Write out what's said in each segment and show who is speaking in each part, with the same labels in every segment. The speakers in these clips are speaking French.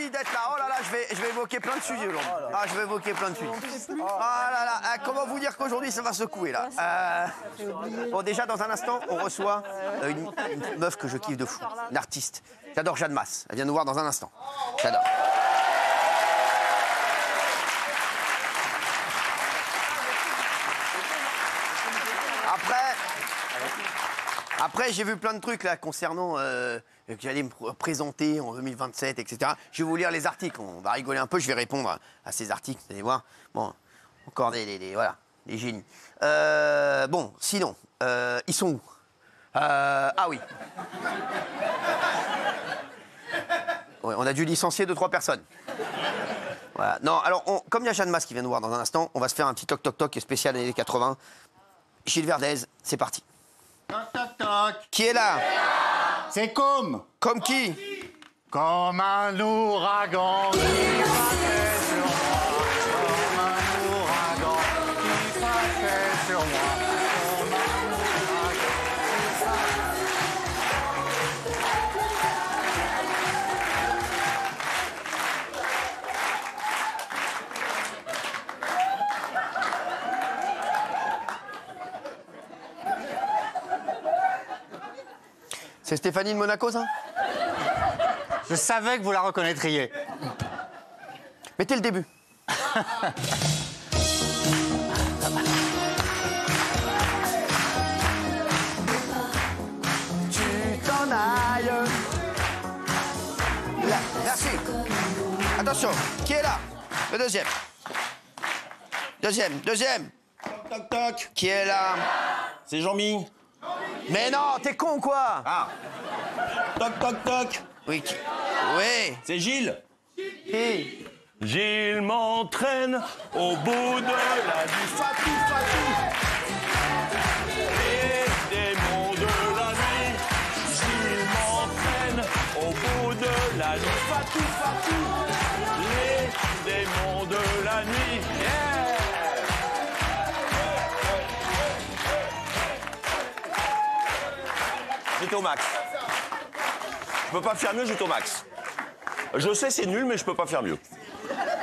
Speaker 1: merci d'être là. Oh là là, je vais évoquer plein de sujets aujourd'hui. Ah, je vais évoquer plein de sujets. Ah là là, comment vous dire qu'aujourd'hui ça va secouer là. Bon, déjà dans un instant, on reçoit une meuf que je kiffe de fou, une artiste. J'adore Jeanne Masse. Elle vient nous voir dans un instant. J'adore. Après, j'ai vu plein de trucs là concernant que j'allais me présenter en 2027, etc. Je vais vous lire les articles. On va rigoler un peu. Je vais répondre à ces articles. Vous allez voir. Bon, encore voilà, des génies. Bon, sinon, ils sont où? Ah oui. Ouais, on a dû licencier 2-3 personnes. Voilà. Non, alors, comme il y a Jeanne Masse qui vient nous voir dans un instant, on va se faire un petit toc-toc-toc spécial années 80. Gilles Verdez, c'est parti.
Speaker 2: Toc, toc, toc.
Speaker 1: Qui est là?
Speaker 2: C'est comme.
Speaker 1: Comme qui?
Speaker 2: Comme un ouragan qui passait sur moi. Comme un ouragan qui passait sur moi. Comme un ouragan qui
Speaker 1: C'est Stéphanie de Monaco, ça?
Speaker 2: Je savais que vous la reconnaîtriez.
Speaker 1: Mettez le début. Tu t'en ailles. Là, merci. Attention, qui est là? Le deuxième. Deuxième.
Speaker 3: Toc, toc, toc.
Speaker 1: Qui est là?
Speaker 3: C'est Jean-Mi.
Speaker 1: Mais non, t'es con, quoi?
Speaker 3: Ah. Toc, toc, toc.
Speaker 1: Oui, oui.
Speaker 3: C'est Gilles.
Speaker 1: Qui?
Speaker 3: Gilles m'entraîne au bout de la nuit. Fatou, fatou. Les démons de la nuit. Gilles m'entraîne au bout de la nuit. Fatou, fatou. Les démons de la nuit. Yeah. J'étais au max. Je peux pas faire mieux, j'étais au max. Je sais, c'est nul, mais je peux pas faire mieux.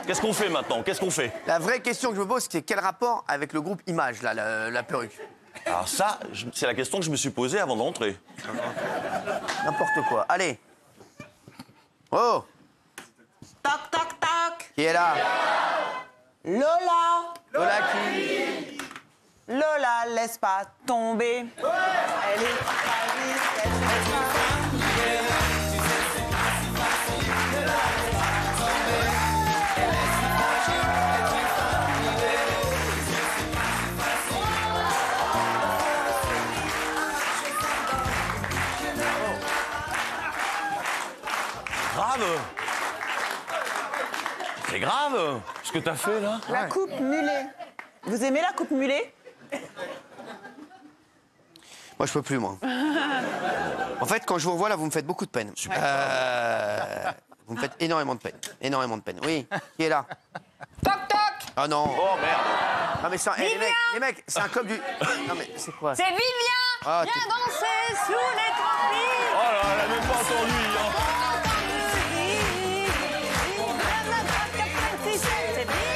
Speaker 3: Qu'est-ce qu'on fait maintenant? Qu'est-ce qu'on fait?
Speaker 1: La vraie question que je me pose, c'est quel rapport avec le groupe Image, là, la perruque?
Speaker 3: Alors ça, c'est la question que je me suis posée avant d'entrer.
Speaker 1: N'importe quoi. Allez. Oh!
Speaker 4: Toc, toc, toc.
Speaker 1: Qui est là?
Speaker 4: Lola.
Speaker 1: Lola qui?
Speaker 4: Lola, laisse pas tomber. Elle est fragile, elle laisse pas.
Speaker 3: Grave. C'est grave, ce que t'as fait, là.
Speaker 4: La coupe mulet. Vous aimez la coupe mulet?
Speaker 1: Moi, je peux plus, moi. En fait, quand je vous revois, là, vous me faites beaucoup de peine. Vous me faites énormément de peine. Énormément de peine. Oui, qui est là?
Speaker 4: Toc, toc.
Speaker 1: Ah non.
Speaker 3: Oh, merde.
Speaker 1: Non, mais ça, les mecs, c'est un club du... Non, mais c'est quoi?
Speaker 5: C'est Vivien.
Speaker 1: Ah,
Speaker 5: Viens danser sous les tropiques.
Speaker 3: Oh là, elle a même pas entendu, hein.
Speaker 5: C'est Vivien.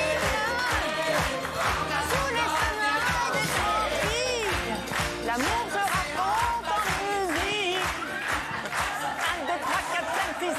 Speaker 5: Sous les soleils des tropiques. L'amour se raconte en musique. 1, 2, 3, 4, 5, 6, 7,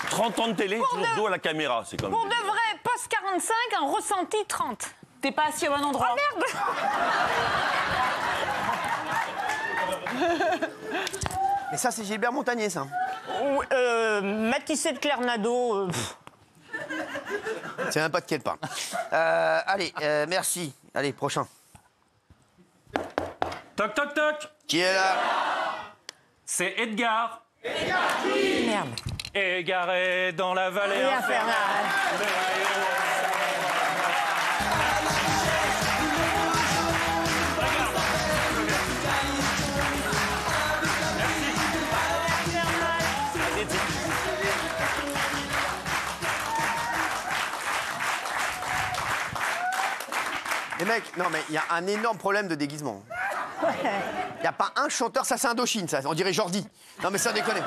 Speaker 3: 30 ans de télé, toujours dos à la caméra, c'est comme...
Speaker 5: Pour de vrai, poste 45, un ressenti 30.
Speaker 4: T'es pas assis au bon endroit.
Speaker 5: Oh merde.
Speaker 1: Mais ça, c'est Gilbert Montagnier, ça.
Speaker 5: Matissé de Clernado.
Speaker 1: C'est même pas de qui elle parle. Allez, merci. Allez, prochain.
Speaker 6: Toc, toc, toc.
Speaker 1: Qui est là?
Speaker 6: C'est Edgar.
Speaker 5: Merde.
Speaker 6: Égaré dans la vallée
Speaker 5: Infernal.
Speaker 1: Les mecs, non mais il y a un énorme problème de déguisement. Il n'y a pas un chanteur, ça c'est Indochine, ça, on dirait Jordi. Non mais ça déconne.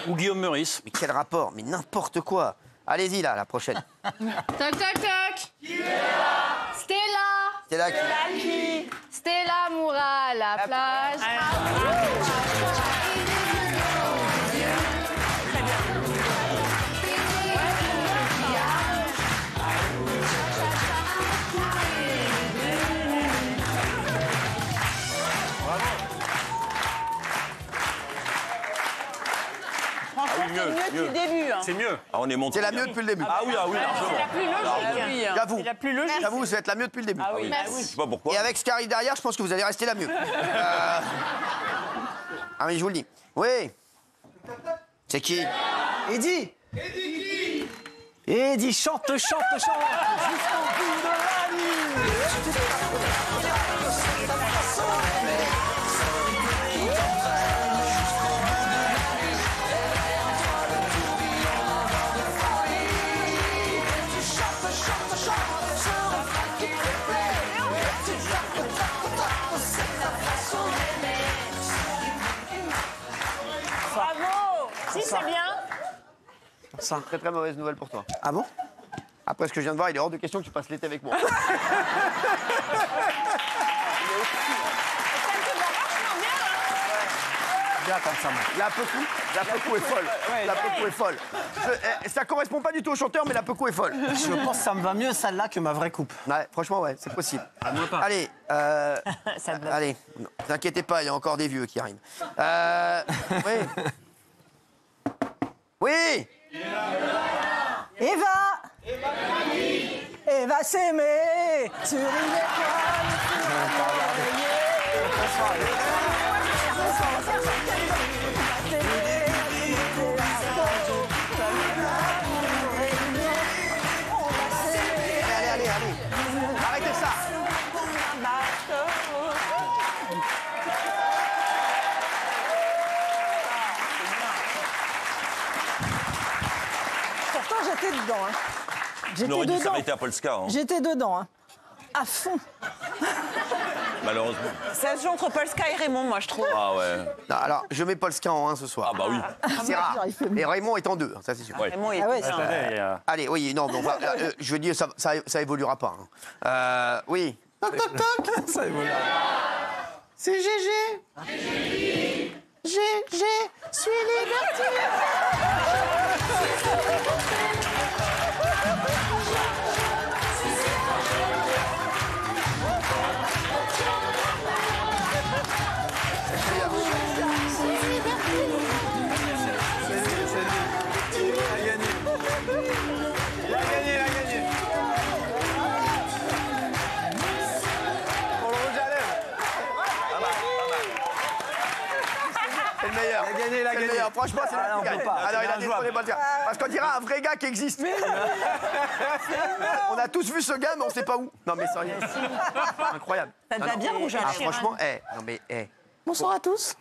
Speaker 6: Ou Guillaume Meurice.
Speaker 1: Mais quel rapport? Mais n'importe quoi. Allez-y là, la prochaine.
Speaker 5: Toc, toc, toc. Stella.
Speaker 1: Stella
Speaker 5: qui? Stella Moura à la plage.
Speaker 4: Franchement,
Speaker 3: mieux,
Speaker 4: c'est mieux depuis
Speaker 3: mieux.
Speaker 4: le début. Hein.
Speaker 6: C'est mieux.
Speaker 3: Ah, on est monté.
Speaker 1: C'est la mieux depuis le début.
Speaker 3: Ah oui, largement.
Speaker 5: C'est la plus logique.
Speaker 4: Ah oui, hein.
Speaker 1: J'avoue.
Speaker 4: C'est la plus logique.
Speaker 1: J'avoue, vous êtes la mieux depuis le début.
Speaker 4: Ah oui,
Speaker 5: Merci.
Speaker 3: Je sais pas pourquoi.
Speaker 1: Et avec ce qui arrive derrière, je pense que vous allez rester la mieux. Ah mais je vous le dis. Oui. C'est qui?
Speaker 7: Eddie. Eddie, chante, chante, chante jusqu'au bout de la nuit.
Speaker 4: Bravo. Si, c'est bien.
Speaker 1: Ça. Très très mauvaise nouvelle pour toi.
Speaker 7: Ah bon?
Speaker 1: Après ce que je viens de voir, il est hors de question que tu passes l'été avec moi.
Speaker 4: Ça me fait vachement bien.
Speaker 7: Bien comme ça, moi.
Speaker 1: La Pecou est folle. La Pecou est folle. Ça correspond pas du tout au chanteur, mais la Pecou est folle.
Speaker 7: Je pense que ça me va mieux celle-là que ma vraie coupe.
Speaker 1: Ouais, franchement, ouais, c'est possible.
Speaker 6: moi pas.
Speaker 1: Allez,
Speaker 4: Ça te va.
Speaker 1: allez, ne vous inquiétez pas, il y a encore des vieux qui arrivent. Oui. Oui.
Speaker 7: Eva. Eva s'aimer sur une étoile.
Speaker 1: Allez. Arrêtez ça.
Speaker 8: Pourtant, j'étais dedans. Hein.
Speaker 3: On
Speaker 8: J'étais
Speaker 3: aurait dû
Speaker 8: dedans.
Speaker 3: s'arrêter à Polska, hein,
Speaker 8: J'étais dedans. Hein. À fond.
Speaker 3: malheureusement.
Speaker 4: Ça se joue entre Polska et Raymond, moi, je trouve.
Speaker 3: Ah ouais.
Speaker 1: Non, alors, je mets Polska en 1 ce soir.
Speaker 3: Ah bah oui.
Speaker 1: C'est rare.
Speaker 8: j'arrive pas.
Speaker 1: Et Raymond est en 2, ça c'est sûr.
Speaker 3: Ouais.
Speaker 4: Raymond, il
Speaker 8: Ah ouais,
Speaker 4: était-
Speaker 8: c'est-
Speaker 1: Allez, oui, non, mais on va, je veux dire, ça évoluera pas. Hein. Oui.
Speaker 7: Toc, toc, toc. Ça évolue. C'est GG. GG, suis liberté.
Speaker 1: C'est le meilleur.
Speaker 7: Il a gagné, il a
Speaker 1: C'est le
Speaker 7: gagné.
Speaker 1: meilleur. Franchement, c'est
Speaker 7: Ah,
Speaker 1: le
Speaker 7: on
Speaker 1: meilleur.
Speaker 7: peut pas.
Speaker 1: Alors, il
Speaker 7: C'est
Speaker 1: a
Speaker 7: un
Speaker 1: détrôné Polska. Parce qu'on dirait un vrai gars qui existe. On a tous vu ce gars, mais on sait pas où. Non, mais sérieux. Incroyable.
Speaker 4: Ça te
Speaker 1: Non,
Speaker 4: va
Speaker 1: non.
Speaker 4: bien, Rouge à
Speaker 1: Ah,
Speaker 4: Chiran.
Speaker 1: franchement, non mais,
Speaker 8: Bonsoir à tous.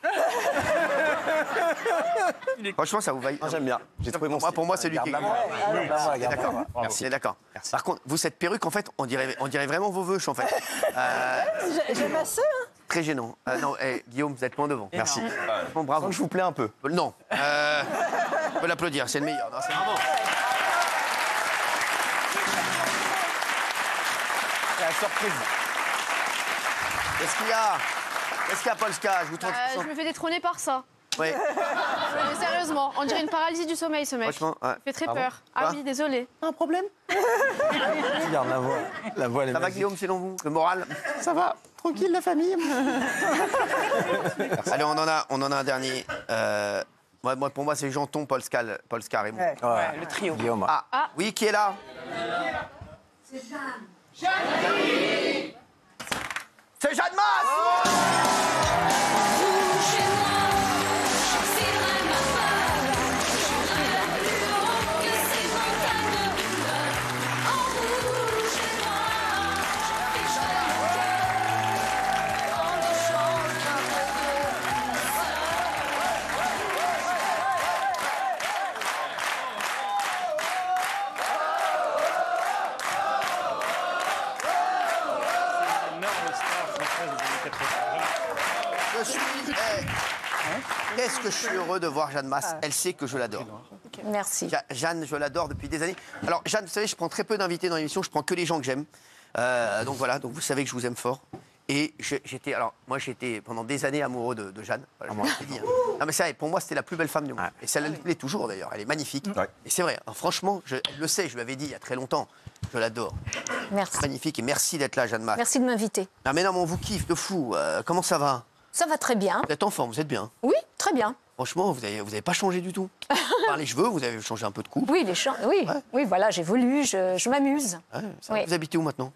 Speaker 1: franchement, ça vous va.
Speaker 7: J'aime bien. J'ai trouvé mon
Speaker 1: Moi, pour moi, c'est lui qui
Speaker 7: Garde
Speaker 1: gagne.
Speaker 7: la voix. Garde la voix, garde la
Speaker 1: D'accord.
Speaker 7: voix.
Speaker 1: On est d'accord. Par contre, vous, cette perruque, en fait, on dirait vraiment vos veuches, en fait.
Speaker 8: J'aime assez. Hein.
Speaker 1: Très gênant. Non, Guillaume, vous êtes loin devant. Merci. Bon, bravo.
Speaker 7: Donc je vous plais un peu.
Speaker 1: Non. On peut l'applaudir, c'est le meilleur. Non, c'est vraiment.
Speaker 7: C'est la surprise.
Speaker 1: Qu'est-ce qu'il y a? Qu'est-ce qu'il y a, Polska? Je vous trouve.
Speaker 5: Je me fais détrôner par ça.
Speaker 1: Oui.
Speaker 5: Mais sérieusement, on dirait une paralysie du sommeil, ce mec.
Speaker 1: Franchement, ouais.
Speaker 5: Ça fait très
Speaker 7: Ah bon
Speaker 5: peur. Ah
Speaker 1: Quoi
Speaker 5: oui, désolé.
Speaker 8: Un problème?
Speaker 7: Regarde la voix. La voix, elle est
Speaker 1: Ça va,
Speaker 7: magique.
Speaker 1: Guillaume, selon vous? Le moral?
Speaker 8: Ça va? Tranquille, la famille?
Speaker 1: Allez, on en a un dernier. Moi, pour moi, c'est Janton, Polska, Raymond.
Speaker 8: Ouais.
Speaker 7: Ouais,
Speaker 4: le trio.
Speaker 7: Guillaume.
Speaker 1: Ah, oui, qui est là? C'est Jeanne Masse. Je suis... Qu'est-ce que je suis heureux de voir Jeanne Masse. Elle sait que je l'adore.
Speaker 5: Merci.
Speaker 1: Jeanne, je l'adore depuis des années. Alors, Jeanne, vous savez, je prends très peu d'invités dans l'émission, je prends que les gens que j'aime. Donc voilà, donc vous savez que je vous aime fort. Et moi j'étais pendant des années amoureux de Jeanne. Voilà, je vous l'ai dit, hein. Non mais ça, pour moi c'était la plus belle femme du monde. Et ça l'est toujours d'ailleurs, elle est magnifique.
Speaker 9: Ouais.
Speaker 1: Et c'est vrai, hein, franchement, elle le sait, je lui avais dit il y a très longtemps, je l'adore.
Speaker 5: Merci.
Speaker 1: Magnifique et merci d'être là, Jeanne Masse.
Speaker 5: Merci de m'inviter.
Speaker 1: Non mais non, mais on vous kiffe de fou. Comment ça va?
Speaker 5: Ça va très bien.
Speaker 1: Vous êtes en forme, vous êtes bien.
Speaker 5: Oui, très bien.
Speaker 1: Franchement, vous avez pas changé du tout. Enfin, les cheveux, vous avez changé un peu de coupe.
Speaker 5: Oui, oui,
Speaker 1: Ouais.
Speaker 5: oui, voilà, j'évolue, je m'amuse.
Speaker 1: Ouais, ça,
Speaker 5: Oui.
Speaker 1: Vous habitez où maintenant?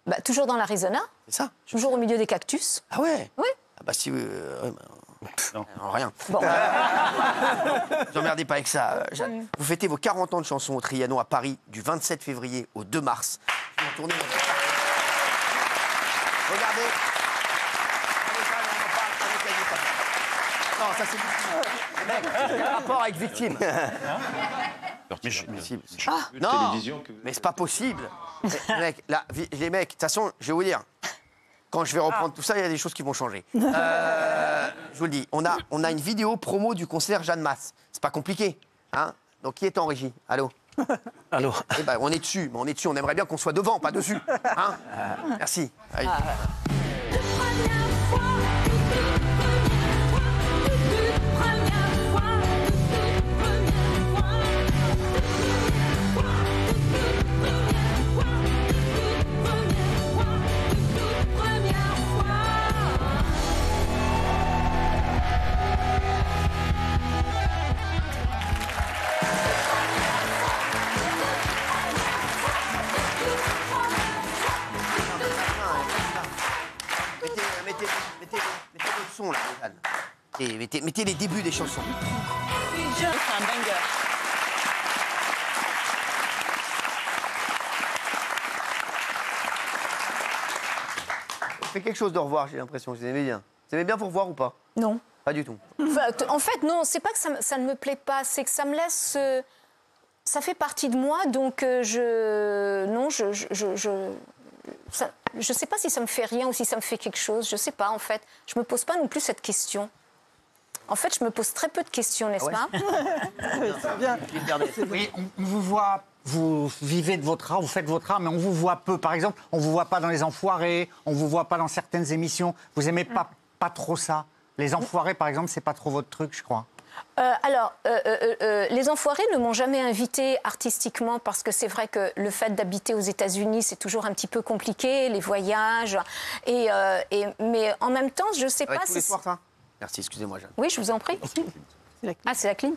Speaker 5: Bah, toujours dans l'Arizona,
Speaker 1: C'est ça?
Speaker 5: toujours au milieu des cactus.
Speaker 1: Ah ouais?
Speaker 5: Oui.
Speaker 1: Ah bah si... non, rien.
Speaker 5: Bon.
Speaker 1: Ne vous emmerdez pas avec ça, Jeanne. Vous fêtez vos 40 ans de chansons au Trianon à Paris du 27 février au 2 mars. Je vais tourner votre... Regardez. Allez, Jeanne, on en parle avec la victime. Non, ça c'est... Mec, quel rapport avec victime? Non, mais c'est pas possible. Mec, là, les mecs, de toute façon, je vais vous dire, quand je vais reprendre tout ça, il y a des choses qui vont changer. Je vous le dis, on a une vidéo promo du concert Jeanne Masse. C'est pas compliqué, hein? Donc qui est en régie? Allô?
Speaker 6: Allô.
Speaker 1: Eh ben, on est dessus, mais on est dessus. On aimerait bien qu'on soit devant, pas dessus. Hein? Merci. Allez. Mettez votre son là, Jeanne. Et mettez les débuts des chansons.
Speaker 4: C'est un banger.
Speaker 1: Fait quelque chose de revoir, j'ai l'impression. Vous aimez bien. Vous aimez bien vous revoir ou pas?
Speaker 5: Non.
Speaker 1: Pas du tout.
Speaker 5: Enfin, en fait, non, c'est pas que ça ne me plaît pas, c'est que ça me laisse... ça fait partie de moi, donc je sais pas si ça me fait rien ou si ça me fait quelque chose, je sais pas en fait. Je me pose pas non plus cette question. En fait, je me pose très peu de questions, n'est-ce pas?
Speaker 2: Oui, on vous voit, vous vivez de votre art, vous faites votre art, mais on vous voit peu. Par exemple, on vous voit pas dans Les Enfoirés, on vous voit pas dans certaines émissions. Vous aimez pas trop ça? Les Enfoirés, par exemple, c'est pas trop votre truc, je crois.
Speaker 5: Les Enfoirés ne m'ont jamais invitée artistiquement parce que c'est vrai que le fait d'habiter aux États-Unis, c'est toujours un petit peu compliqué, les voyages. Mais en même temps, je sais pas
Speaker 1: Tous les
Speaker 5: si...
Speaker 1: soirs, ça? Merci, excusez-moi, Jeanne.
Speaker 5: Oui, je vous en prie. Ah, c'est la clim.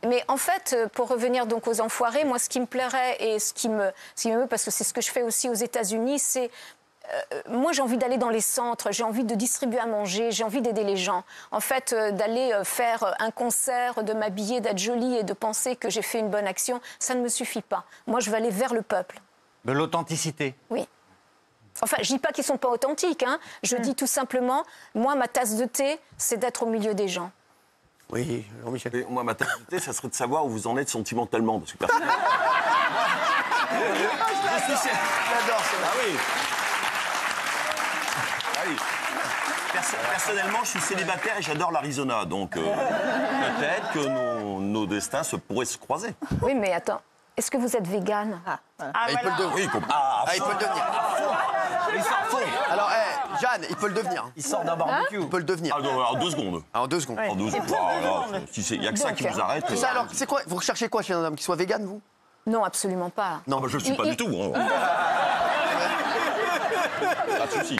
Speaker 5: Mais en fait, pour revenir donc aux Enfoirés, moi, ce qui me plairait et ce qui me veut, parce que c'est ce que je fais aussi aux États-Unis, c'est moi, j'ai envie d'aller dans les centres, j'ai envie de distribuer à manger, j'ai envie d'aider les gens. En fait, d'aller faire un concert, de m'habiller, d'être jolie et de penser que j'ai fait une bonne action, ça ne me suffit pas. Moi, je veux aller vers le peuple.
Speaker 2: De l'authenticité.
Speaker 5: Oui. Enfin, je dis pas qu'ils sont pas authentiques, hein. Je dis tout simplement, moi, ma tasse de thé, c'est d'être au milieu des gens.
Speaker 1: Oui, Jean-Michel.
Speaker 9: Et moi, ma tasse de thé, ça serait de savoir où vous en êtes sentimentalement. Parce que personne...
Speaker 1: J'adore ça.
Speaker 9: Ah oui. Ah oui. Personnellement, je suis célibataire et j'adore l'Arizona. Donc, peut-être que nos destins pourraient se croiser.
Speaker 5: Oui, mais attends, est-ce que vous êtes végane?
Speaker 1: Il peut le devenir.
Speaker 9: Oui,
Speaker 1: Il peut le devenir. Alors, Jeanne, il peut le devenir.
Speaker 6: Il sort d'un barbecue.
Speaker 1: Il peut le devenir.
Speaker 9: Ah, en 2 secondes.
Speaker 1: En 2 secondes.
Speaker 9: En 2 secondes. Il n'y a que ça qui vous arrête.
Speaker 1: C'est ça, alors, c'est quoi? Vous recherchez quoi chez un homme qui soit végane, vous?
Speaker 5: Non, absolument pas.
Speaker 9: Non, bah, je ne le suis pas du tout. Hein. Pas de souci.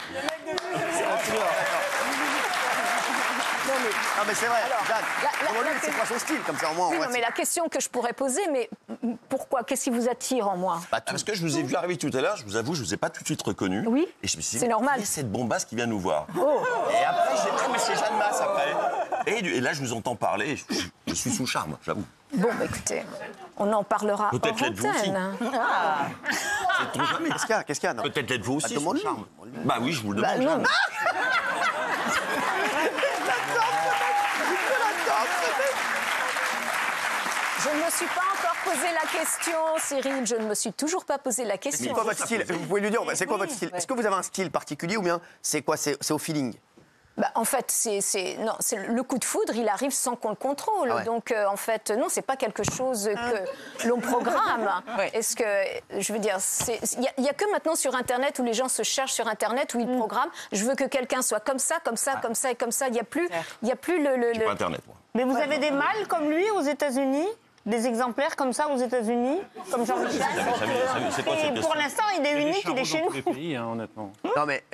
Speaker 1: Non, mais c'est vrai, Jeanne. Demandez-lui, c'est quoi son style? Comme ça, au moins, on
Speaker 5: Oui,
Speaker 1: voit
Speaker 5: non, mais la question que je pourrais poser, mais pourquoi? Qu'est-ce qui vous attire en moi?
Speaker 9: Parce que je vous ai vu arriver tout à l'heure, je vous avoue, je ne vous ai pas tout de suite reconnu.
Speaker 5: Oui,
Speaker 9: et je me suis dit,
Speaker 5: c'est normal.
Speaker 9: qui est cette bombasse qui vient nous voir?
Speaker 5: Oh.
Speaker 9: Et après, j'ai dit, ah, mais c'est Jeanne Masse après. Et là, je vous entends parler, et je suis sous charme, j'avoue.
Speaker 5: Bon, bah, écoutez, on en parlera
Speaker 9: Peut-être
Speaker 5: hors
Speaker 9: l'êtes-vous aussi.
Speaker 5: antenne.
Speaker 9: Sait-on jamais.
Speaker 1: Qu'est-ce qu'il y a non
Speaker 9: Peut-être l'êtes-vous aussi, sous
Speaker 1: demande-lui.
Speaker 9: charme. Bah oui, je vous le
Speaker 5: Bah,
Speaker 9: demande.
Speaker 5: non.
Speaker 9: Jeanne.
Speaker 5: Je ne me suis pas encore posé la question, Cyril. Je ne me suis toujours pas posé la
Speaker 1: C'est
Speaker 5: question.
Speaker 1: quoi votre style? Vous pouvez lui dire, c'est quoi votre style? Est-ce que vous avez un style particulier ou bien c'est quoi? C'est au feeling?
Speaker 5: Bah, en fait, c'est le coup de foudre, il arrive sans qu'on le contrôle.
Speaker 1: Ah ouais.
Speaker 5: Donc, en fait, non, c'est pas quelque chose que l'on programme. Est-ce que, je veux dire, il y a que maintenant sur Internet où les gens se cherchent sur Internet où ils programment. Je veux que quelqu'un soit comme ça, comme ça, comme ça et comme ça. Il y a plus le.
Speaker 9: J'ai pas Internet, moi.
Speaker 10: Mais vous avez des mâles comme lui aux États-Unis? Des exemplaires comme ça aux États-Unis? Comme Jean-Michel?
Speaker 9: C'est quoi cette
Speaker 10: Et
Speaker 9: question?
Speaker 10: pour l'instant, il est unique, il est chez nous.
Speaker 6: les pays, hein, honnêtement.
Speaker 1: Non mais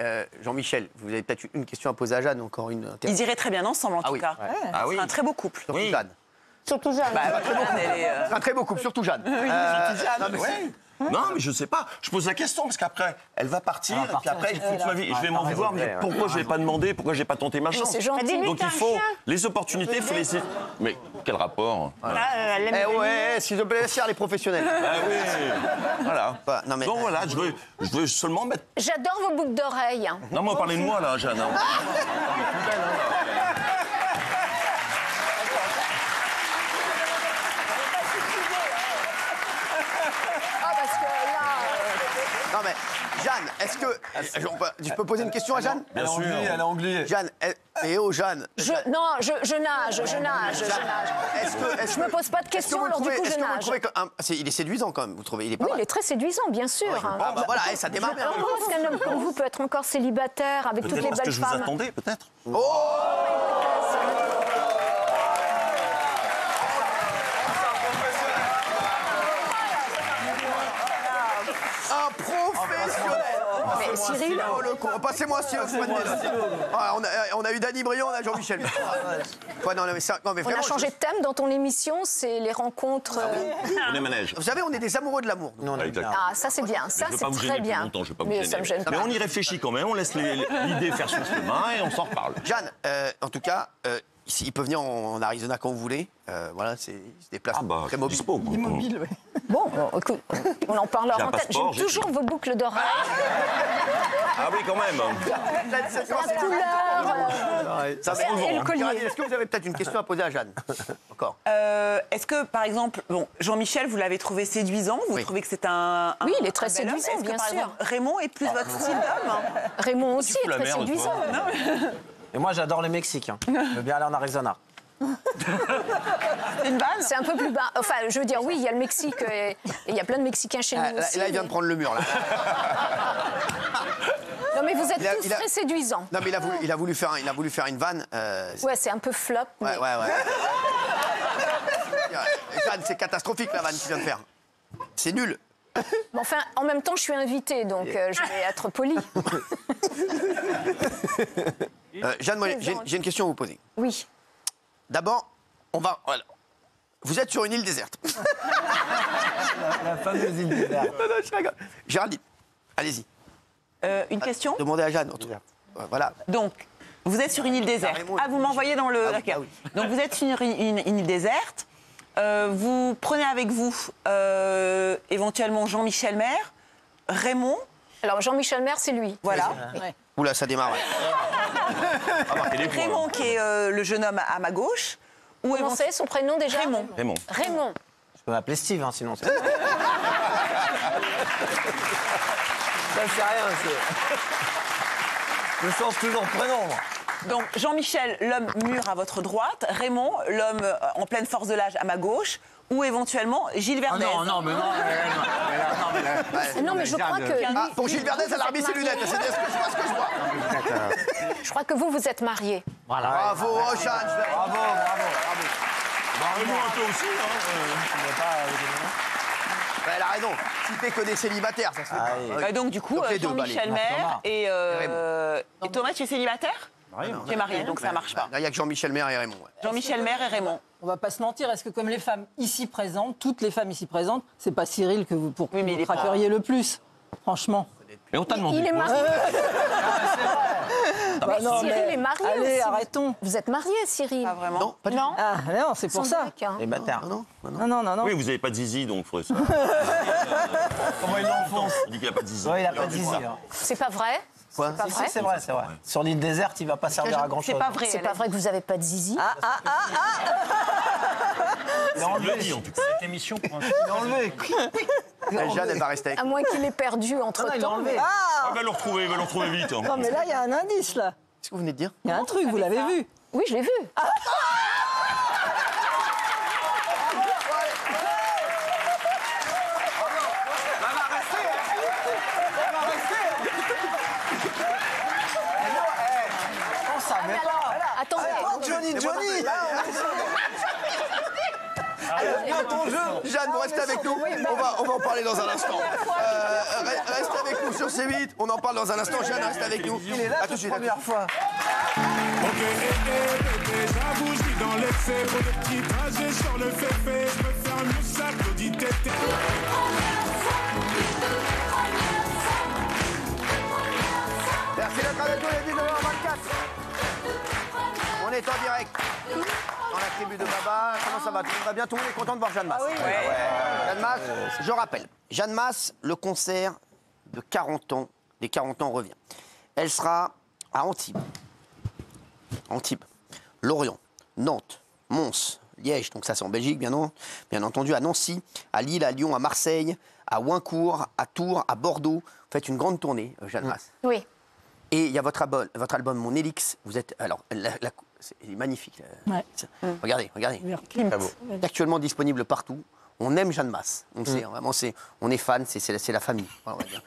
Speaker 1: Jean-Michel, vous avez peut-être une question à poser à Jeanne, encore une.
Speaker 4: Ils iraient très bien ensemble, en tout
Speaker 1: oui.
Speaker 4: cas.
Speaker 9: Ah oui.
Speaker 4: C'est un très beau couple.
Speaker 1: Surtout Jeanne.
Speaker 10: Surtout Jeanne.
Speaker 4: Jeanne, elle est,
Speaker 1: Un très beau couple, surtout Jeanne. Non, mais
Speaker 9: Ouais. Non, mais je sais pas. Je pose la question parce qu'après, elle va partir, et puis après, toute ma vie, je vais m'en vouloir. Mais pourquoi je n'ai pas demandé? Pourquoi j'ai pas tenté ma chance?
Speaker 5: C'est gentil.
Speaker 9: Donc il faut les opportunités, il faut laisser. Mais quel rapport?
Speaker 10: Elle aime
Speaker 1: ouais, s'il te plaît, laisse faire les professionnels.
Speaker 9: Ah oui. Voilà.
Speaker 1: Non, mais,
Speaker 9: Donc voilà, je veux seulement mettre.
Speaker 5: J'adore vos boucles d'oreilles.
Speaker 9: Non, mais parlez de moi là, Jeanne. Hein.
Speaker 5: Ah, parce que là.
Speaker 1: non mais, Jeanne, est-ce que je peux poser une question à Jeanne?
Speaker 9: Bien sûr.
Speaker 7: Elle est anglaise.
Speaker 1: Jeanne, Jeanne.
Speaker 5: Je nage. Je me pose pas de questions, alors du coup, je nage.
Speaker 1: Il est séduisant quand même, vous trouvez? Il est pas
Speaker 5: Oui, il
Speaker 1: mal.
Speaker 5: est très séduisant, bien sûr.
Speaker 1: Ah bah voilà, ça démarre bien.
Speaker 5: Je pense qu'un homme comme vous peut être encore célibataire avec toutes les
Speaker 9: Peut-être parce que
Speaker 5: belles
Speaker 9: je vous
Speaker 5: femmes.
Speaker 9: attendais, peut-être.
Speaker 1: Un professionnel.
Speaker 5: Mais Cyril,
Speaker 1: Oh, le con. Passez-moi si on a eu Dany Briand, on a Jean-Michel. Ouais, non, mais ça, non, mais
Speaker 5: on a
Speaker 1: vraiment,
Speaker 5: changé de thème dans ton émission, c'est les rencontres.
Speaker 9: On est manège.
Speaker 1: Vous savez, on est des amoureux de l'amour.
Speaker 9: Ah, exact.
Speaker 5: Ah, ça c'est bien, ça
Speaker 9: Je veux
Speaker 5: c'est
Speaker 9: pas vous
Speaker 5: très
Speaker 9: gêner
Speaker 5: bien.
Speaker 9: plus longtemps, je veux pas vous
Speaker 5: Mais
Speaker 9: gêner.
Speaker 5: ça me gêne pas.
Speaker 9: Mais on y réfléchit quand même, on laisse l'idée faire son chemin et on s'en reparle.
Speaker 1: Jeanne, en tout cas, il peut venir en Arizona quand vous voulez. Voilà, il se déplace
Speaker 9: Ah bah,
Speaker 1: très mobile.
Speaker 9: dispo, quoi.
Speaker 8: Immobile, oui.
Speaker 5: Bon, écoute, on en parlera
Speaker 9: J'ai un
Speaker 5: en tête.
Speaker 9: passeport,
Speaker 5: J'aime toujours vos boucles d'oreilles.
Speaker 9: Ah oui, quand même.
Speaker 5: La couleur.
Speaker 1: Ça va,
Speaker 5: Et le collier.
Speaker 1: Est-ce que vous avez peut-être une question à poser à Jeanne? Encore.
Speaker 4: Est-ce que, par exemple, Jean-Michel, vous l'avez trouvé séduisant? Vous
Speaker 1: Oui.
Speaker 4: trouvez que c'est un
Speaker 5: Oui, il est très
Speaker 4: un bel homme?
Speaker 5: séduisant,
Speaker 4: Est-ce que,
Speaker 5: bien
Speaker 4: par
Speaker 5: sûr.
Speaker 4: exemple, Raymond est plus votre style d'homme?
Speaker 5: Raymond aussi
Speaker 9: fous
Speaker 5: est
Speaker 9: la
Speaker 5: très
Speaker 9: merde,
Speaker 5: séduisant.
Speaker 9: toi.
Speaker 6: Et moi, j'adore le Mexique. Hein. Je veux bien aller en Arizona.
Speaker 4: C'est une vanne?
Speaker 5: C'est un peu plus bas. Enfin, je veux dire, oui, il y a le Mexique et il y a plein de Mexicains chez nous aussi.
Speaker 1: Là, il vient de prendre le mur. Là.
Speaker 5: Non, mais vous êtes tous
Speaker 1: il a-
Speaker 5: très séduisants.
Speaker 1: Non, mais il a voulu faire une vanne.
Speaker 5: Ouais, c'est un peu flop.
Speaker 1: Ouais,
Speaker 5: mais-
Speaker 1: ouais. Jeanne, c'est catastrophique la vanne qu'il vient de faire. C'est nul.
Speaker 5: Mais enfin, en même temps, je suis invitée, donc je vais être polie.
Speaker 1: Jeanne, moi, j'ai une question à vous poser.
Speaker 5: Oui.
Speaker 1: D'abord, voilà. Vous êtes sur une île déserte.
Speaker 6: La fameuse île déserte.
Speaker 1: Non, je rigole. Géraldine, allez-y.
Speaker 4: Une question?
Speaker 1: Demandez à Jeanne. En tout cas. Voilà.
Speaker 4: Donc, vous êtes sur une île déserte.
Speaker 1: Raymond,
Speaker 4: Ah, vous m'envoyez dans le...
Speaker 1: Ah oui,
Speaker 4: D'accord.
Speaker 1: ah oui.
Speaker 4: Donc, vous êtes sur une île déserte. Vous prenez avec vous éventuellement Jean-Michel Maire, Raymond,
Speaker 5: Alors, Jean-Michel Maire, c'est lui.
Speaker 4: voilà.
Speaker 1: Oula, ça démarre. Ouais.
Speaker 4: Raymond qui est le jeune homme à ma gauche. Ou
Speaker 5: Comment c'est son prénom déjà?
Speaker 4: Raymond.
Speaker 9: Raymond.
Speaker 5: Raymond.
Speaker 6: Je peux m'appeler Steve, hein, sinon. Ça c'est rien. Je change toujours de prénom, moi.
Speaker 4: Donc Jean-Michel, l'homme mûr à votre droite, Raymond, l'homme en pleine force de l'âge à ma gauche, ou éventuellement Gilles Verdez.
Speaker 6: Non, mais non.
Speaker 5: Non, mais je crois que...
Speaker 1: Ah, pour Gilles Verdez, elle a remis ses lunettes. C'est ce que je vois.
Speaker 5: Je crois que vous êtes mariés.
Speaker 6: Voilà.
Speaker 1: Bravo, oh, Jeanne.
Speaker 6: Bravo.
Speaker 9: Raymond un peu aussi, hein.
Speaker 1: Elle a raison. Si t'es que des célibataires, ça se fait pas.
Speaker 4: Donc du coup,
Speaker 1: Donc, les deux,
Speaker 4: Jean-Michel
Speaker 1: bah,
Speaker 4: Maire et
Speaker 1: Raymond.
Speaker 4: Thomas, tu es célibataire? Tu es marié, donc ça marche pas.
Speaker 1: Il n'y a que Jean-Michel Maire et Raymond. Ouais.
Speaker 4: Jean-Michel Maire et Raymond.
Speaker 8: On va pas se mentir, est-ce que comme les femmes ici présentes, toutes les femmes ici présentes, c'est pas Cyril que vous, pour qui
Speaker 4: Oui, mais il
Speaker 8: vous
Speaker 4: est pas-
Speaker 8: traqueriez le plus? Franchement.
Speaker 9: Et on t'a demandé
Speaker 5: Il est
Speaker 9: quoi?
Speaker 5: marié.
Speaker 8: Bah non,
Speaker 5: Cyril
Speaker 8: mais-
Speaker 5: est marié
Speaker 8: Allez,
Speaker 5: aussi.
Speaker 8: arrêtons.
Speaker 5: Vous êtes marié, Cyril?
Speaker 4: Pas vraiment.
Speaker 1: Non, pas du tout.
Speaker 8: Ah, non, c'est pour
Speaker 5: Son
Speaker 8: ça.
Speaker 5: mec, hein.
Speaker 6: Les bâtards.
Speaker 1: Non.
Speaker 8: Non.
Speaker 9: Oui, vous n'avez pas de zizi, donc il faudrait ça.
Speaker 6: Comment il l'enfonce?
Speaker 9: Il dit qu'il n'y a pas de zizi.
Speaker 6: Ouais, il a pas de zizi. hein.
Speaker 5: C'est pas vrai?
Speaker 1: Quoi?
Speaker 5: C'est pas vrai?
Speaker 6: C'est vrai. Sur l'île déserte, il va pas servir à grand chose.
Speaker 4: C'est pas vrai.
Speaker 5: C'est pas vrai que vous avez pas de zizi?
Speaker 9: Il a enlevé, en tout cas.
Speaker 3: Cette émission pour un...
Speaker 6: Il a enlevé.
Speaker 1: Jeanne, elle va rester avec
Speaker 10: À
Speaker 1: nous.
Speaker 10: moins qu'il ait perdu
Speaker 6: Non, il a
Speaker 10: entre-temps.
Speaker 6: enlevé.
Speaker 9: Ah, va le retrouver vite. hein.
Speaker 8: Non, mais là, il y a un indice, là.
Speaker 1: Qu'est-ce que vous venez de dire?
Speaker 8: Il y a un truc, vous l'avez vu.
Speaker 10: Oui, je l'ai vu.
Speaker 6: On savait pas.
Speaker 10: Attendez.
Speaker 6: Johnny.
Speaker 1: Jeanne, vous restez avec nous. On va en parler dans un instant. Restez avec nous sur C8. On en parle dans un instant. Jeanne, reste avec nous.
Speaker 6: Il est là
Speaker 1: À tout de
Speaker 6: pour
Speaker 1: suite.
Speaker 6: la première fois.
Speaker 3: Ok, bébé, j'avoue, je vis dans l'excès. Pour le petit trajet sur le féfé, je peux faire mieux ça, Claudie Tété.
Speaker 1: Merci d'être avec nous, les 19h24. On est en direct dans la tribu de Baba. Comment ça va? Tout le monde va bien? Tout le monde est content de voir Jeanne Masse. Jeanne Masse, je rappelle, Jeanne Masse, le concert de 40 ans, des 40 ans revient. Elle sera à Antibes, Lorient, Nantes, Mons, Liège, donc ça c'est en Belgique bien entendu, à Nancy, à Lille, à Lyon, à Marseille, à Oincourt, à Tours, à Bordeaux. Vous faites une grande tournée, Jeanne Masse.
Speaker 10: Oui.
Speaker 1: Et il y a votre album Mon Élix. Vous êtes alors c'est magnifique.
Speaker 8: Ouais.
Speaker 1: Regardez.
Speaker 8: Très
Speaker 1: beau. Actuellement disponible partout. On aime Jeanne Masse. On le sait, hein, vraiment on est fan. C'est la famille. Voilà, on va dire.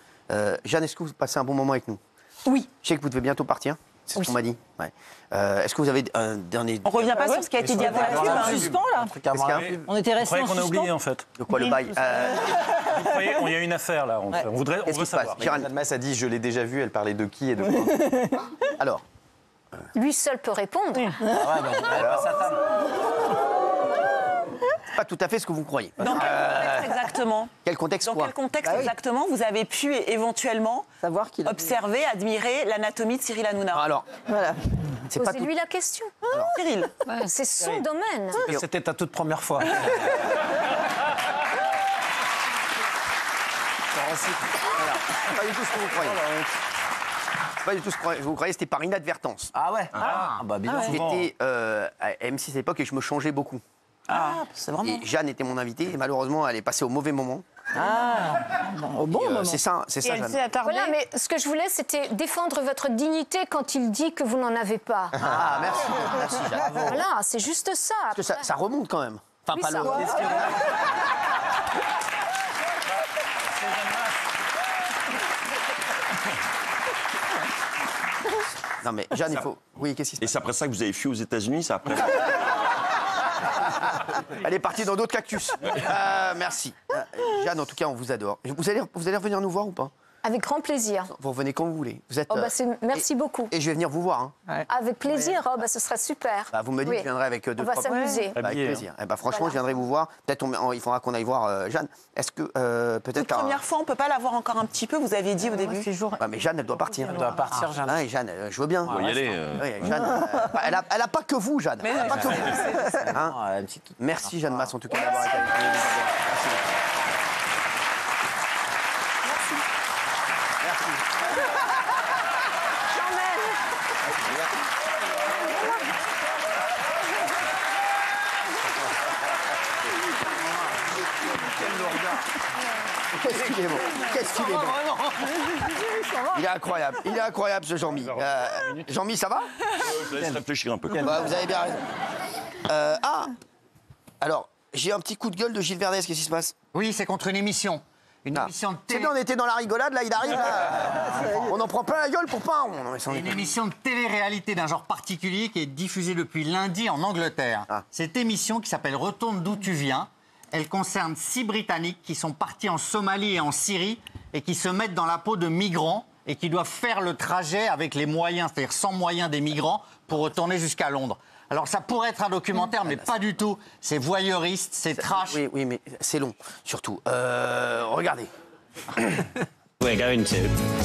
Speaker 1: Jeanne, est-ce que vous passez un bon moment avec nous?
Speaker 8: Oui.
Speaker 1: Je sais que vous devez bientôt partir. C'est ce qu'on m'a dit. Ouais. Est-ce que vous avez un dernier?
Speaker 4: On revient pas sur ce qui a été dit avant la pub.
Speaker 8: On
Speaker 4: hein.
Speaker 8: suspend, là.
Speaker 1: Est-ce qu'il y a un pub?
Speaker 8: On était
Speaker 3: Vous
Speaker 8: restés
Speaker 3: croyez
Speaker 8: en
Speaker 3: qu'on a
Speaker 8: suspens.
Speaker 3: oublié, en fait?
Speaker 1: De quoi le bail?
Speaker 3: Vous croyez qu'il y a une affaire, là. On
Speaker 1: Qu'est-ce
Speaker 3: veut
Speaker 1: qui se
Speaker 3: savoir.
Speaker 1: passe? Gérald,
Speaker 11: Jeanne Masse a dit je l'ai déjà vu, elle parlait de qui et de quoi.
Speaker 1: alors,
Speaker 10: Lui seul peut répondre.
Speaker 1: pas tout à fait ce que vous croyez.
Speaker 4: Dans quel contexte exactement?
Speaker 1: Quel contexte
Speaker 4: Dans
Speaker 1: quoi?
Speaker 4: quel contexte exactement vous avez pu éventuellement
Speaker 8: Savoir qu'il a...
Speaker 4: observer, admirer l'anatomie de Cyril Hanouna?
Speaker 1: Alors,
Speaker 8: Voilà.
Speaker 1: c'est pas tout.
Speaker 10: Posez-lui la question.
Speaker 4: Cyril,
Speaker 10: C'est son domaine.
Speaker 6: C'était ta toute première fois.
Speaker 1: Pas du tout ce que vous croyez. Pas du tout ce que vous croyez, c'était par inadvertance.
Speaker 6: Ah ouais. Bah bien.
Speaker 1: J'étais à M6 à l'époque et je me changeais beaucoup.
Speaker 6: C'est vraiment.
Speaker 1: Et Jeanne était mon invitée et malheureusement elle est passée au mauvais moment.
Speaker 8: Au bon moment.
Speaker 1: C'est ça,
Speaker 10: Et elle
Speaker 1: Jeanne.
Speaker 10: s'est attardée. Voilà, mais ce que je voulais, c'était défendre votre dignité quand il dit que vous n'en avez pas.
Speaker 1: Ah merci Jeanne.
Speaker 10: Voilà, c'est juste ça.
Speaker 1: Parce que ça remonte quand même. Enfin
Speaker 10: Oui,
Speaker 1: pas
Speaker 10: ça
Speaker 1: le.
Speaker 10: remonte.
Speaker 1: Non mais Jeanne, il faut. Oui, qu'est-ce qui se
Speaker 9: Et
Speaker 1: passe?
Speaker 9: c'est après ça que vous avez fui aux États-Unis, c'est après.
Speaker 1: Elle est partie dans d'autres cactus. Merci. Jeanne, en tout cas, on vous adore. Vous allez revenir nous voir ou pas?
Speaker 10: Avec grand plaisir.
Speaker 1: Vous revenez quand vous voulez. Vous êtes.
Speaker 10: Oh, bah, merci beaucoup.
Speaker 1: Et je vais venir vous voir. Hein.
Speaker 10: Avec plaisir, oh, bah, ce serait super.
Speaker 1: Bah, vous me dites,
Speaker 10: Oui.
Speaker 1: je viendrai avec deux
Speaker 10: On va
Speaker 1: trois-
Speaker 10: s'amuser.
Speaker 1: Bah, avec plaisir. Eh ben, franchement, je viendrai vous voir. Peut-être il faudra qu'on aille voir Jeanne. Est-ce que peut-être.
Speaker 4: toute première fois, on peut pas la voir encore un petit peu, vous aviez dit au début.
Speaker 1: Ouais, mais Jeanne, elle doit partir.
Speaker 6: Elle doit partir, Jeanne.
Speaker 1: Ah, et Jeanne, je veux bien.
Speaker 9: On va y aller.
Speaker 1: Oui, Jeanne, elle a pas que vous, Jeanne. Elle a pas que vous. Hein
Speaker 6: Ah, une petite-
Speaker 1: Merci Jeanne Masse en tout cas d'avoir été avec nous. Merci. Qu'est-ce qu'il est bon. Qu'est-ce qu'il est bon. Il est incroyable ce Jean-Mi. Jean-Mi, ça va?
Speaker 9: Je laisse réfléchir un peu.
Speaker 1: Bah, vous avez bien raison. Alors, j'ai un petit coup de gueule de Gilles Verdez, qu'est-ce qui se passe?
Speaker 2: Oui, c'est contre une émission. Une émission de
Speaker 1: C'est
Speaker 2: télé.
Speaker 1: bien, on était dans la rigolade, là, il arrive, là. On en prend plein la gueule pour pas.
Speaker 2: Une émission de télé-réalité d'un genre particulier qui est diffusée depuis lundi en Angleterre. Cette émission qui s'appelle Retourne d'où tu viens, elle concerne 6 Britanniques qui sont partis en Somalie et en Syrie et qui se mettent dans la peau de migrants et qui doivent faire le trajet avec les moyens, c'est-à-dire sans moyens des migrants, pour retourner jusqu'à Londres. Alors ça pourrait être un documentaire, mais pas du tout. C'est voyeuriste, c'est trash.
Speaker 1: Oui, mais c'est long, surtout. Regardez.
Speaker 12: We're going to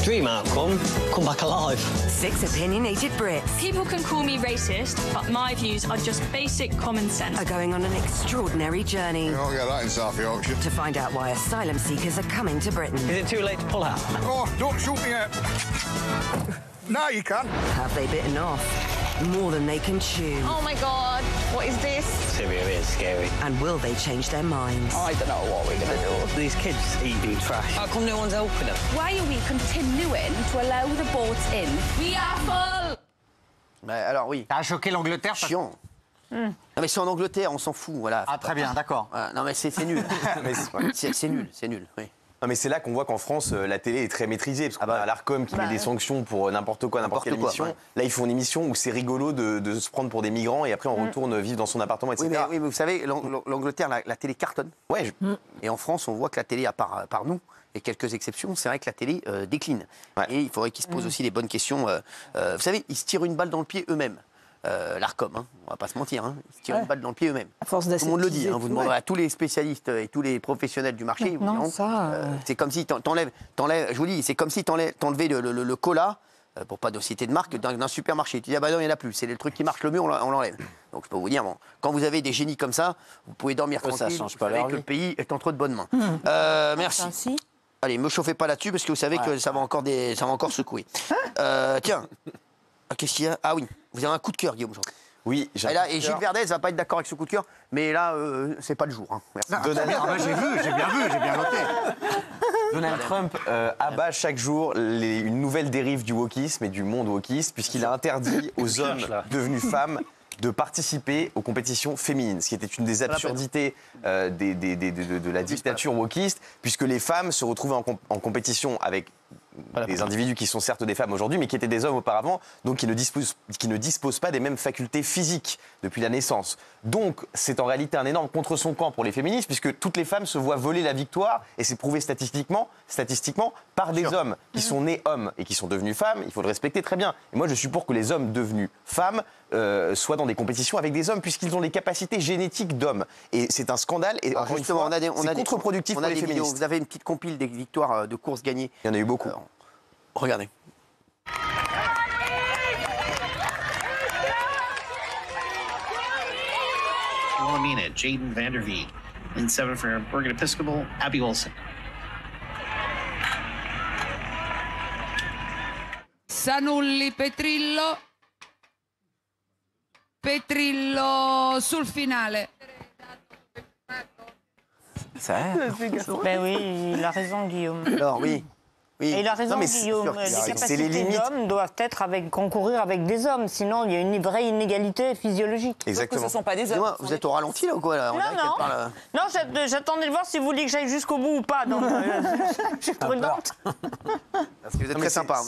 Speaker 12: dream outcome, come back alive.
Speaker 13: 6 opinionated Brits
Speaker 14: People can call me racist, but my views are just basic common sense.
Speaker 13: are going on an extraordinary journey
Speaker 15: You won't get that in South Yorkshire.
Speaker 13: to find out why asylum seekers are coming to Britain.
Speaker 12: Is it too late to pull out?
Speaker 15: Oh, don't shoot me yet. Now you can.
Speaker 13: Have they bitten off? more than they can chew.
Speaker 5: Oh my God, what is this?
Speaker 12: It's gonna be a bit scary.
Speaker 13: And will they change their minds?
Speaker 5: I don't know what we're gonna do.
Speaker 12: These kids eating trash. How come no one's helping them?
Speaker 14: Why are we continuing to allow the boats in? We are full!
Speaker 1: Alors oui.
Speaker 2: Ça a choqué l'Angleterre.
Speaker 1: Chiant. Non mais c'est en Angleterre, on s'en fout, voilà.
Speaker 2: Ah très bien, d'accord.
Speaker 1: Non mais c'est nul. C'est nul, oui.
Speaker 11: Non, mais c'est là qu'on voit qu'en France, la télé est très maîtrisée. Parce qu'on a l'ARCOM qui met des sanctions pour n'importe quoi, n'importe quelle émission.
Speaker 1: Ouais.
Speaker 11: Là, ils font une émission où c'est rigolo de se prendre pour des migrants et après on retourne vivre dans son appartement, etc.
Speaker 1: Oui, mais vous savez, l'Angleterre, la télé cartonne.
Speaker 11: Ouais.
Speaker 1: Et en France, on voit que la télé, à part nous, et quelques exceptions, c'est vrai que la télé décline. Ouais. Et il faudrait qu'ils se posent aussi les bonnes questions. Vous savez, ils se tirent une balle dans le pied eux-mêmes. L'ARCOM, hein, on va pas se mentir, hein, ils se tirent une balle dans le pied eux-mêmes. Tout le monde le dit, hein, vous demanderez à tous les spécialistes et tous les professionnels du marché. Ils vous diront, c'est comme si t'enlèves, je vous dis, c'est comme si t'enlevais le cola, pour pas de citer de marque, d'un supermarché. Tu dis, ah bah non, il n'y en a plus, c'est le truc qui marche le mieux, on l'enlève. Donc je peux vous dire, bon, quand vous avez des génies comme ça, vous pouvez dormir tranquille,
Speaker 6: ça change pas
Speaker 1: vous savez que le pays est entre de bonnes mains. Merci. Allez, me chauffez pas là-dessus parce que vous savez que ça va encore secouer. Tiens. Qu'est-ce qu'il y a? Ah oui, vous avez un coup de cœur, Guillaume.
Speaker 11: Oui, j'ai
Speaker 1: et Gilles Verdez va pas être d'accord avec ce coup de cœur, mais là, c'est pas le jour. Hein.
Speaker 2: J'ai bien noté.
Speaker 11: Donald Trump abat chaque jour une nouvelle dérive du wokisme et du monde wokiste, puisqu'il a interdit aux hommes devenus femmes de participer aux compétitions féminines, ce qui était une des absurdités de la dictature wokiste, puisque les femmes se retrouvaient en compétition avec des individus qui sont certes des femmes aujourd'hui, mais qui étaient des hommes auparavant, donc qui ne disposent pas des mêmes facultés physiques depuis la naissance. Donc c'est en réalité un énorme contre son camp pour les féministes, puisque toutes les femmes se voient voler la victoire, et c'est prouvé statistiquement par des hommes qui sont nés hommes et qui sont devenus femmes. Il faut le respecter très bien. Et moi je suis pour que les hommes devenus femmes soient dans des compétitions avec des hommes, puisqu'ils ont les capacités génétiques d'hommes. Et c'est un scandale, et encore une fois, c'est contre-productif pour les féministes.
Speaker 1: Vous avez une petite compile des victoires de courses gagnées.
Speaker 11: Il y en a eu beaucoup.
Speaker 1: Regardez.
Speaker 15: Wilhelmina, Jaden Vandervee. In 7 for Bergen Episcopal, Abby Wilson.
Speaker 16: Sanulli, Petrillo sul finale.
Speaker 10: Ben oui, il a raison, Guillaume.
Speaker 1: Alors oui.
Speaker 10: Et il a raison, Guillaume. Les capacités d'hommes doivent concourir avec des hommes, sinon il y a une vraie inégalité physiologique.
Speaker 11: Exactement.
Speaker 4: Ce ne sont pas des hommes.
Speaker 1: Vous êtes au ralenti là ou quoi là?
Speaker 10: Non, j'attendais de voir si vous vouliez que j'aille jusqu'au bout ou pas. Donc, je suis prudente.
Speaker 1: Parce que vous êtes très sympa.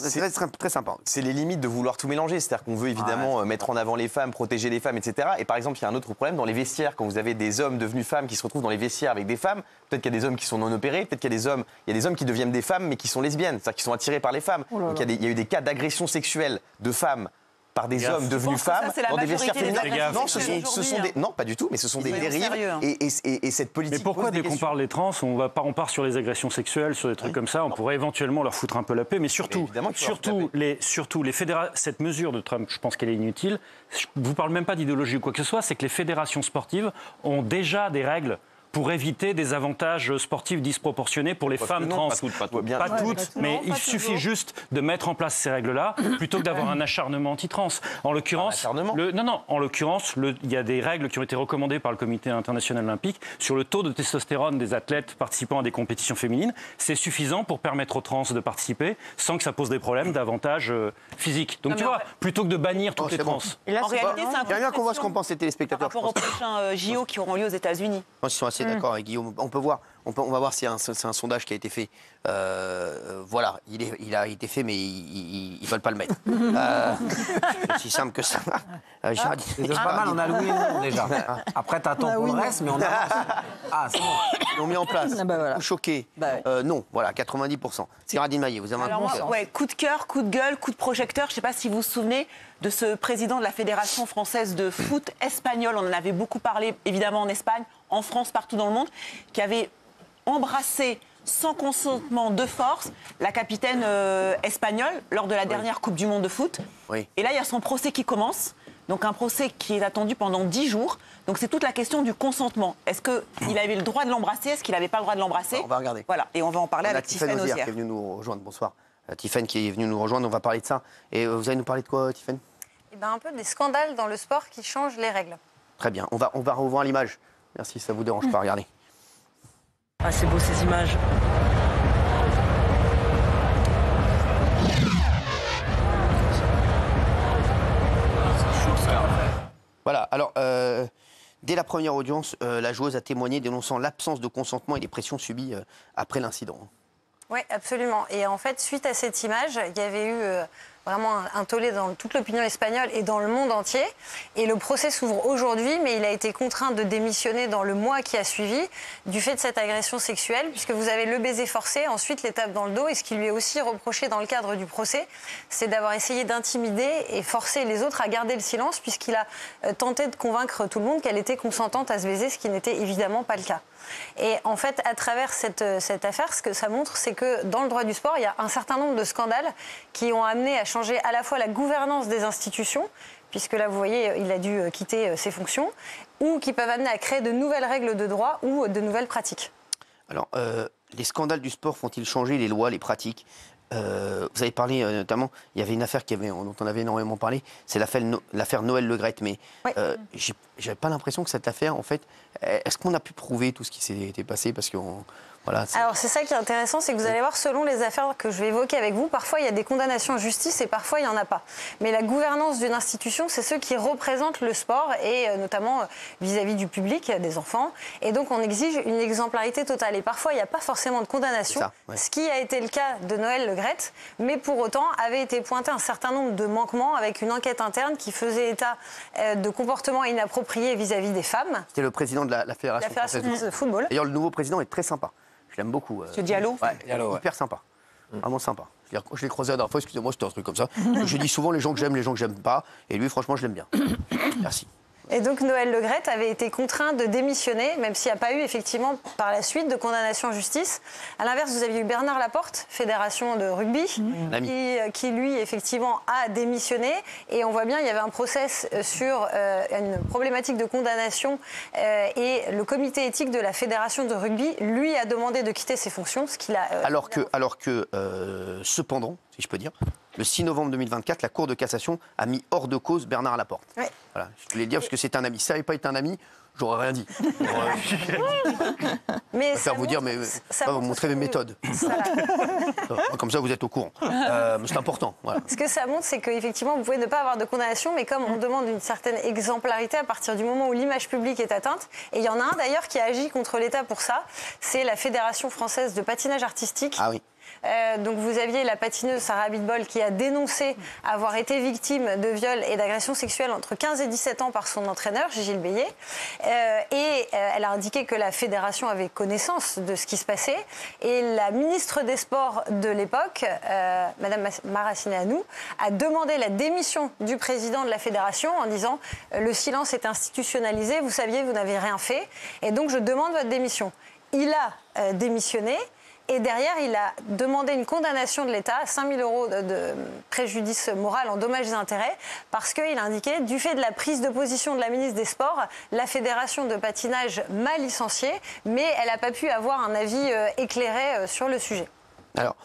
Speaker 1: Très sympa.
Speaker 11: C'est les limites de vouloir tout mélanger. C'est-à-dire qu'on veut évidemment mettre en avant les femmes, protéger les femmes, etc. Et par exemple, il y a un autre problème dans les vestiaires. Quand vous avez des hommes devenus femmes qui se retrouvent dans les vestiaires avec des femmes, peut-être qu'il y a des hommes qui sont non opérés, peut-être qu'il y a des hommes qui deviennent des femmes mais qui sont lesbiennes, c'est-à-dire qui sont attirés par les femmes. Donc il y a eu des cas d'agression sexuelle de femmes par des hommes devenus femmes
Speaker 4: ça,
Speaker 11: dans des vestiaires féminins.
Speaker 4: Non,
Speaker 11: ce sont des... non, pas du tout, mais ce sont des dérives. Et cette politique.
Speaker 17: Mais pourquoi dès qu'on parle des trans, on part sur les agressions sexuelles, sur des trucs comme ça, on pourrait éventuellement leur foutre un peu la paix, mais surtout les fédérations. Cette mesure de Trump, je pense qu'elle est inutile. Je ne vous parle même pas d'idéologie ou quoi que ce soit, c'est que les fédérations sportives ont déjà des règles pour éviter des avantages sportifs disproportionnés pour les femmes trans. Pas toutes, mais il suffit juste de mettre en place ces règles-là plutôt que d'avoir un acharnement anti-trans. En l'occurrence, il y a des règles qui ont été recommandées par le Comité international olympique sur le taux de testostérone des athlètes participant à des compétitions féminines. C'est suffisant pour permettre aux trans de participer sans que ça pose des problèmes d'avantages physiques. Donc plutôt que de bannir toutes les trans.
Speaker 4: En réalité, c'est un peu
Speaker 1: bien qu'on voit ce qu'en pensent les téléspectateurs.
Speaker 4: Par rapport aux prochains JO qui auront lieu aux États-Unis.
Speaker 1: C'est d'accord avec Guillaume. On va voir si c'est un sondage qui a été fait. Voilà, il a été fait, mais ils veulent pas le mettre. C'est aussi simple que ça.
Speaker 6: C'est déjà pas mal, on a loué déjà. Après, t'attends pour le reste, mais on avance. Ah, c'est bon.
Speaker 1: Ils l'ont mis en place. Vous choqué. Non, voilà, 90%. Géraldine Maillet, vous avez un coup de cœur.
Speaker 4: Coup de cœur, coup de gueule, coup de projecteur. Je ne sais pas si vous vous souvenez de ce président de la Fédération française de foot espagnol. On en avait beaucoup parlé, évidemment, en Espagne, en France, partout dans le monde, qui avait embrassé sans consentement de force la capitaine espagnole lors de la dernière Coupe du Monde de foot. Oui. Et là, il y a son procès qui commence. Donc un procès qui est attendu pendant 10 jours. Donc c'est toute la question du consentement. Est-ce qu'il avait le droit de l'embrasser? Est-ce qu'il n'avait pas le droit de l'embrasser?
Speaker 1: On va regarder.
Speaker 4: Voilà, et on va en parler avec Tiffaine Auzière.
Speaker 1: Qui est venue nous rejoindre. Bonsoir. Tiffaine qui est venue nous rejoindre, on va parler de ça. Et vous allez nous parler de quoi, Tiffaine?
Speaker 18: Eh ben, un peu des scandales dans le sport qui changent les règles.
Speaker 1: Très bien, on va revoir l'image. Merci, ça vous dérange pas, regardez.
Speaker 13: Ah, c'est beau ces images.
Speaker 1: Voilà, alors, dès la première audience, la joueuse a témoigné dénonçant l'absence de consentement et les pressions subies après l'incident.
Speaker 18: Oui, absolument. Et en fait, suite à cette image, il y avait eu vraiment un tollé dans toute l'opinion espagnole et dans le monde entier. Et le procès s'ouvre aujourd'hui, mais il a été contraint de démissionner dans le mois qui a suivi du fait de cette agression sexuelle, puisque vous avez le baiser forcé, ensuite l'étape dans le dos. Et ce qui lui est aussi reproché dans le cadre du procès, c'est d'avoir essayé d'intimider et forcer les autres à garder le silence, puisqu'il a tenté de convaincre tout le monde qu'elle était consentante à ce baiser, ce qui n'était évidemment pas le cas. Et en fait, à travers cette affaire, ce que ça montre, c'est que dans le droit du sport, il y a un certain nombre de scandales qui ont amené à changer à la fois la gouvernance des institutions, puisque là, vous voyez, il a dû quitter ses fonctions, ou qui peuvent amener à créer de nouvelles règles de droit ou de nouvelles pratiques.
Speaker 1: Alors, les scandales du sport font-ils changer les lois, les pratiques ? Vous avez parlé notamment, il y avait une affaire dont on avait énormément parlé, c'est l'affaire Noël Le Graët. Mais oui. J'avais pas l'impression que cette affaire, en fait, est-ce qu'on a pu prouver tout ce qui s'était passé ? Parce que voilà,
Speaker 18: alors c'est ça qui est intéressant, c'est que vous allez voir, selon les affaires que je vais évoquer avec vous, parfois il y a des condamnations en justice et parfois il n'y en a pas. Mais la gouvernance d'une institution, c'est ceux qui représentent le sport et notamment vis-à-vis du public, des enfants. Et donc on exige une exemplarité totale. Et parfois il n'y a pas forcément de condamnation, ce qui a été le cas de Noël Le Graët, mais pour autant avait été pointé un certain nombre de manquements avec une enquête interne qui faisait état de comportements inappropriés vis-à-vis des femmes.
Speaker 1: C'était le président de la Fédération française
Speaker 18: de football.
Speaker 1: D'ailleurs, le nouveau président est très sympa. Je l'aime beaucoup.
Speaker 4: Monsieur Diallo.
Speaker 1: Ouais, hyper sympa. Vraiment sympa. Je l'ai croisé la dernière fois, excusez-moi, c'était un truc comme ça. Je dis souvent les gens que j'aime pas. Et lui, franchement, je l'aime bien. Merci.
Speaker 18: Et donc Noël Le Graët avait été contraint de démissionner, même s'il n'y a pas eu effectivement par la suite de condamnation en justice. À l'inverse, vous aviez eu Bernard Laporte, fédération de rugby, qui lui effectivement a démissionné. Et on voit bien, il y avait un process sur une problématique de condamnation et le comité éthique de la fédération de rugby lui a demandé de quitter ses fonctions, ce qu'il a.
Speaker 1: Alors que cependant, si je peux dire. Le 6 novembre 2024, la Cour de cassation a mis hors de cause Bernard Laporte. Oui. Voilà, je voulais le dire parce que c'est un ami. Si ça n'avait pas été un ami, j'aurais rien dit.
Speaker 18: Mais
Speaker 1: ça vous dire, mais pas vous montrer mes méthodes. Comme ça, vous êtes au courant. C'est important. Voilà.
Speaker 18: Ce que ça montre, c'est qu'effectivement, vous pouvez ne pas avoir de condamnation, mais comme on demande une certaine exemplarité à partir du moment où l'image publique est atteinte, et il y en a un d'ailleurs qui a agi contre l'État pour ça, c'est la Fédération française de patinage artistique.
Speaker 1: Ah oui.
Speaker 18: Donc vous aviez la patineuse Sarah Abitbol qui a dénoncé avoir été victime de viols et d'agressions sexuelles entre 15 et 17 ans par son entraîneur, Gilles Bélier. Elle a indiqué que la fédération avait connaissance de ce qui se passait. Et la ministre des Sports de l'époque, Madame Maracineanu, a demandé la démission du président de la fédération en disant « Le silence est institutionnalisé, vous saviez, vous n'avez rien fait. Et donc je demande votre démission ». Il a démissionné. Et derrière, il a demandé une condamnation de l'État à 5 000 € de préjudice moral en dommages et intérêts, parce qu'il a indiqué, du fait de la prise de position de la ministre des Sports, la fédération de patinage m'a licencié, mais elle n'a pas pu avoir un avis éclairé sur le sujet.
Speaker 1: Alors,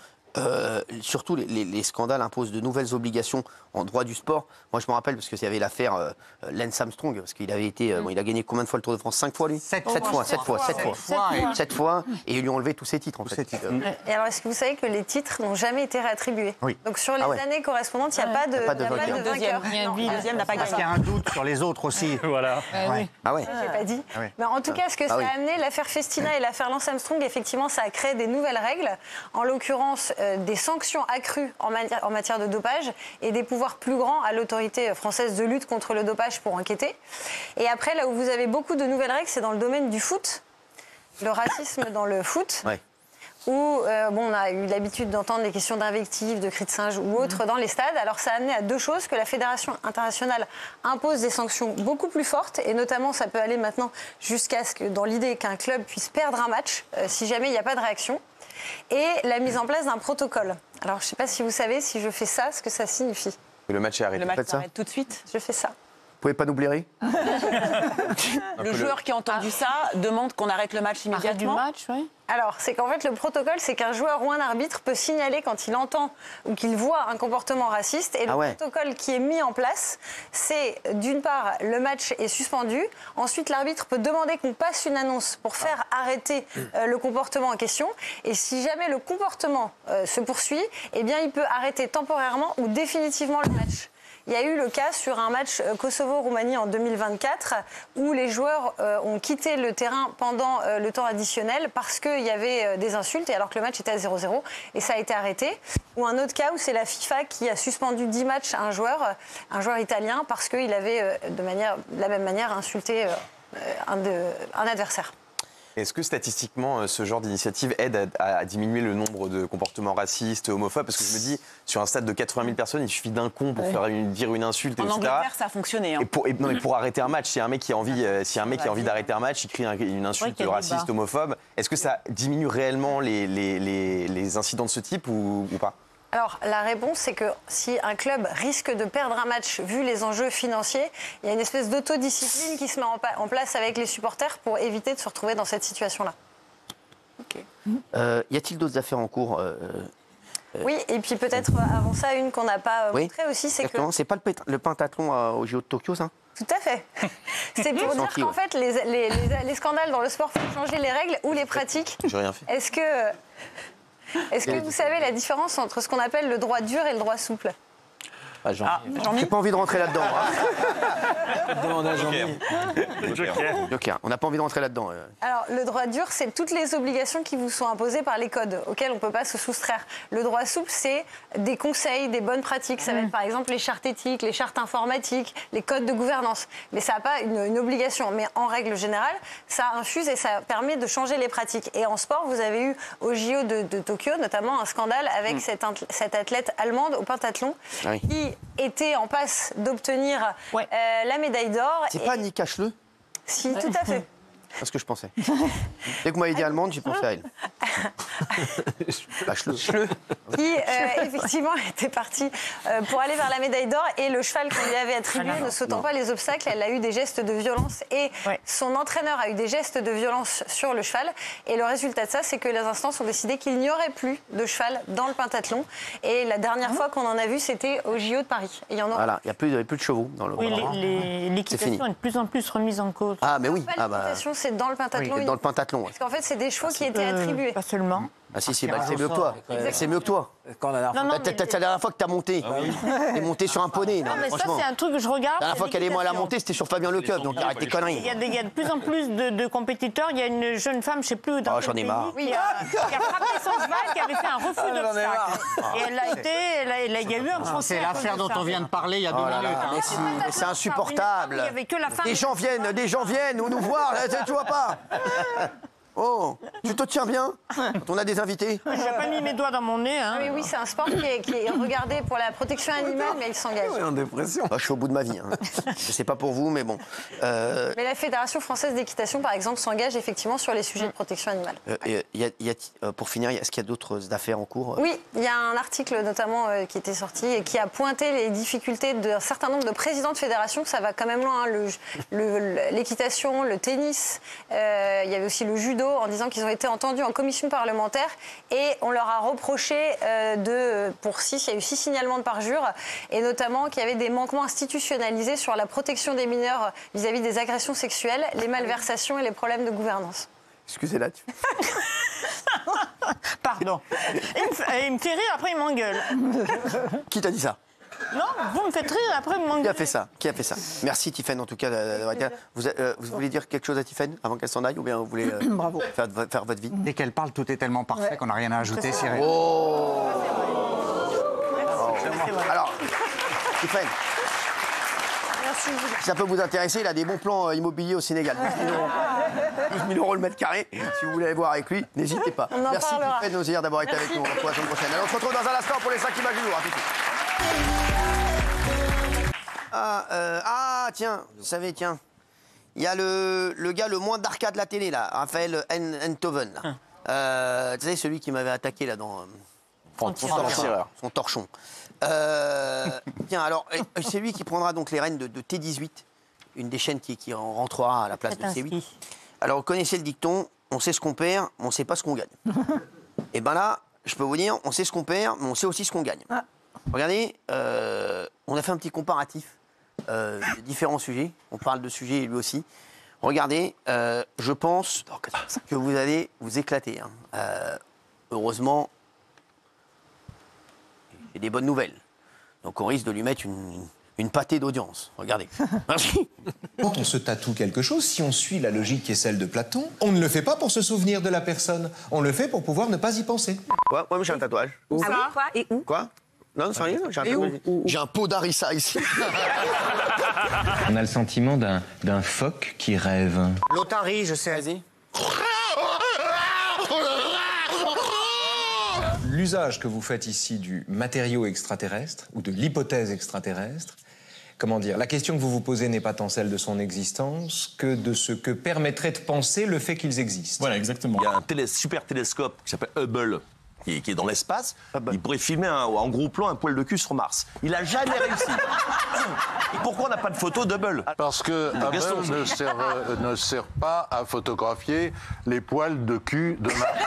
Speaker 1: surtout, les scandales imposent de nouvelles obligations en droit du sport. Moi, je me rappelle, parce qu'il y avait l'affaire Lance Armstrong, parce qu'il avait été... il a gagné combien de fois le Tour de France ? 5 fois, lui ? 7 fois. Et ils lui ont enlevé tous ses titres, en fait.
Speaker 18: Et alors, est-ce que vous savez que les titres n'ont jamais été réattribués ?
Speaker 1: Oui.
Speaker 18: Donc, sur les années correspondantes, il n'y a pas de vainqueur.
Speaker 2: Deuxième n'a pas gagné. Parce qu'il y a un doute sur les autres aussi.
Speaker 17: Voilà.
Speaker 1: Ah ouais.
Speaker 18: J'ai pas dit. Mais en tout cas, ce que ça a amené, l'affaire Festina et l'affaire Lance Armstrong, effectivement, ça a créé des nouvelles règles. En l'occurrence, des sanctions accrues en matière de dopage et des pouvoirs plus grands à l'autorité française de lutte contre le dopage pour enquêter. Et après, là où vous avez beaucoup de nouvelles règles, c'est dans le domaine du foot, le racisme dans le foot. Ouais. Où on a eu l'habitude d'entendre des questions d'invectives, de cris de singe ou autres dans les stades. Alors ça a amené à deux choses, que la Fédération internationale impose des sanctions beaucoup plus fortes, et notamment ça peut aller maintenant jusqu'à ce que, dans l'idée qu'un club puisse perdre un match si jamais il n'y a pas de réaction, et la mise en place d'un protocole. Alors je ne sais pas si vous savez, si je fais ça, ce que ça signifie.
Speaker 11: Le match est arrêté.
Speaker 4: Le match s'arrête tout de suite.
Speaker 18: Je fais ça.
Speaker 1: pouvez pas nous blairer?
Speaker 4: Le joueur qui a entendu ça demande qu'on arrête le match immédiatement.
Speaker 10: Arrêt du match, oui.
Speaker 18: Alors, c'est qu'en fait, le protocole, c'est qu'un joueur ou un arbitre peut signaler quand il entend ou qu'il voit un comportement raciste. Et le protocole qui est mis en place, c'est d'une part, le match est suspendu. Ensuite, l'arbitre peut demander qu'on passe une annonce pour faire arrêter le comportement en question. Et si jamais le comportement se poursuit, eh bien, il peut arrêter temporairement ou définitivement le match. Il y a eu le cas sur un match Kosovo-Roumanie en 2024 où les joueurs ont quitté le terrain pendant le temps additionnel parce qu'il y avait des insultes et alors que le match était à 0-0 et ça a été arrêté. Ou un autre cas où c'est la FIFA qui a suspendu 10 matchs à un joueur italien parce qu'il avait de la même manière insulté un adversaire.
Speaker 11: Est-ce que statistiquement, ce genre d'initiative aide à diminuer le nombre de comportements racistes, homophobes? Parce que je me dis, sur un stade de 80 000 personnes, il suffit d'un con pour dire une insulte,
Speaker 4: en
Speaker 11: etc.
Speaker 4: Angleterre, ça a fonctionné. Hein.
Speaker 11: Et pour arrêter un match, si un mec qui a envie, d'arrêter un match, il crie une insulte raciste, homophobe, est-ce que ça diminue réellement les incidents de ce type ou pas?
Speaker 18: Alors, la réponse, c'est que si un club risque de perdre un match, vu les enjeux financiers, il y a une espèce d'autodiscipline qui se met en place avec les supporters pour éviter de se retrouver dans cette situation-là.
Speaker 1: Y a-t-il d'autres affaires en cours
Speaker 18: Oui, et puis peut-être avant ça, une qu'on n'a pas montrée aussi, c'est que...
Speaker 1: C'est pas le pentathlon au JO de Tokyo, ça?
Speaker 18: Tout à fait. C'est pour dire qu'en fait, les scandales dans le sport font changer les règles ou les pratiques.
Speaker 11: J'ai rien fait.
Speaker 18: Est-ce que vous savez la différence entre ce qu'on appelle le droit dur et le droit souple?
Speaker 1: J'ai pas envie de rentrer là-dedans.
Speaker 6: Demande à Jean-Mi.
Speaker 1: Joker. On n'a pas envie de rentrer là-dedans.
Speaker 18: Alors, le droit dur, c'est toutes les obligations qui vous sont imposées par les codes, auxquels on ne peut pas se soustraire. Le droit souple, c'est des conseils, des bonnes pratiques. Ça va être par exemple les chartes éthiques, les chartes informatiques, les codes de gouvernance. Mais ça n'a pas une obligation. Mais en règle générale, ça infuse et ça permet de changer les pratiques. Et en sport, vous avez eu au JO de Tokyo, notamment un scandale avec cette athlète allemande au pentathlon qui était en passe d'obtenir la médaille d'or.
Speaker 1: C'est pas Nika Schleu?
Speaker 18: Si, tout à fait.
Speaker 1: C'est ce que je pensais. Dès que vous m'avez dit allemande, j'ai pensé à elle.
Speaker 18: Schleu. Qui, effectivement, était partie pour aller vers la médaille d'or. Et le cheval qu'on lui avait attribué, ne sautant pas les obstacles, elle a eu des gestes de violence. Et son entraîneur a eu des gestes de violence sur le cheval. Et le résultat de ça, c'est que les instances ont décidé qu'il n'y aurait plus de cheval dans le pentathlon. Et la dernière fois qu'on en a vu, c'était au JO de Paris. Et il y en a...
Speaker 1: Voilà, il n'y a plus de chevaux dans le
Speaker 10: l'équitation est de plus en plus remise en cause.
Speaker 1: Ah, mais oui.
Speaker 18: L'équitation, c'est dans le pentathlon.
Speaker 1: Dans le pentathlon.
Speaker 18: Parce qu'en fait, c'est des chevaux qui étaient attribués.
Speaker 10: Pas seulement.
Speaker 1: Ah si, c'est mieux que toi. C'est mieux que toi.
Speaker 6: C'est la
Speaker 1: dernière fois que tu as monté. Tu es monté sur un poney.
Speaker 10: Non, mais ça, c'est un truc que je regarde.
Speaker 1: La dernière fois qu'elle est moi à la montée, c'était sur Fabien Lecoeuf, donc arrête tes conneries.
Speaker 10: Il y a de plus en plus de compétiteurs. Il y a une jeune femme, je ne sais plus dans quel pays, qui a frappé son cheval, qui avait fait un refus d'obstacle. Et elle a été... Il y a eu un procès.
Speaker 2: C'est l'affaire dont on vient de parler il y a 2 minutes.
Speaker 1: Mais c'est insupportable. Des gens viennent nous voir, tu vois pas. Oh, tu te tiens bien quand on a des invités?
Speaker 10: Je n'ai pas mis mes doigts dans mon nez. Hein.
Speaker 18: Oui, c'est un sport qui est regardé pour la protection animale, mais il s'engage.
Speaker 6: En dépression.
Speaker 1: Je suis au bout de ma vie. Je sais pas pour vous, mais bon.
Speaker 18: Mais la Fédération française d'équitation, par exemple, s'engage effectivement sur les sujets de protection animale.
Speaker 1: Pour finir, est-ce qu'il y a d'autres affaires en cours?
Speaker 18: Oui, il y a un article notamment qui était sorti et qui a pointé les difficultés d'un certain nombre de présidents de fédérations. Ça va quand même loin. L'équitation, le tennis, il y avait aussi le judo, en disant qu'ils ont été entendus en commission parlementaire et on leur a reproché il y a eu 6 signalements de parjure et notamment qu'il y avait des manquements institutionnalisés sur la protection des mineurs vis-à-vis des agressions sexuelles, les malversations et les problèmes de gouvernance.
Speaker 1: Excusez-la.
Speaker 10: Pardon. Il me fait rire, après il m'engueule.
Speaker 1: Qui t'a dit ça?
Speaker 10: Non, vous me faites rire, après vous m'engueulez.
Speaker 1: Qui a fait ça? Merci Tiffaine en tout cas d'avoir été là. Vous voulez dire quelque chose à Tiffaine avant qu'elle s'en aille ou bien vous voulez faire votre vie?
Speaker 2: Dès qu'elle parle, tout est tellement parfait qu'on n'a rien à ajouter, Cyril.
Speaker 1: Alors, Tiffaine. Si ça peut vous intéresser, il a des bons plans immobiliers au Sénégal. 12 000 € le mètre carré. Si vous voulez aller voir avec lui, n'hésitez pas. Merci Tiffaine Nozière d'avoir été avec nous. Pour la semaine prochaine. Alors, on se retrouve dans un instant pour les 5 images du jour. À tout de suite. Tiens, vous savez, il y a le gars le moins d'arcade de la télé, là, Raphaël Enthoven. Tu sais, celui qui m'avait attaqué, là, dans son torchon. Tiens, alors, c'est lui qui prendra donc les rênes de T18, une des chaînes qui rentrera à la place de C8. Alors, vous connaissez le dicton, on sait ce qu'on perd, mais on ne sait pas ce qu'on gagne. Et bien là, je peux vous dire, on sait ce qu'on perd, mais on sait aussi ce qu'on gagne. Regardez, on a fait un petit comparatif de différents sujets. On parle de sujets lui aussi. Regardez, je pense que vous allez vous éclater. Heureusement, j'ai des bonnes nouvelles. Donc on risque de lui mettre une pâtée d'audience. Regardez. Merci.
Speaker 19: Quand on se tatoue quelque chose, si on suit la logique qui est celle de Platon, on ne le fait pas pour se souvenir de la personne. On le fait pour pouvoir ne pas y penser.
Speaker 1: Quoi? Moi, j'ai un tatouage.
Speaker 18: Ah oui, quoi? Et où?
Speaker 1: Quoi? Non, c'est rien. J'ai un tatouage. J'ai un pot d'harissa ici.
Speaker 19: On a le sentiment d'un phoque qui rêve.
Speaker 2: L'otarie, je sais.
Speaker 1: Vas-y.
Speaker 19: L'usage que vous faites ici du matériau extraterrestre ou de l'hypothèse extraterrestre, comment dire, la question que vous vous posez n'est pas tant celle de son existence que de ce que permettrait de penser le fait qu'ils existent.
Speaker 9: Voilà, exactement. Il y a un super télescope qui s'appelle Hubble, qui est dans l'espace. Il pourrait filmer en gros plan un poil de cul sur Mars. Il n'a jamais réussi. Et pourquoi on n'a pas de photo d'Hubble?
Speaker 20: Parce que Hubble ne sert pas à photographier les poils de cul de Mars.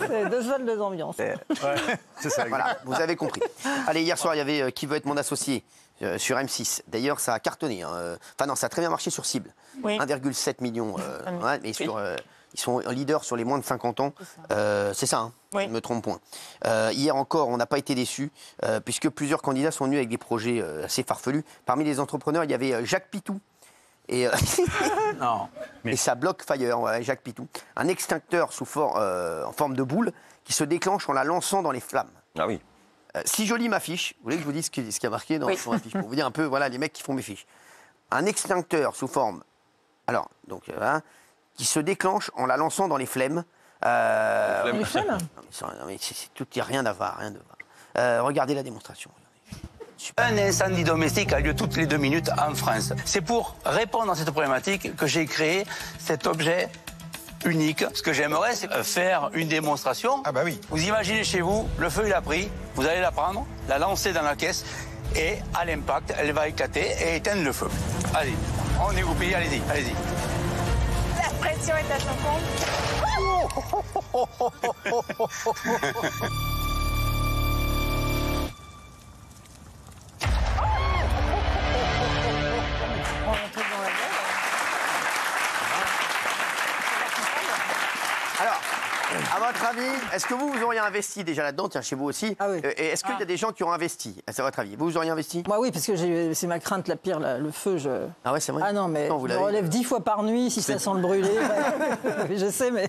Speaker 8: C'est deux salles, deux ambiances.
Speaker 1: C'est ça. Voilà, vous avez compris. Allez, hier soir, il y avait Qui veut être mon associé sur M6. D'ailleurs, ça a cartonné. Enfin non, ça a très bien marché sur cible.
Speaker 10: Oui.
Speaker 1: 1,7 million. Mais sur, ils sont leaders sur les moins de 50 ans. C'est ça, hein,
Speaker 10: oui.
Speaker 1: Je ne me trompe point. Hier encore, on n'a pas été déçus, puisque plusieurs candidats sont venus avec des projets assez farfelus. Parmi les entrepreneurs, il y avait Jacques Pitou. Et, et ça bloque Fire, ouais, Jacques Pitou. Un extincteur en forme de boule qui se déclenche en la lançant dans les flammes.
Speaker 9: Ah oui.
Speaker 1: Si jolie ma fiche, vous voulez que je vous dise ce qui y a marqué dans ma fiche, pour vous dire un peu, voilà, les mecs qui font mes fiches. Un extincteur sous forme, alors, donc, qui se déclenche en la lançant dans les flemmes.
Speaker 8: Les flemmes?
Speaker 1: Non, mais il n'y a rien à voir, rien de voir. Regardez la démonstration.
Speaker 21: Un incendie domestique a lieu toutes les 2 minutes en France. C'est pour répondre à cette problématique que j'ai créé cet objet unique. Ce que j'aimerais, c'est faire une démonstration. Ah bah oui. Vous imaginez chez vous, le feu il a pris, vous allez la prendre, la lancer dans la caisse et à l'impact, elle va éclater et éteindre le feu. Allez, on est goupillé, allez-y, allez-y.
Speaker 18: La pression est à son comble.
Speaker 1: Alors, à votre avis, est-ce que vous auriez investi déjà là-dedans, tiens, chez vous aussi?
Speaker 8: Ah oui.
Speaker 1: Et est-ce qu'il y a des gens qui ont investi? C'est à votre avis? Vous auriez investi?
Speaker 8: Moi oui, parce que c'est ma crainte la pire, le feu.
Speaker 1: Ah ouais, c'est vrai?
Speaker 8: Ah non, mais
Speaker 1: vous
Speaker 8: je me relève 10 fois par nuit si ça sent le brûler. Oui, je sais, mais...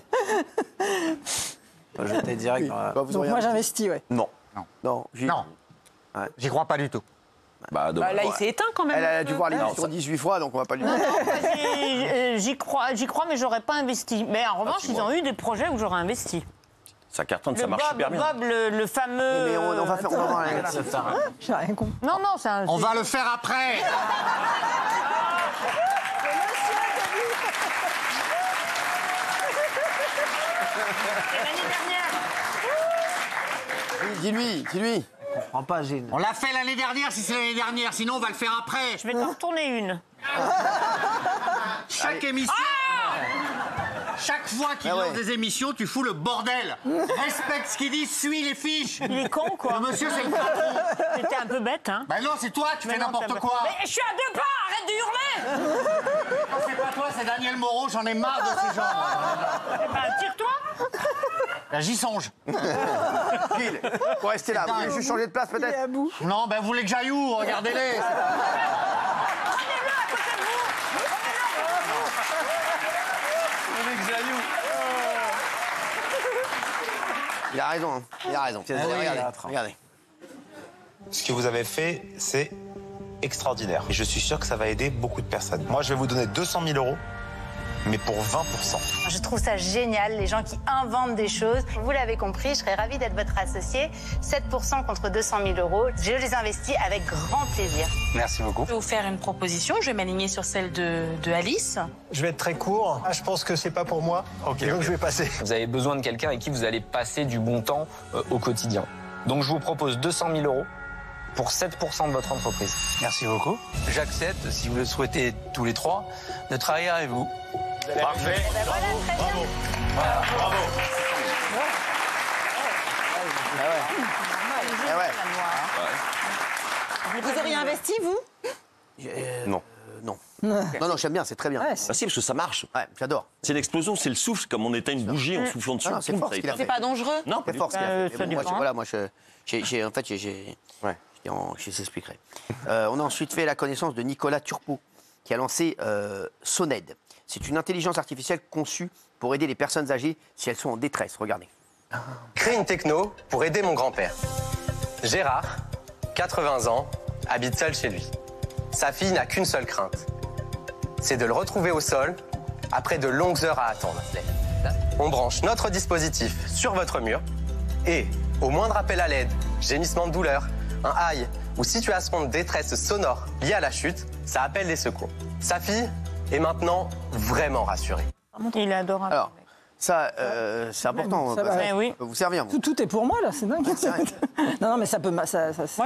Speaker 6: J'étais direct dans la...
Speaker 8: Donc moi j'investis, ouais.
Speaker 1: Non.
Speaker 2: Non. J'y crois pas du tout.
Speaker 4: Bah, là, il s'est éteint quand même.
Speaker 1: Elle a dû voir l'émission 18 fois, donc on va pas lui dire.
Speaker 10: J'y crois, mais j'aurais pas investi. Mais en revanche, ils ont eu des projets où j'aurais investi.
Speaker 9: Ça cartonne, ça marche super bien.
Speaker 10: Bob, le fameux...
Speaker 1: Mais on va voir
Speaker 8: J'ai rien compris.
Speaker 10: Non, c'est un...
Speaker 2: On va le faire après.
Speaker 1: Dis-lui.
Speaker 6: Je comprends pas, Gilles.
Speaker 2: On l'a fait l'année dernière, si c'est l'année dernière. Sinon, on va le faire après.
Speaker 10: Je vais t'en retourner une.
Speaker 2: Chaque émission... Chaque fois qu'il lance des émissions, tu fous le bordel. Respecte ce qu'il dit, suis les fiches.
Speaker 10: Il est con, quoi.
Speaker 2: Le monsieur, c'est le patron.
Speaker 10: C'était un peu bête, hein.
Speaker 2: Ben non, c'est toi, tu fais n'importe quoi.
Speaker 10: Mais je suis à 2 pas, arrête de hurler.
Speaker 2: Non, c'est pas toi, c'est Daniel Moreau, j'en ai marre de ces gens.
Speaker 10: Eh ben, tire-toi.
Speaker 2: Ben, j'y songe.
Speaker 1: Gilles, faut rester là. Vous voulez juste changer de place, peut-être?
Speaker 2: Non, ben, vous voulez que j'aille où? Regardez-les.
Speaker 1: Il a raison, hein. Il a raison. Regardez.
Speaker 22: Ce que vous avez fait, c'est extraordinaire. Et je suis sûr que ça va aider beaucoup de personnes. Moi, je vais vous donner 200 000 euros, mais pour 20%.
Speaker 18: Je trouve ça génial, les gens qui inventent des choses. Vous l'avez compris, je serais ravie d'être votre associé. 7% contre 200 000 euros. Je les investis avec grand plaisir.
Speaker 22: Merci beaucoup.
Speaker 14: Je vais vous faire une proposition. Je vais m'aligner sur celle de Alice.
Speaker 23: Je vais être très court. Je pense que c'est pas pour moi. Donc je vais passer.
Speaker 24: Vous avez besoin de quelqu'un avec qui vous allez passer du bon temps au quotidien.
Speaker 3: Donc je vous propose 200 000 euros pour 7% de votre entreprise.
Speaker 21: Merci beaucoup. J'accepte, si vous le souhaitez tous les trois, de travailler avec vous.
Speaker 3: Parfait.
Speaker 21: Bravo.
Speaker 1: Voilà, bravo.
Speaker 4: Vous auriez investi, vous?
Speaker 9: Non.
Speaker 1: Non. Non, j'aime bien, c'est très bien.
Speaker 9: Bah si, parce que ça marche.
Speaker 1: Ouais, j'adore.
Speaker 9: C'est l'explosion, c'est le souffle, comme on éteint une bougie en soufflant dessus.
Speaker 1: C'est fort ce qu'il a fait.
Speaker 4: C'est pas dangereux?
Speaker 9: Non,
Speaker 1: c'est fort ce qu'il a fait.
Speaker 4: ça
Speaker 1: Moi,
Speaker 4: dépend.
Speaker 1: voilà, moi, je s'expliquerai. On a ensuite fait la connaissance de Nicolas Turpot, qui a lancé Soned. C'est une intelligence artificielle conçue pour aider les personnes âgées si elles sont en détresse. Regardez.
Speaker 3: Créer une techno pour aider mon grand-père. Gérard, 80 ans, habite seul chez lui. Sa fille n'a qu'une seule crainte. C'est de le retrouver au sol après de longues heures à attendre. On branche notre dispositif sur votre mur et, au moindre appel à l'aide, gémissement de douleur, un aïe ou situation de détresse sonore liée à la chute, ça appelle les secours. Sa fille est maintenant vraiment rassurée.
Speaker 10: Il est adorable.
Speaker 1: Alors, ça, c'est important.
Speaker 8: Ça va.
Speaker 1: Ça peut vous servir. Vous.
Speaker 8: Tout est pour moi, là, c'est dingue. Non, mais ça peut...
Speaker 4: Moi,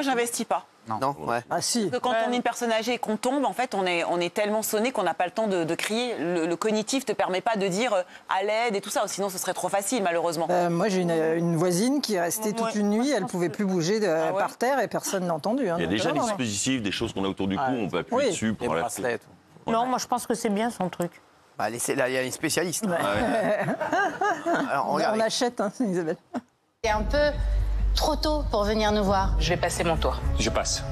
Speaker 4: j'investis pas.
Speaker 1: Non, ouais.
Speaker 8: Ah si.
Speaker 4: Parce que quand on est une personne âgée et qu'on tombe, en fait, on est tellement sonné qu'on n'a pas le temps de crier. Le cognitif ne te permet pas de dire à l'aide et tout ça. Sinon, ce serait trop facile, malheureusement.
Speaker 8: Moi, j'ai une voisine qui est restée toute une nuit. Elle ne pouvait plus bouger par terre et personne n'a entendu.
Speaker 9: Il y a déjà des dispositifs, des choses qu'on a autour du cou, on peut appuyer dessus pour
Speaker 11: Les
Speaker 9: la...
Speaker 11: bracelets.
Speaker 10: Non, moi je pense que c'est bien son truc.
Speaker 1: Bah, il y a les spécialistes. Alors,
Speaker 8: On achète, hein, Isabelle.
Speaker 5: C'est un peu trop tôt pour venir nous voir.
Speaker 3: Je vais passer mon tour. Je passe.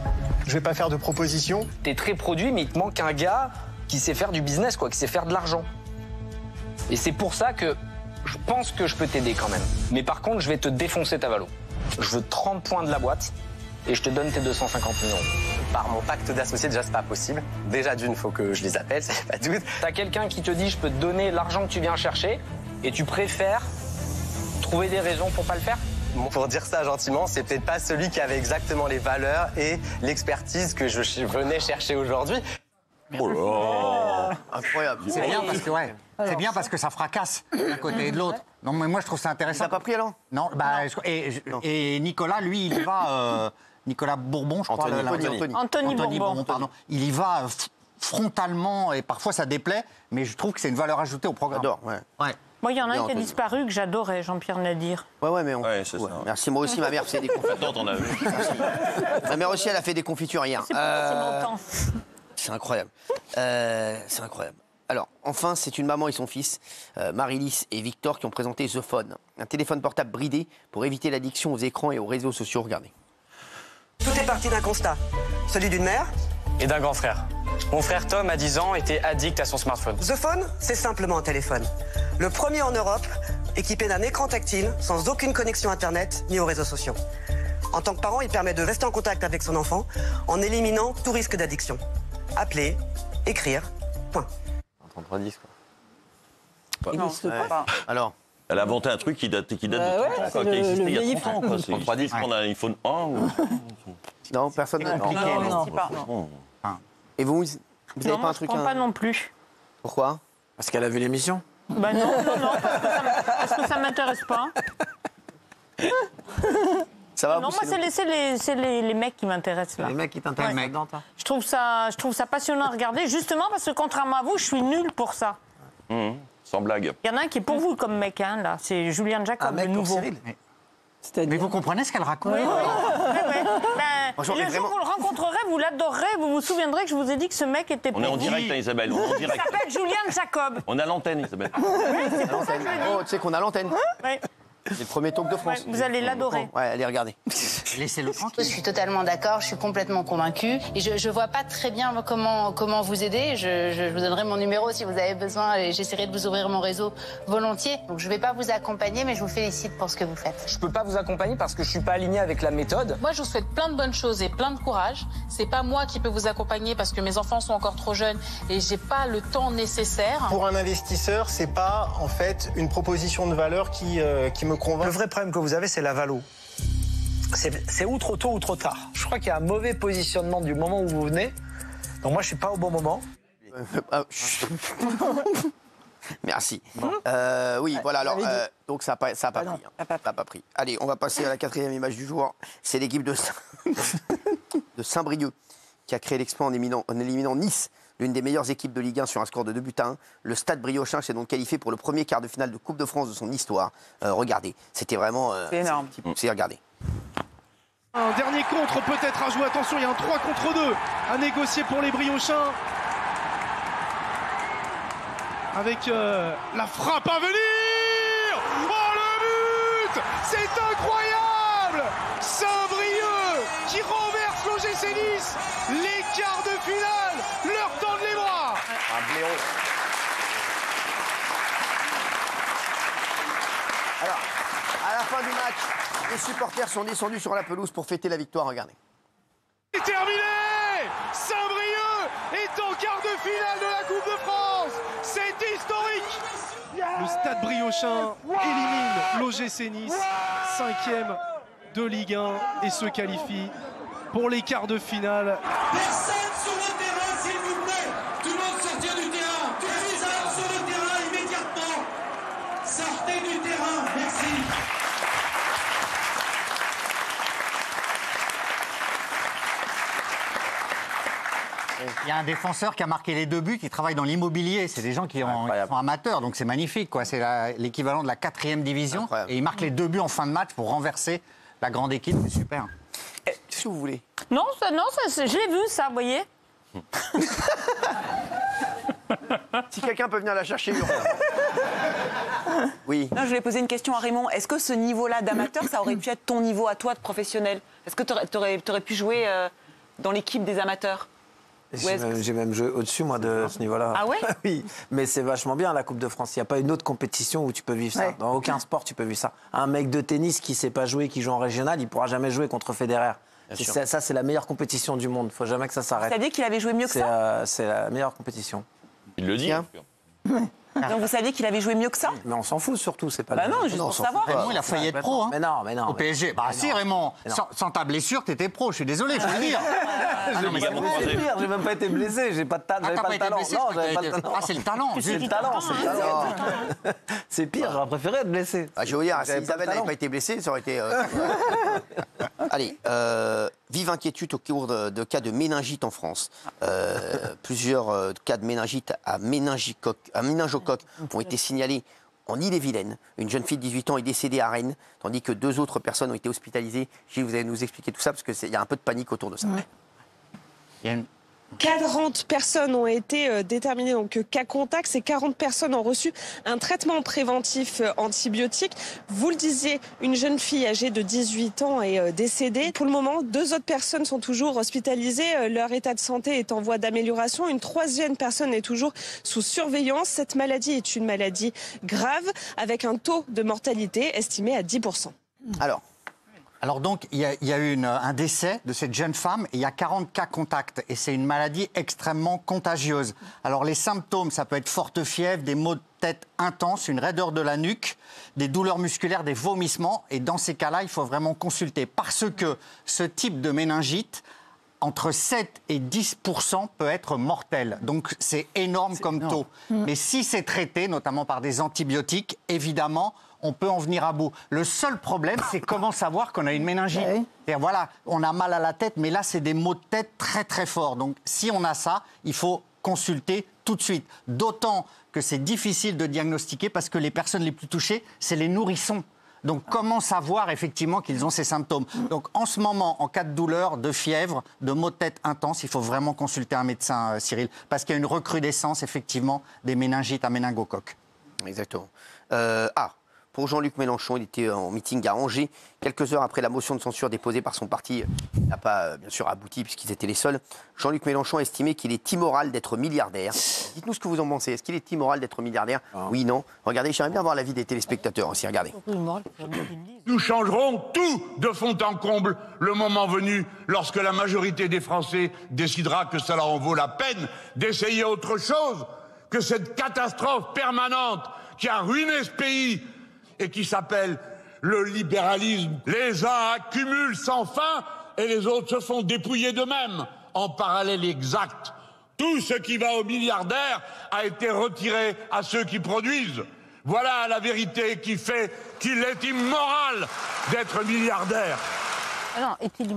Speaker 23: Je vais pas faire de propositions.
Speaker 3: T'es très produit, mais il te manque un gars qui sait faire du business, quoi, qui sait faire de l'argent. Et c'est pour ça que je pense que je peux t'aider quand même. Mais par contre, je vais te défoncer ta valo. Je veux 30 points de la boîte et je te donne tes 250 000 euros. Par mon pacte d'associés, déjà, c'est pas possible. Déjà, d'une, faut que je les appelle, c'est pas doute. T'as quelqu'un qui te dit, je peux te donner l'argent que tu viens chercher et tu préfères trouver des raisons pour pas le faire? Pour dire ça gentiment, c'est peut-être pas celui qui avait exactement les valeurs et l'expertise que je venais chercher aujourd'hui.
Speaker 9: Oh là,
Speaker 1: incroyable.
Speaker 2: C'est bien parce que c'est bien parce que ça fracasse d'un côté et de l'autre. Non, mais moi je trouve ça intéressant.
Speaker 1: T'as pas pris alors?
Speaker 2: Non, bah et Nicolas, lui, il y va. Nicolas Bourbon, je crois.
Speaker 10: Anthony Bourbon.
Speaker 2: Pardon. Il y va frontalement et parfois ça déplaît, mais je trouve que c'est une valeur ajoutée au programme.
Speaker 1: J'adore, ouais.
Speaker 10: Moi, il y en a un qui a disparu que j'adorais, Jean-Pierre Nadir.
Speaker 1: Ouais, mais on.
Speaker 9: Ouais, c'est ça.
Speaker 1: Merci, moi aussi, ma mère fait des confitures.
Speaker 9: Attends, t'en as vu.
Speaker 1: Ma mère aussi, elle a fait des confitures hier.
Speaker 10: C'est mon temps.
Speaker 1: C'est incroyable. C'est incroyable. Alors, enfin, c'est une maman et son fils, Marie-Lys et Victor, qui ont présenté The Phone, un téléphone portable bridé pour éviter l'addiction aux écrans et aux réseaux sociaux. Regardez.
Speaker 7: Tout est parti d'un constat, celui d'une mère
Speaker 3: Et d'un grand frère. Mon frère Tom, à 10 ans, était addict à son smartphone.
Speaker 7: The Phone, c'est simplement un téléphone. Le premier en Europe, équipé d'un écran tactile, sans aucune connexion Internet ni aux réseaux sociaux. En tant que parent, il permet de rester en contact avec son enfant en éliminant tout risque d'addiction. Appeler, écrire, point.
Speaker 11: 3310, quoi.
Speaker 8: Il n'existe pas.
Speaker 1: Alors
Speaker 9: elle a inventé un truc qui date de tout le temps, qui a existé il y a 30 ans. Quoi. C'est 3310, prendre un iPhone 1 ou...
Speaker 1: Non, personne n'a appliqué.
Speaker 4: Non.
Speaker 1: Et vous n'avez pas un truc?
Speaker 10: Non, je prends pas non plus.
Speaker 1: Pourquoi?
Speaker 6: Parce qu'elle a vu l'émission.
Speaker 10: Bah non, parce que ça m'intéresse pas.
Speaker 1: Ça va?
Speaker 10: Non, moi, c'est les mecs qui m'intéressent là.
Speaker 6: Les mecs qui t'intéressent.
Speaker 10: Je trouve ça passionnant à regarder, justement parce que contrairement à vous, je suis nulle pour ça.
Speaker 9: Sans blague.
Speaker 10: Il y en a un qui est pour vous comme mec, hein, là. C'est Julien Jacob, le nouveau.
Speaker 2: Mais vous comprenez ce qu'elle raconte?
Speaker 10: Oui. Le jour où vous le rencontrerez, vous l'adorerez, vous vous souviendrez que je vous ai dit que ce mec était pour
Speaker 9: vous. On est en
Speaker 10: vous.
Speaker 9: direct, hein, Isabelle. On est en
Speaker 10: Il
Speaker 9: direct.
Speaker 10: s'appelle Julien Jacob.
Speaker 9: On a l'antenne, Isabelle.
Speaker 10: C'est pour ça que je le dis.
Speaker 1: Oh, tu sais qu'on a l'antenne.
Speaker 10: Ouais.
Speaker 1: C'est le premier talk de France.
Speaker 10: Vous allez l'adorer.
Speaker 1: Ouais, allez regarder.
Speaker 2: Laissez-le tranquille.
Speaker 5: Je suis totalement d'accord, je suis complètement convaincue. Et je vois pas très bien comment vous aider. Je vous donnerai mon numéro si vous avez besoin et j'essaierai de vous ouvrir mon réseau volontiers. Donc je vais pas vous accompagner, mais je vous félicite pour ce que vous faites.
Speaker 3: Je peux pas vous accompagner parce que je suis pas aligné avec la méthode.
Speaker 24: Moi, je vous souhaite plein de bonnes choses et plein de courage. C'est pas moi qui peux vous accompagner parce que mes enfants sont encore trop jeunes et j'ai pas le temps nécessaire.
Speaker 23: Pour un investisseur, c'est pas en fait une proposition de valeur qui me convainc.
Speaker 3: Le vrai problème que vous avez, c'est la valo. C'est ou trop tôt ou trop tard. Je crois qu'il y a un mauvais positionnement du moment où vous venez. Donc moi, je suis pas au bon moment.
Speaker 1: Merci. Oui, voilà, alors, donc ça n'a pas pris. Ça n'a pas pris. Allez, on va passer à la 4e image du jour. C'est l'équipe de Saint-Brieuc qui a créé l'exploit en éliminant Nice, l'une des meilleures équipes de Ligue 1 sur un score de 2-1. Le Stade Briochin s'est donc qualifié pour le premier quart de finale de Coupe de France de son histoire. Regardez, c'était vraiment...
Speaker 4: c'est énorme.
Speaker 1: Regardez.
Speaker 12: Un dernier contre peut-être à jouer. Attention, il y a un 3 contre 2 à négocier pour les Briochins. Avec la frappe à venir. Oh, le but! C'est incroyable! Saint-Brieuc qui renverse l'OGC Nice. Les quarts de finale leur tendent les bras.
Speaker 1: Un blaireau. Alors, à la fin du match, les supporters sont descendus sur la pelouse pour fêter la victoire. Regardez.
Speaker 12: C'est terminé! Saint-Brieuc est en quart de finale de la Coupe de France. C'est historique. Le Stade Briochin élimine l'OGC Nice, 5e de Ligue 1 et se qualifie pour les quarts de finale.
Speaker 13: Personne sur le terrain, s'il vous plaît. Tout le monde sortir du terrain. Personne sur le terrain immédiatement. Sortez du terrain. Merci.
Speaker 2: Il y a un défenseur qui a marqué les 2 buts, qui travaille dans l'immobilier. C'est des gens qui sont amateurs, donc c'est magnifique, quoi. C'est l'équivalent de la 4e division. Et il marque les 2 buts en fin de match pour renverser la grande équipe. C'est super.
Speaker 1: Qu'est-ce que vous voulez?
Speaker 10: Non, je l'ai vu, ça, vous voyez.
Speaker 1: Si quelqu'un peut venir la chercher, oui.
Speaker 4: Non, je voulais poser une question à Raymond. Est-ce que ce niveau-là d'amateur, ça aurait pu être ton niveau à toi de professionnel? Est-ce que tu aurais pu jouer dans l'équipe des amateurs?
Speaker 6: J'ai même joué au-dessus, moi, de ce niveau-là.
Speaker 4: Ah ouais?
Speaker 6: Oui, mais c'est vachement bien, la Coupe de France. Il n'y a pas une autre compétition où tu peux vivre ça.
Speaker 8: Ouais.
Speaker 6: Dans aucun sport, tu peux vivre ça. Un mec de tennis qui ne sait pas jouer, qui joue en régional, il ne pourra jamais jouer contre Federer. Ça, c'est la meilleure compétition du monde. Il ne faut jamais que ça s'arrête.
Speaker 4: Vous saviez qu'il avait joué mieux que ça?
Speaker 6: C'est la meilleure compétition.
Speaker 9: Il le dit.
Speaker 4: Donc vous saviez qu'il avait joué mieux que ça?
Speaker 6: Mais on s'en fout surtout, c'est pas.
Speaker 4: Bah non, juste pour savoir.
Speaker 2: Raymond, il a failli être pro, hein.
Speaker 6: Mais non.
Speaker 2: Au PSG. Bah si, Raymond, sans ta blessure, t'étais pro. Je suis désolé, faut le dire.
Speaker 6: J'ai même pas été blessé, j'ai pas de talent.
Speaker 2: J'avais pas le talent. Non, j'avais pas le talent. Ah, c'est le talent.
Speaker 6: C'est le talent, c'est le talent. C'est pire, j'aurais préféré être blessé.
Speaker 1: Je vais vous dire, si Isabelle n'avait pas été blessée, ça aurait été. Allez, vive inquiétude au cours de cas de méningite en France. Plusieurs cas de méningite à méningocoque ont été signalés en Ille-et-Vilaine. Une jeune fille de 18 ans est décédée à Rennes, tandis que 2 autres personnes ont été hospitalisées. Gilles, vous allez nous expliquer tout ça, parce qu'il y a un peu de panique autour de ça.
Speaker 2: Il y a une...
Speaker 15: 40 personnes ont été déterminées donc cas contact. Ces 40 personnes ont reçu un traitement préventif antibiotique. Vous le disiez, une jeune fille âgée de 18 ans est décédée. Pour le moment, 2 autres personnes sont toujours hospitalisées. Leur état de santé est en voie d'amélioration. Une 3e personne est toujours sous surveillance. Cette maladie est une maladie grave avec un taux de mortalité estimé à 10%.
Speaker 2: Alors donc, il y a eu un décès de cette jeune femme et il y a 40 cas contacts. Et c'est une maladie extrêmement contagieuse. Alors les symptômes, ça peut être forte fièvre, des maux de tête intenses, une raideur de la nuque, des douleurs musculaires, des vomissements. Et dans ces cas-là, il faut vraiment consulter. Parce que ce type de méningite, entre 7 et 10% peut être mortel. Donc c'est énorme comme taux. Mais si c'est traité, notamment par des antibiotiques, évidemment, on peut en venir à bout. Le seul problème, c'est comment savoir qu'on a une méningite. C'est-à-dire, voilà, on a mal à la tête, mais là, c'est des maux de tête très, très forts. Donc, si on a ça, il faut consulter tout de suite. D'autant que c'est difficile de diagnostiquer parce que les personnes les plus touchées, c'est les nourrissons. Donc, comment savoir effectivement qu'ils ont ces symptômes? Donc, en ce moment, en cas de douleur, de fièvre, de maux de tête intenses, il faut vraiment consulter un médecin, Cyril, parce qu'il y a une recrudescence, effectivement, des méningites à méningocoque.
Speaker 1: Exactement. Pour Jean-Luc Mélenchon, il était en meeting à Angers. Quelques heures après la motion de censure déposée par son parti n'a pas, bien sûr, abouti puisqu'ils étaient les seuls. Jean-Luc Mélenchon a estimé qu'il est immoral d'être milliardaire. Dites-nous ce que vous en pensez. Est-ce qu'il est immoral d'être milliardaire? Oui, non. Regardez, j'aimerais bien voir l'avis des téléspectateurs aussi. Regardez.
Speaker 16: Nous changerons tout de fond en comble le moment venu lorsque la majorité des Français décidera que cela en vaut la peine d'essayer autre chose que cette catastrophe permanente qui a ruiné ce pays et qui s'appelle le libéralisme. Les uns accumulent sans fin et les autres se font dépouiller d'eux-mêmes. En parallèle exact, Tout ce qui va aux milliardaires a été retiré à ceux qui produisent. Voilà la vérité qui fait qu'il est immoral d'être milliardaire.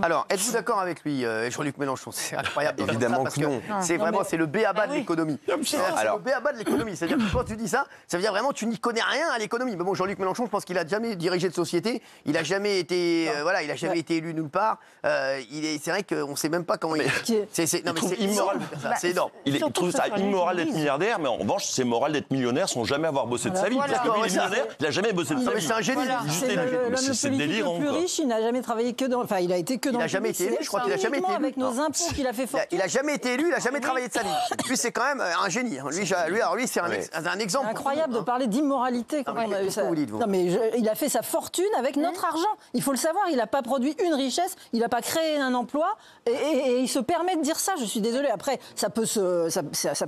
Speaker 1: Alors, êtes-vous d'accord avec lui, Jean-Luc Mélenchon? C'est incroyable.
Speaker 11: Évidemment que non.
Speaker 1: C'est vraiment, c'est le b.a.-ba de l'économie. C'est le b.a.-ba de l'économie. C'est-à-dire que quand tu dis ça, ça veut dire vraiment tu n'y connais rien à l'économie. Mais bon, Jean-Luc Mélenchon, je pense qu'il a jamais dirigé de société. Il a jamais été, il a jamais été élu nulle part. C'est vrai qu'on ne sait même pas comment il. C'est
Speaker 9: immoral.
Speaker 1: C'est énorme.
Speaker 9: Il trouve ça immoral d'être milliardaire, mais en revanche, c'est moral d'être millionnaire sans jamais avoir bossé de sa vie. Parce que lui, il est millionnaire, il n'a jamais bossé de sa vie.
Speaker 1: C'est un génie.
Speaker 8: C'est l'homme politique le plus riche. Il n'a jamais travaillé que dans. Enfin, il a été que dans.
Speaker 1: Il n'a jamais été élu, je crois qu'il n'a jamais été élu.
Speaker 8: Avec nos impôts qu'il a fait fortune.
Speaker 1: Il n'a jamais été élu, il n'a jamais travaillé de sa vie. Lui, c'est quand même un génie. Lui, c'est un exemple.
Speaker 8: C'est incroyable de parler d'immoralité. Non, mais il a fait sa fortune avec notre argent. Il faut le savoir, il n'a pas produit une richesse, il n'a pas créé un emploi et il se permet de dire ça. Je suis désolée. Après, ça peut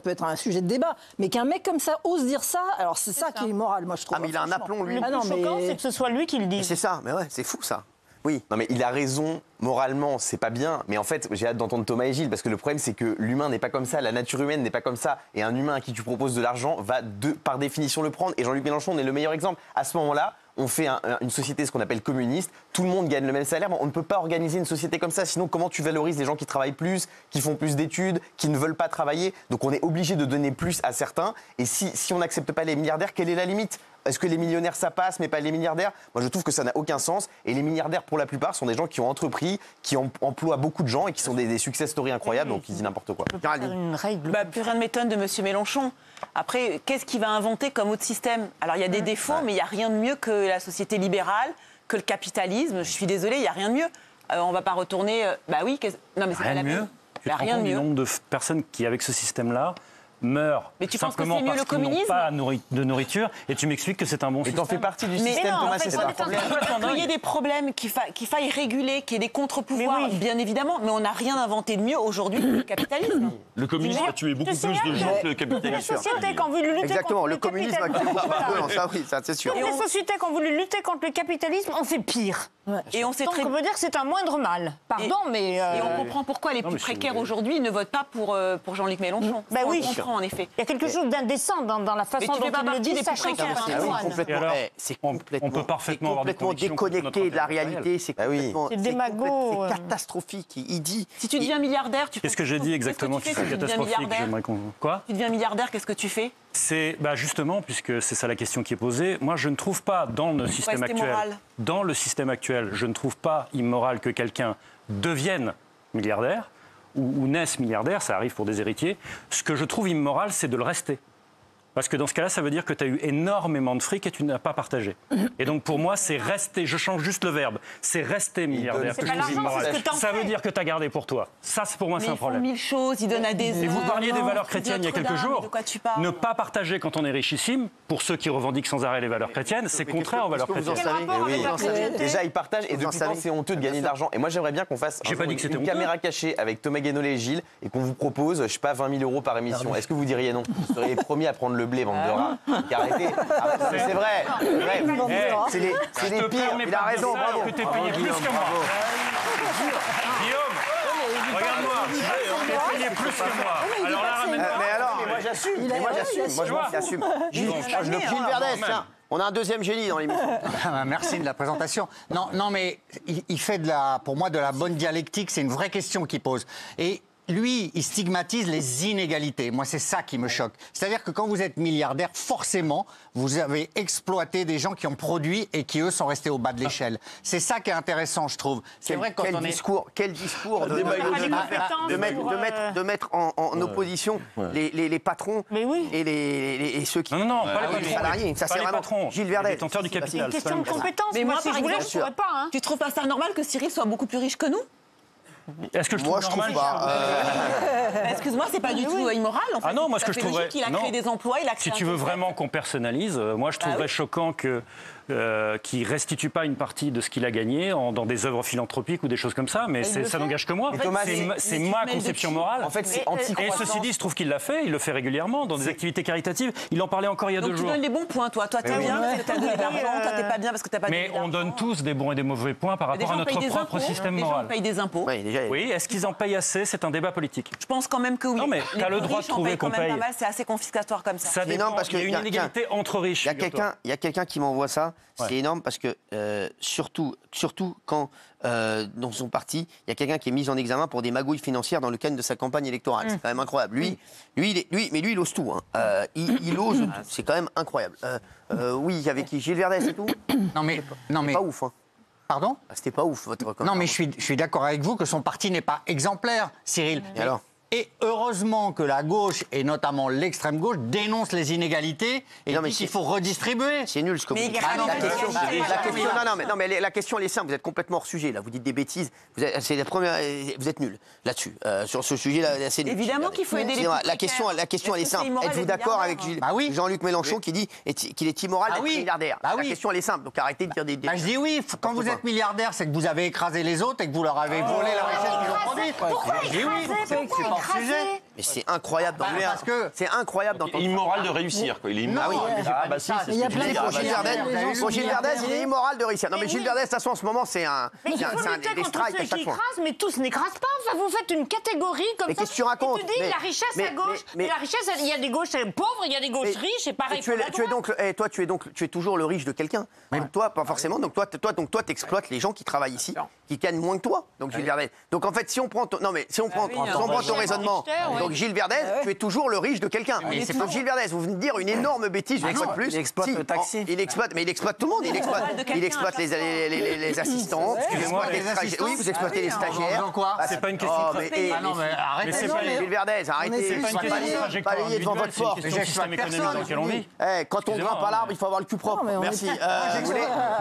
Speaker 8: être un sujet de débat. Mais qu'un mec comme ça ose dire ça, alors c'est ça qui est immoral, moi, je trouve.
Speaker 1: Ah, mais il a un aplomb, lui.
Speaker 10: Le plus choquant, c'est que ce soit lui qui le dise.
Speaker 1: C'est ça, mais ouais, c'est fou, ça. Oui.
Speaker 11: Non mais il a raison, moralement c'est pas bien, mais en fait j'ai hâte d'entendre Thomas et Gilles parce que le problème c'est que l'humain n'est pas comme ça, la nature humaine n'est pas comme ça et un humain à qui tu proposes de l'argent va par définition le prendre et Jean-Luc Mélenchon en est le meilleur exemple. À ce moment-là, on fait une société ce qu'on appelle communiste, tout le monde gagne le même salaire, mais on ne peut pas organiser une société comme ça, sinon comment tu valorises les gens qui travaillent plus, qui font plus d'études, qui ne veulent pas travailler, donc on est obligé de donner plus à certains et si on n'accepte pas les milliardaires, quelle est la limite ? Est-ce que les millionnaires ça passe mais pas les milliardaires? Moi je trouve que ça n'a aucun sens et les milliardaires pour la plupart sont des gens qui ont entrepris, qui emploient beaucoup de gens et qui sont des success stories incroyables donc ils disent n'importe quoi.
Speaker 4: Plus rien ne m'étonne de M. Mélenchon. Après, qu'est-ce qu'il va inventer comme autre système? Alors il y a des défauts mais il n'y a rien de mieux que la société libérale, que le capitalisme. Je suis désolée, il n'y a rien de mieux. On ne va pas retourner... non mais c'est pas la peine.
Speaker 17: Tu te rends compte du nombre de personnes qui avec ce système-là meurent simplement parce qu'ils n'ont pas de nourriture et tu m'expliques que c'est un bon système.
Speaker 11: Et t'en fais partie du système, Thomas, c'est ça le problème.
Speaker 4: Il y a des problèmes qu'il faille réguler, qu'il y ait des contre-pouvoirs, bien évidemment, mais on n'a rien inventé de mieux aujourd'hui que le capitalisme.
Speaker 9: Le communisme a tué beaucoup plus de gens que le capitalisme.
Speaker 10: Les sociétés qui ont voulu lutter
Speaker 1: contre le communisme a tué beaucoup plus, ça oui, ça c'est sûr.
Speaker 10: Les sociétés qui ont voulu lutter contre le capitalisme ont fait pire.
Speaker 4: Et on sait
Speaker 10: on veut dire que c'est un moindre mal. Pardon, mais...
Speaker 4: Et on comprend pourquoi les plus précaires aujourd'hui ne votent pas pour Jean-Luc Mélenchon.
Speaker 10: Ben oui.
Speaker 4: On comprend en effet.
Speaker 10: Il y a quelque chose d'indécent dans la façon dont il le dit, sachant que
Speaker 1: c'est complètement déconnecté de la réalité, c'est catastrophique. Il dit...
Speaker 4: Si tu deviens milliardaire,
Speaker 17: Qu'est-ce que j'ai dit exactement qui est catastrophique? Quoi?
Speaker 4: Tu deviens milliardaire, qu'est-ce que tu fais?
Speaker 17: C'est justement, puisque c'est ça la question qui est posée, moi je ne trouve pas dans le système actuel, je ne trouve pas immoral que quelqu'un devienne milliardaire ou naisse milliardaire, ça arrive pour des héritiers. Ce que je trouve immoral, c'est de le rester. Parce que dans ce cas-là, ça veut dire que tu as eu énormément de fric et tu n'as pas partagé. Et donc pour moi, c'est rester, je change juste le verbe, c'est rester milliardaire.
Speaker 10: C'est pas l'argent, c'est ce que t'en fais.
Speaker 17: Ça veut dire que tu as gardé pour toi. Ça, pour moi, c'est un problème.
Speaker 4: Ils font 1000 choses, ils donnent à des...
Speaker 17: Et vous parliez des valeurs chrétiennes il y a quelques jours.
Speaker 4: De quoi tu parles?
Speaker 17: Ne pas partager quand on est richissime, pour ceux qui revendiquent sans arrêt les valeurs chrétiennes, c'est contraire aux valeurs chrétiennes.
Speaker 11: Déjà, ils partagent et depuis quand c'est honteux de gagner de l'argent. Et moi, j'aimerais bien qu'on fasse une caméra cachée avec Thomas Guénolé et Gilles et qu'on vous propose, je sais pas, 20 000 € par émission. Est-ce que vous diriez non? Vous seriez les premiers à prendre le blé, bande de rats. Arrêtez. C'est vrai. C'est les pires. Il a raison. Bravo.
Speaker 17: Que t'es payé plus que moi. Guillaume, regarde-moi. T'es payé plus que moi. Alors là, ramène-moi.
Speaker 1: Mais moi j'assume. Moi je m'assume. Gilles Verdès, tiens. On a un deuxième génie dans l'émission.
Speaker 2: Merci de la présentation. Non, mais il fait pour moi de la bonne dialectique. C'est une vraie question qu'il pose. Et lui, il stigmatise les inégalités. Moi, c'est ça qui me choque. C'est-à-dire que quand vous êtes milliardaire, forcément, vous avez exploité des gens qui ont produit et qui, eux, sont restés au bas de l'échelle. C'est ça qui est intéressant, je trouve. C'est vrai que
Speaker 1: quel discours de mettre en opposition les patrons et ceux qui...
Speaker 17: Non, pas les
Speaker 1: salariés. Ça, c'est vraiment Gilles Verdès.
Speaker 17: Les détenteurs du capital.
Speaker 10: C'est une question de compétence. Mais moi, si je voulais, je ne pourrais pas.
Speaker 4: Tu trouves pas ça normal que Cyril soit beaucoup plus riche que nous?
Speaker 17: Est-ce que je trouve normal?
Speaker 4: Excuse-moi, c'est pas du tout immoral. En fait.
Speaker 17: Ah non, moi ce que je trouverais...
Speaker 4: Il a créé des emplois, il a créé...
Speaker 17: Si tu veux vraiment qu'on personnalise, moi je trouverais choquant que qui restitue pas une partie de ce qu'il a gagné dans des œuvres philanthropiques ou des choses comme ça, mais ça n'engage que moi. C'est ma conception morale.
Speaker 11: En fait, c'est
Speaker 17: et ceci dit, il se trouve qu'il l'a fait, il le fait régulièrement dans des activités caritatives. Il en parlait encore il y a 2 jours.
Speaker 4: Donc tu donnes les bons points, toi. Toi, t'es bien parce que t'as donné de l'argent, toi, t'es pas bien parce que t'as pas donné d'argent.
Speaker 17: Mais on donne tous des bons et des mauvais points par rapport à notre propre système moral.
Speaker 4: Les gens payent des impôts.
Speaker 17: Oui, est-ce qu'ils en payent assez? C'est un débat politique.
Speaker 4: Je pense quand même que oui.
Speaker 17: Non, mais t'as le droit de trouver qu'on paye.
Speaker 4: C'est assez confiscatoire comme ça.
Speaker 17: Ça dépend, parce qu'il y a une inégalité entre riches.
Speaker 1: Il y a quelqu'un qui m'envoie ça. C'est énorme parce que, surtout quand, dans son parti, il y a quelqu'un qui est mis en examen pour des magouilles financières dans le cadre de sa campagne électorale. C'est quand même incroyable. Lui, il ose tout. Hein. Il ose tout. C'est quand même incroyable. Oui, il y avait qui? Gilles Verdez, c'est tout?
Speaker 2: Non, mais
Speaker 1: pas ouf. Hein.
Speaker 2: Pardon?
Speaker 1: C'était pas ouf, votre
Speaker 2: Non, mais je suis d'accord avec vous que son parti n'est pas exemplaire, Cyril.
Speaker 1: Et alors?
Speaker 2: Et heureusement que la gauche, et notamment l'extrême gauche, dénonce les inégalités et dit qu'il faut redistribuer.
Speaker 1: C'est nul ce que vous dites. La question, elle est simple. Vous êtes complètement hors sujet, là. Vous dites des bêtises. Vous êtes nul là-dessus. Sur ce sujet-là, c'est nul.
Speaker 4: Évidemment qu'il faut aider les
Speaker 1: la question, elle est simple. Êtes-vous d'accord avec Jean-Luc Mélenchon qui dit qu'il est immoral d'être milliardaire? La question, elle est simple. Donc arrêtez de dire des...
Speaker 2: Je dis oui. Quand vous êtes milliardaire, c'est que vous avez écrasé les autres et que vous leur avez volé la richesse qu'ils ont produite.
Speaker 10: Pourquoi écraser?
Speaker 1: Mais c'est incroyable.
Speaker 2: Parce que
Speaker 1: c'est incroyable d'entendre.
Speaker 9: Il est immoral de réussir, quoi. Il est immoral.
Speaker 1: Pour Gilles Verdez, il est immoral de réussir. Non, mais Gilles Verdez, de toute façon, en ce moment, c'est un
Speaker 10: des strikes à chaque fois. Mais tous n'écrasent pas. Enfin, vous faites une catégorie comme ça.
Speaker 1: Qu'est-ce que tu racontes?
Speaker 10: Tu dis la richesse à gauche. La richesse, il y a des gauches pauvres, il y a des gauches riches, et pareil.
Speaker 1: Tu es toujours le riche de quelqu'un. Toi, pas forcément. Donc toi, t'exploites les gens qui travaillent ici, qui gagnent moins que toi. Donc Gilles Verdez. Donc en fait, si on prend ton raisonnement. Donc Gilles Verdez, tu es toujours le riche de quelqu'un. Donc Gilles Verdez, vous venez de dire une énorme bêtise une fois de plus.
Speaker 6: Il exploite le taxi.
Speaker 1: Il exploite tout le monde. Il exploite les assistants. Oui, vous exploitez les stagiaires.
Speaker 17: C'est pas une question de
Speaker 1: trajectoire.
Speaker 2: Ah non, mais arrêtez.
Speaker 1: Gilles Verdez, arrêtez.
Speaker 17: C'est pas une question de trajectoire
Speaker 1: Balayez devant votre porte.
Speaker 17: C'est une question de système économique dans lequel on vit.
Speaker 1: Quand on grimpe à l'arbre, il faut avoir le cul propre. Merci.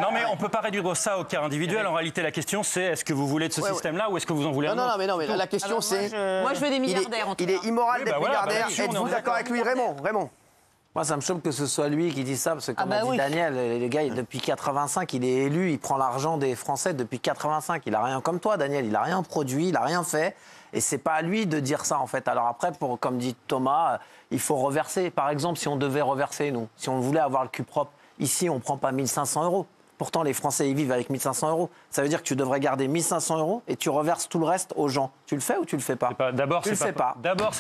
Speaker 17: Non, mais on peut pas réduire ça au cas individuel. En réalité, la question, c'est est-ce que vous voulez de ce système-là ou est-ce que vous en voulez un autre?
Speaker 1: Non, mais la question, c'est...
Speaker 4: Moi, je veux des milliardaires.
Speaker 1: Il est immoral d'être milliardaire. Êtes-vous d'accord avec lui, Raymond?
Speaker 6: Moi, ça me choque que ce soit lui qui dit ça, parce que comme a dit Daniel, le gars, depuis 85, il est élu, il prend l'argent des Français depuis 85. Il a rien comme toi, Daniel, il a rien produit, il a rien fait. Et c'est pas à lui de dire ça, en fait. Alors après, comme dit Thomas, il faut reverser. Par exemple, si on devait reverser, nous, si on voulait avoir le cul propre, ici, on prend pas 1 500 €. Pourtant, les Français, ils vivent avec 1 500 €. Ça veut dire que tu devrais garder 1 500 € et tu reverses tout le reste aux gens. Tu le fais ou tu le fais pas?
Speaker 17: D'abord, c'est pas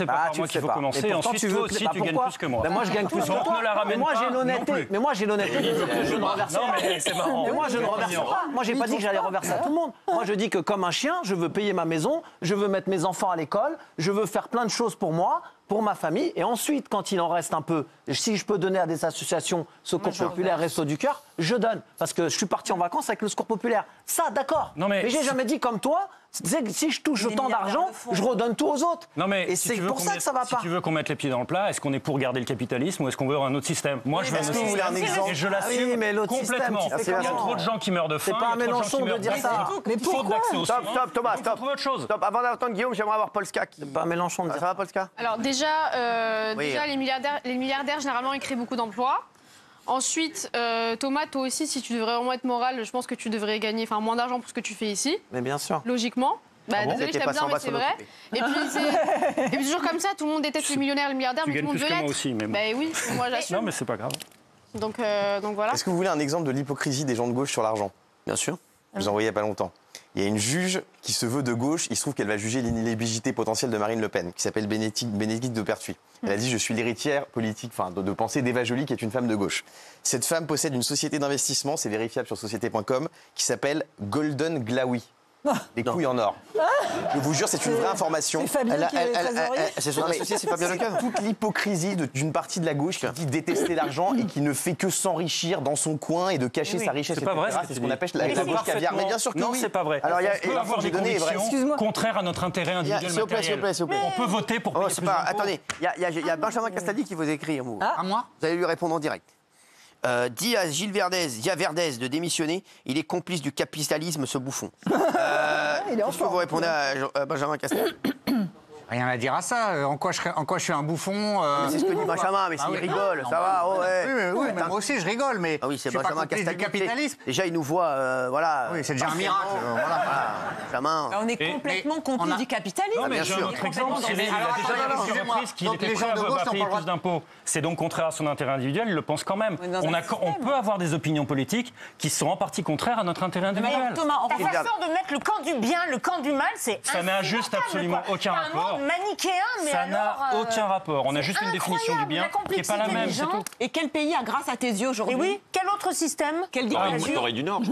Speaker 17: par moi qu'il faut commencer. Ensuite, toi aussi, tu gagnes plus que moi.
Speaker 6: Moi, je gagne plus que toi. Mais moi, j'ai l'honnêteté. Mais moi, j'ai l'honnêteté. Je ne reverse pas.
Speaker 17: Non, mais c'est marrant.
Speaker 6: Mais moi, je ne reverse pas. Moi, j'ai pas dit que j'allais reverser à tout le monde. Moi, je dis que comme un chien, je veux payer ma maison, je veux mettre mes enfants à l'école, je veux faire plein de choses pour moi, pour ma famille. Et ensuite, quand il en reste un peu, si je peux donner à des associations Secours Populaire, Resto du Cœur, je donne. Parce que je suis parti en vacances avec le Secours Populaire. Ça, d'accord. Mais j'ai jamais dit comme toi, si je touche autant d'argent, je redonne tout aux autres.
Speaker 17: Non, mais
Speaker 6: et c'est pour ça que ça va pas.
Speaker 17: Si tu veux qu'on mette les pieds dans le plat, est-ce qu'on est pour garder le capitalisme ou est-ce qu'on veut un autre système? Moi, je veux un autre système. Et je l'assume complètement. Il y a trop de gens qui meurent de faim.
Speaker 6: C'est pas un Mélenchon de dire ça.
Speaker 1: Mais pourquoi? Stop, Thomas, stop. Stop. Avant d'entendre Guillaume, j'aimerais avoir Polska.
Speaker 6: C'est pas un Mélenchon de dire
Speaker 1: ça. Ça va, Polska?
Speaker 18: Alors déjà, les milliardaires, généralement, ils créent beaucoup d'emplois. Ensuite, Thomas, toi aussi, si tu devrais vraiment être moral, je pense que tu devrais gagner moins d'argent pour ce que tu fais ici.
Speaker 6: Mais bien sûr.
Speaker 18: Logiquement. Désolé, je t'aime bien, mais c'est vrai. Et puis toujours comme ça, tout le monde déteste les millionnaires, les milliardaires, mais tout le monde veut l'être.
Speaker 17: Aussi, mais bon.
Speaker 18: Oui, moi j'assume.
Speaker 17: Non, mais c'est pas grave.
Speaker 18: Donc voilà.
Speaker 11: Est-ce que vous voulez un exemple de l'hypocrisie des gens de gauche sur l'argent?
Speaker 1: Bien sûr.
Speaker 11: Je vous ai envoyé il n'y a pas longtemps. Il y a une juge qui se veut de gauche, il se trouve qu'elle va juger l'inéligibilité potentielle de Marine Le Pen, qui s'appelle Bénédicte de Pertuis. Elle a dit « Je suis l'héritière politique de pensée d'Eva Joly, qui est une femme de gauche ». Cette femme possède une société d'investissement, c'est vérifiable sur société.com, qui s'appelle Golden Glaoui. Les couilles en or. Je vous jure, c'est une vraie information.
Speaker 8: C'est Fabien qui est trésorier.
Speaker 1: C'est son associé, c'est Fabien Leclerc.
Speaker 11: Toute l'hypocrisie d'une partie de la gauche qui dit détester l'argent et qui ne fait que s'enrichir dans son coin et de cacher sa richesse.
Speaker 17: C'est pas vrai.
Speaker 11: C'est ce qu'on appelle la gauche caviar. Mais bien sûr que
Speaker 17: non,
Speaker 11: oui.
Speaker 17: c'est pas vrai.
Speaker 1: Alors,
Speaker 17: on peut avoir des convictions contraires à notre intérêt individuel matériel.
Speaker 1: S'il vous plaît.
Speaker 17: On peut voter pour payer plus d'impôts.
Speaker 1: Attendez, il y a Benjamin Castaldi qui vous écrit.
Speaker 2: À moi?
Speaker 1: Vous allez lui répondre en direct. Dit à Gilles Verdez, Verdez de démissionner, il est complice du capitalisme, ce bouffon. Est-ce que vous répondez à Benjamin Castaldi?
Speaker 2: Rien à dire à ça. En quoi je suis un bouffon
Speaker 1: C'est ce que dit Benjamin, mais s'il rigole, ça va, ouais.
Speaker 2: Oui, mais moi aussi je rigole, mais
Speaker 1: ah oui, c'est
Speaker 2: je suis pas
Speaker 1: Benjamin
Speaker 2: complice du capitalisme.
Speaker 1: Déjà, il nous voit, voilà.
Speaker 2: Oui, c'est déjà un miracle. Voilà.
Speaker 1: Benjamin.
Speaker 4: On est complètement complice du capitalisme.
Speaker 17: Non, mais j'ai un autre exemple. Cyril, il a déjà dit à plusieurs reprises qu'il était prêt à payer plus d'impôts. C'est donc contraire à son intérêt individuel, il le pense quand même. On peut avoir des opinions politiques qui sont en partie contraires à notre intérêt individuel.
Speaker 10: Thomas, ta façon de mettre le camp du bien, le camp du mal, c'est
Speaker 17: ça n'a juste absolument aucun rapport.
Speaker 10: Un monde manichéen, mais
Speaker 17: ça n'a aucun rapport. On a juste une définition du bien qui n'est pas la même, c'est tout.
Speaker 4: Et quel pays a grâce à tes yeux aujourd'hui?
Speaker 10: Et oui, quel autre système?
Speaker 4: Quelle dictature?
Speaker 9: Corée du Nord.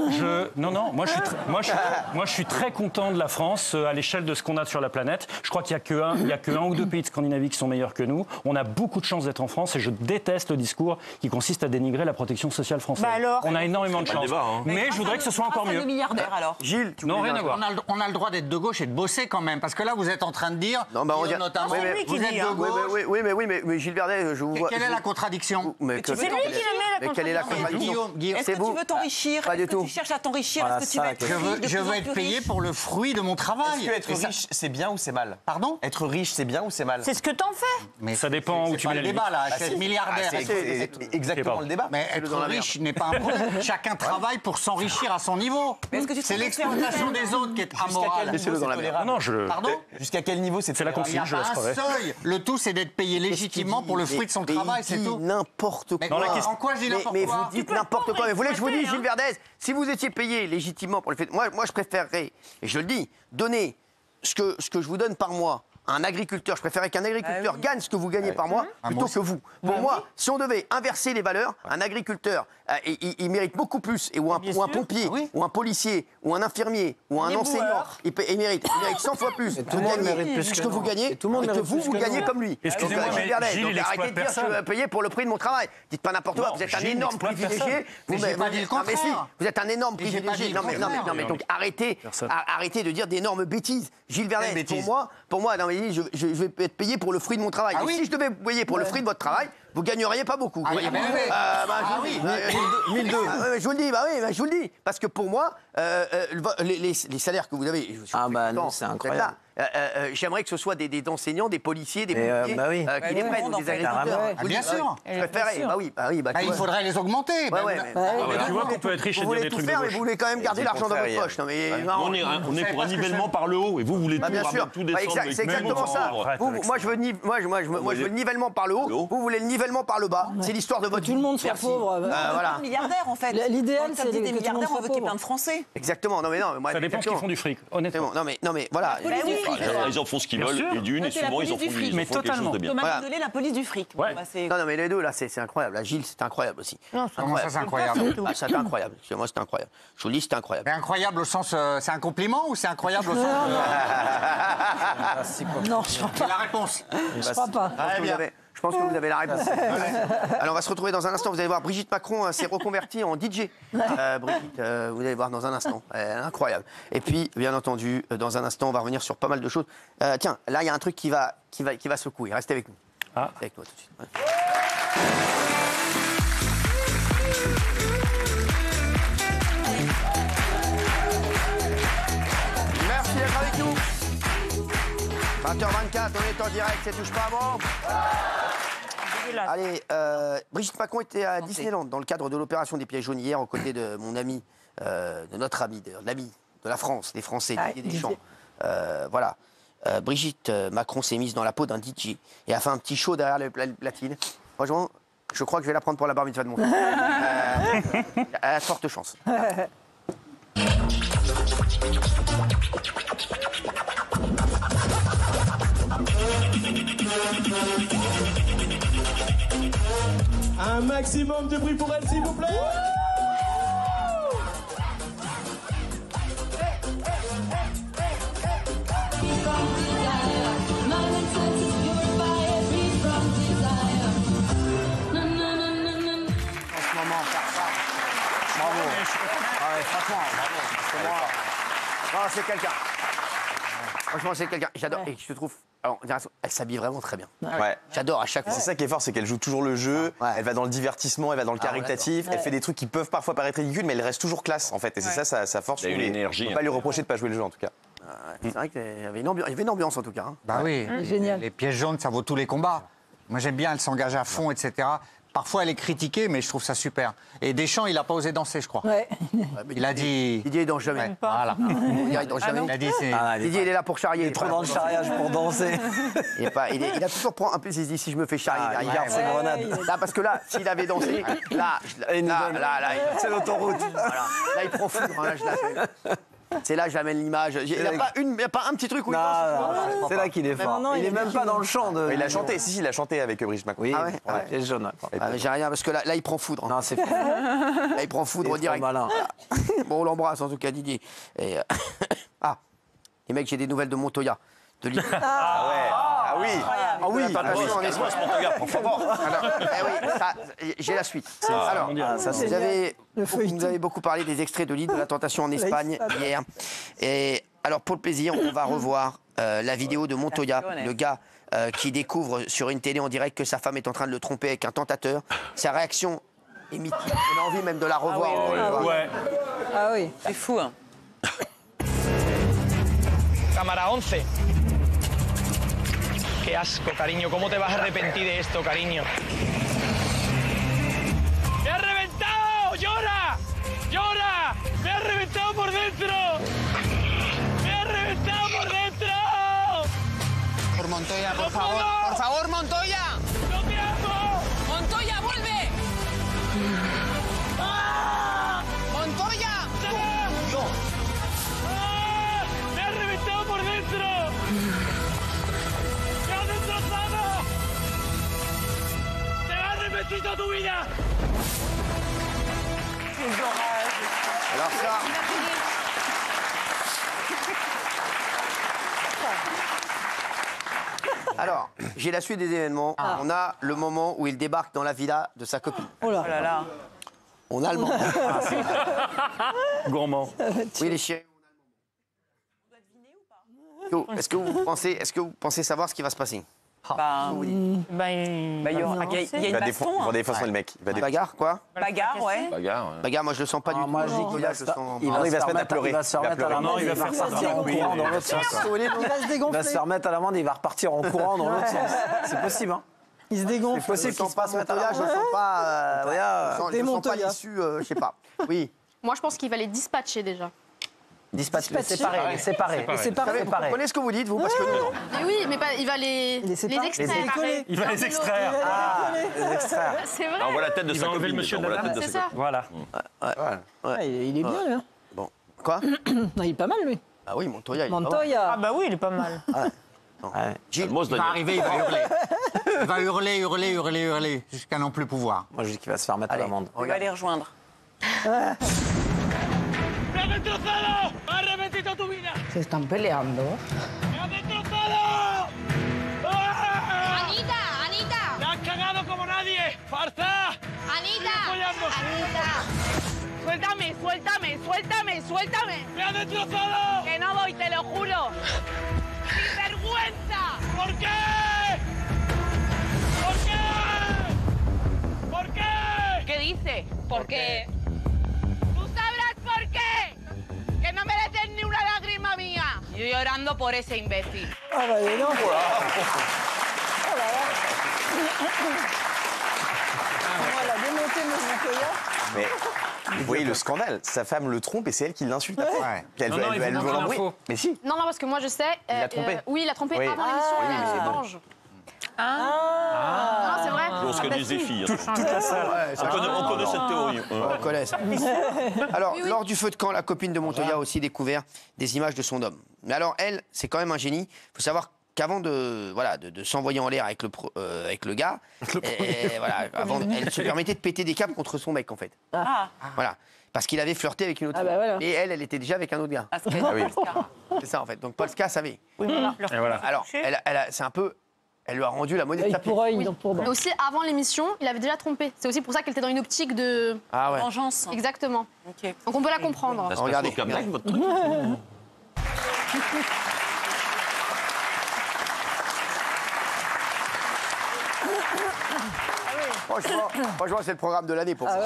Speaker 17: Non, moi je suis très content de la France à l'échelle de ce qu'on a sur la planète. Je crois qu'il n'y a que un ou deux pays de Scandinavie qui sont meilleurs que nous. On a beaucoup de chance d'être en France et je déteste le discours qui consiste à dénigrer la protection sociale française.
Speaker 10: Bah alors,
Speaker 17: on a énormément de chance. Mais je voudrais que ce soit encore mieux.
Speaker 4: Milliardaire alors.
Speaker 1: Gilles,
Speaker 17: non, rien à voir.
Speaker 2: On a le droit d'être de gauche et de bosser quand même, parce que là vous êtes en train de dire, notamment, vous êtes de gauche.
Speaker 1: Mais Gilles Verdet, je vous vois.
Speaker 2: Quelle est la contradiction?
Speaker 10: c'est lui qui le met la
Speaker 1: quelle est la contradiction?
Speaker 4: Est-ce que tu veux t'enrichir?
Speaker 1: Pas du tout.
Speaker 4: Tu cherches à t'enrichir? Est-ce que tu veux être riche?
Speaker 2: Je veux être payé pour le fruit de mon travail.
Speaker 11: Est-ce que être riche, c'est bien ou c'est mal?
Speaker 2: Pardon?
Speaker 11: Être riche, c'est bien ou c'est mal?
Speaker 10: C'est ce que t'en fais.
Speaker 2: Mais
Speaker 17: ça dépend où tu mets
Speaker 2: le débat là. Être milliardaire.
Speaker 11: C'est exactement le débat.
Speaker 2: Mais être riche n'est pas un problème. Chacun travaille pour s'enrichir à son niveau. C'est l'exploitation des autres qui est amorale.
Speaker 11: Pardon? Jusqu'à quel niveau c'est
Speaker 17: la consigne?
Speaker 2: Il y a un seuil. Le tout, c'est d'être payé légitimement pour le fruit de son travail, c'est tout.
Speaker 1: N'importe quoi.
Speaker 2: En quoi je dis n'importe quoi?
Speaker 1: Mais vous dites n'importe quoi. Mais vous voulez que je vous dise, Gilles Verdez, si vous étiez payé légitimement pour le fait... Moi, je préférerais, et je le dis, donner ce que je vous donne par mois à un agriculteur. Je préférerais qu'un agriculteur gagne ce que vous gagnez par mois plutôt que vous. Pour moi, si on devait inverser les valeurs, un agriculteur, il mérite beaucoup plus, ou un pompier, ou un policier, ou un infirmier, ou un enseignant, il mérite 100 fois plus
Speaker 6: tout le monde mérite plus
Speaker 1: ce que vous gagnez, et que vous gagnez comme lui.
Speaker 17: Excusez-moi, mais Gilles, il
Speaker 1: arrêtez de dire que je suis payé pour le prix de mon travail. Dites pas n'importe quoi, vous êtes un énorme privilégié. Vous êtes un énorme privilégié. Non mais donc arrêtez de dire d'énormes bêtises. Gilles Verdet, pour moi, je vais être payé pour le fruit de mon travail. Et si je devais vous payer pour le fruit de votre travail, vous gagneriez pas beaucoup. Je vous le dis. Parce que pour moi, les salaires que vous avez,
Speaker 6: c'est incroyable.
Speaker 1: J'aimerais que ce soit des enseignants, des policiers, des pompiers qui les prennent, ou des agriculteurs.
Speaker 2: Bien sûr.
Speaker 1: Je préférerais.
Speaker 2: Il faudrait les augmenter.
Speaker 17: Tu vois qu'on peut être riche et dire des trucs de gauche.
Speaker 1: Mais vous voulez quand même garder l'argent dans votre poche.
Speaker 9: On est pour un nivellement par le haut et vous voulez tout descendre.
Speaker 1: C'est exactement ça. Moi, je veux le nivellement par le haut. Vous voulez le nivellement par le bas. C'est l'histoire de votre vie.
Speaker 8: Tout le monde soit pauvre.
Speaker 1: Voilà.
Speaker 4: Milliardaires en fait.
Speaker 8: L'idéal, c'est
Speaker 4: des milliardaires, on veut qu'il y ait plein de Français.
Speaker 1: Exactement.
Speaker 17: Ça dépend ce qu'ils font du fric, honnêtement.
Speaker 1: Non mais voilà.
Speaker 9: Ils en font ce qu'ils veulent et d'une, et souvent ils en font quelque chose de bien.
Speaker 4: Thomas Dieudonné, la police du fric.
Speaker 1: Non mais les deux là, c'est incroyable. La Gilles, c'est incroyable aussi.
Speaker 2: Comment ça, c'est incroyable?
Speaker 1: C'est incroyable. Moi, c'est incroyable. Je vous le dis, c'est incroyable.
Speaker 2: Mais incroyable au sens, c'est un compliment ou c'est incroyable au sens
Speaker 8: Non, je crois pas.
Speaker 2: La réponse.
Speaker 8: Je crois pas.
Speaker 1: Je pense que vous avez la réponse. Alors, on va se retrouver dans un instant. Vous allez voir, Brigitte Macron s'est reconvertie en DJ. Brigitte, vous allez voir dans un instant. Incroyable. Et puis, bien entendu, dans un instant, on va revenir sur pas mal de choses. Tiens, là, il y a un truc qui va secouer. Restez avec nous. Restez avec nous tout de suite. Merci d'être avec nous. 20h24, on est en direct, c'est Touche pas avant. Allez, Brigitte Macron était à Disneyland dans le cadre de l'opération des pièges jaunes hier aux côtés de mon ami, de notre ami, de l'ami de la France, des Français, Didier Deschamps. Voilà. Brigitte Macron s'est mise dans la peau d'un DJ et a fait un petit show derrière les platines. Franchement, je crois que je vais la prendre pour la bar mitzvah de mon fils. Elle a forte chance.
Speaker 13: Un maximum de bruit pour elle, s'il vous plaît.
Speaker 1: En ce moment, bravo. Franchement, bravo. C'est quelqu'un. Franchement, c'est quelqu'un. J'adore. Et je trouve. Alors, elle s'habille vraiment très bien.
Speaker 11: Ouais.
Speaker 1: J'adore à chaque fois.
Speaker 11: C'est ça qui est fort, c'est qu'elle joue toujours le jeu, elle va dans le divertissement, elle va dans le caritatif, elle fait des trucs qui peuvent parfois paraître ridicules, mais elle reste toujours classe en fait. Et c'est ça sa force.
Speaker 9: Il y a une énergie.
Speaker 11: On peut pas lui reprocher de pas jouer le jeu en tout cas.
Speaker 1: C'est vrai qu'il y avait une ambiance en tout cas. Hein.
Speaker 2: Bah oui,
Speaker 8: génial.
Speaker 2: Les pièces jaunes, ça vaut tous les combats. Moi j'aime bien, elle s'engage à fond, etc. Parfois elle est critiquée, mais je trouve ça super. Et Deschamps, il n'a pas osé danser, je crois.
Speaker 8: Ouais.
Speaker 2: Il a dit...
Speaker 1: Didier il danse jamais.
Speaker 2: Ouais, voilà.
Speaker 1: Didier il danse jamais.
Speaker 2: Il a dit,
Speaker 1: Didier il est là pour charrier.
Speaker 6: Il est trop dans le charriage pour danser.
Speaker 1: Il a toujours pris un peu, il se dit si je me fais charrier derrière.
Speaker 6: Il garde ses grenades.
Speaker 1: Là, parce que là, s'il avait dansé, là,
Speaker 6: c'est l'autoroute.
Speaker 1: Voilà. Là, il prend foudre. Là, je l'appelle. C'est là que j'amène l'image. Il n'y a pas un petit truc où il danse.
Speaker 6: C'est là qu'il est fort. Il n'est même pas dans le chant.
Speaker 11: Il a chanté, il a chanté avec Brigitte Macron.
Speaker 6: Oui,
Speaker 1: ah ouais.
Speaker 6: pièce jaune.
Speaker 1: J'ai rien, parce que là, il prend foudre.
Speaker 6: Non, c'est
Speaker 1: Là, il prend foudre direct.
Speaker 6: malin.
Speaker 1: Bon, on l'embrasse en tout cas, Didier. Et, les mecs, j'ai des nouvelles de Montoya. De Lille.
Speaker 11: Ah oui.
Speaker 1: Ah oui. Attention, j'ai la suite. Alors, vous avez beaucoup parlé des extraits de l'île de la tentation en Espagne hier. Et alors, pour le plaisir, on va revoir la vidéo de Montoya, le gars qui découvre sur une télé en direct que sa femme est en train de le tromper avec un tentateur. Sa réaction est mythique. On a envie même de la revoir.
Speaker 4: Ouais.
Speaker 8: Ah oui.
Speaker 4: C'est fou, hein.
Speaker 14: Cámara 11. Qué asco, cariño. ¿Cómo te vas a arrepentir de esto, cariño? ¡Me ha reventado! ¡Llora! ¡Llora! ¡Me ha reventado por dentro! ¡Me ha reventado por dentro!
Speaker 19: Por Montoya, por favor. ¡Por favor, Montoya!
Speaker 14: ¡No te amo!
Speaker 19: ¡Montoya, vuelve!
Speaker 14: ¡Ah!
Speaker 19: ¡Montoya!
Speaker 14: ¡Ah! ¡Me ha reventado por dentro! ¡Me ha destrozado! ¡Te vas a arrepentir toda tu vida!
Speaker 1: Alors ça... Alors, j'ai la suite des événements. On a le moment où il débarque dans la villa de sa copine.
Speaker 8: Oh là là.
Speaker 1: On a le moment.
Speaker 17: Gourmand.
Speaker 1: Oui, les chiens. Est-ce que vous pensez savoir ce qui va se passer?
Speaker 4: Il y a une baston.
Speaker 11: Il va défoncer le mec.
Speaker 1: Bagarre, quoi?
Speaker 4: Bagarre, ouais.
Speaker 1: Bagarre, moi je le sens pas du tout.
Speaker 6: Moi je dis qu'il va se
Speaker 11: mettre à pleurer.
Speaker 6: Il va se remettre à l'amende, il va repartir en courant dans l'autre sens. Il va se remettre à l'amende, il va repartir en courant dans l'autre sens. C'est possible, hein?
Speaker 8: Il se dégonfle.
Speaker 6: C'est possible qu'il se passe
Speaker 1: Montoya, je ne sens pas. Je ne sens pas l'issue, je sais pas. Oui.
Speaker 18: Moi, je pense qu'il va les dispatcher déjà.
Speaker 6: Dispatcher, séparer.
Speaker 1: Vous comprenez ce que vous dites, vous? Parce que nous, non.
Speaker 18: Mais oui, mais il va les extraire.
Speaker 17: Il va les extraire.
Speaker 6: Les extraire.
Speaker 18: C'est vrai.
Speaker 11: On voit la tête de sa copine.
Speaker 17: le monsieur de la dame.
Speaker 18: C'est ça.
Speaker 17: Voilà.
Speaker 8: Il est bien, lui.
Speaker 1: Bon. Quoi?
Speaker 8: Non, il est pas mal, lui.
Speaker 1: Ah oui, Montoya.
Speaker 8: Montoya.
Speaker 4: Ah bah oui, il est pas mal.
Speaker 2: Il va arriver, il va hurler. Il va hurler, jusqu'à n'en plus pouvoir.
Speaker 6: Moi je dis qu'il va se faire mettre à l'amende.
Speaker 4: On va les rejoindre.
Speaker 14: ¡Me ha destrozado! ¡Me ha arrepentido tu vida!
Speaker 20: Se están peleando.
Speaker 14: ¡Me ha destrozado! ¡Ah!
Speaker 20: Anita.
Speaker 14: ¡La has cagado como nadie! ¡Farsa!
Speaker 20: Anita.
Speaker 14: ¡Suéltame! ¡Me ha destrozado!
Speaker 20: Que no voy, te lo juro.
Speaker 14: ¡Sin vergüenza! ¿Por qué? ¿Por qué?
Speaker 20: ¿Qué dice? ¿Por qué? Tú sabrás por qué. Que no mereces ni una lágrima mía. Yo llorando por ese imbécil.
Speaker 8: Ah bah dis donc. Elle a démonté Montoya.
Speaker 11: Mais vous voyez le scandale, sa femme le trompe et c'est elle qui l'insulte après. Elle veut l'embrouiller. Mais si.
Speaker 18: Non, parce que moi, je sais.
Speaker 11: Il l'a trompé.
Speaker 18: Oui, il l'a trompé
Speaker 11: Oui.
Speaker 18: avant l'émission.
Speaker 11: Oui, mais c'est bon.
Speaker 18: Ange. Non, c'est vrai.
Speaker 9: On se connaît des filles.
Speaker 17: Toute la salle.
Speaker 9: On connaît cette théorie.
Speaker 1: On connaît ça. Alors, lors du feu de camp, la copine de Montoya a aussi découvert des images de son homme. Mais alors, elle, c'est quand même un génie. Il faut savoir qu'avant de s'envoyer en l'air avec le gars, elle se permettait de péter des câbles contre son mec, en fait. Voilà. Parce qu'il avait flirté avec une autre fille.
Speaker 8: Voilà.
Speaker 1: Et elle était déjà avec un autre gars. C'est ça, en fait. Donc, Polska savait.
Speaker 4: Oui,
Speaker 17: Et voilà.
Speaker 1: Alors, c'est un peu... Elle lui a rendu la monnaie de sa pied.
Speaker 18: Mais aussi, avant l'émission, il avait déjà trompé. C'est aussi pour ça qu'elle était dans une optique de
Speaker 4: vengeance.
Speaker 18: Exactement. Donc on peut la comprendre.
Speaker 9: Ça se passe au Cap d'Agde, votre truc.
Speaker 1: Franchement, c'est le programme de l'année pour moi.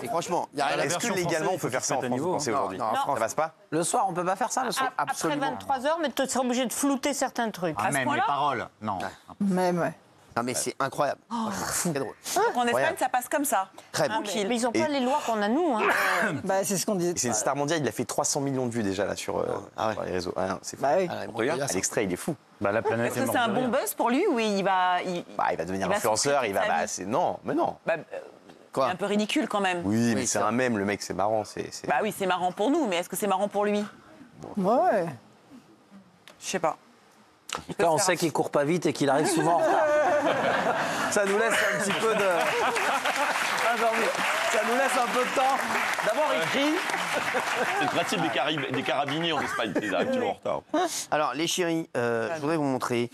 Speaker 1: Franchement, il y a rien à
Speaker 11: Est-ce que légalement on peut faire ça en France, vous pensez, aujourd'hui? Ça passe pas?
Speaker 6: Le soir, on peut pas faire ça le soir?
Speaker 10: Après 23 heures, mais tu seras obligé de flouter certains trucs.
Speaker 2: Ah, même les paroles. Non.
Speaker 8: Même, ouais.
Speaker 1: Non, mais c'est incroyable. C'est drôle.
Speaker 4: En Espagne, ça passe comme ça.
Speaker 1: Très bien.
Speaker 4: Tranquille.
Speaker 10: Mais ils n'ont pas les lois qu'on a, nous. Hein.
Speaker 8: Bah, c'est ce qu'on disait.
Speaker 11: C'est une star mondiale, il a fait 300 millions de vues déjà là sur les réseaux. Ah, non, c'est fou.
Speaker 8: Bah oui.
Speaker 11: Regarde, l'extrait, il est fou.
Speaker 17: Bah, la planète
Speaker 4: Est-ce que c'est un bon buzz pour lui ou il va.
Speaker 11: Il va devenir
Speaker 4: va
Speaker 11: influenceur,
Speaker 4: souffrir
Speaker 11: il va.
Speaker 4: toute sa
Speaker 11: Bah,
Speaker 4: vie.
Speaker 11: non, mais non.
Speaker 4: C'est un peu ridicule quand même.
Speaker 11: Oui, mais c'est un mème, le mec, c'est marrant.
Speaker 4: Bah oui, c'est marrant pour nous, mais est-ce que c'est marrant pour lui?
Speaker 8: Ouais.
Speaker 4: Je sais pas.
Speaker 6: Là, on sait qu'il court pas vite et qu'il arrive souvent en retard. Ça nous laisse un petit peu de... Ça nous laisse un peu de temps. D'abord, il crie.
Speaker 9: C'est le principe des carabiniers en Espagne, ils arrivent toujours en retard.
Speaker 1: Alors, les chéris, je voudrais vous montrer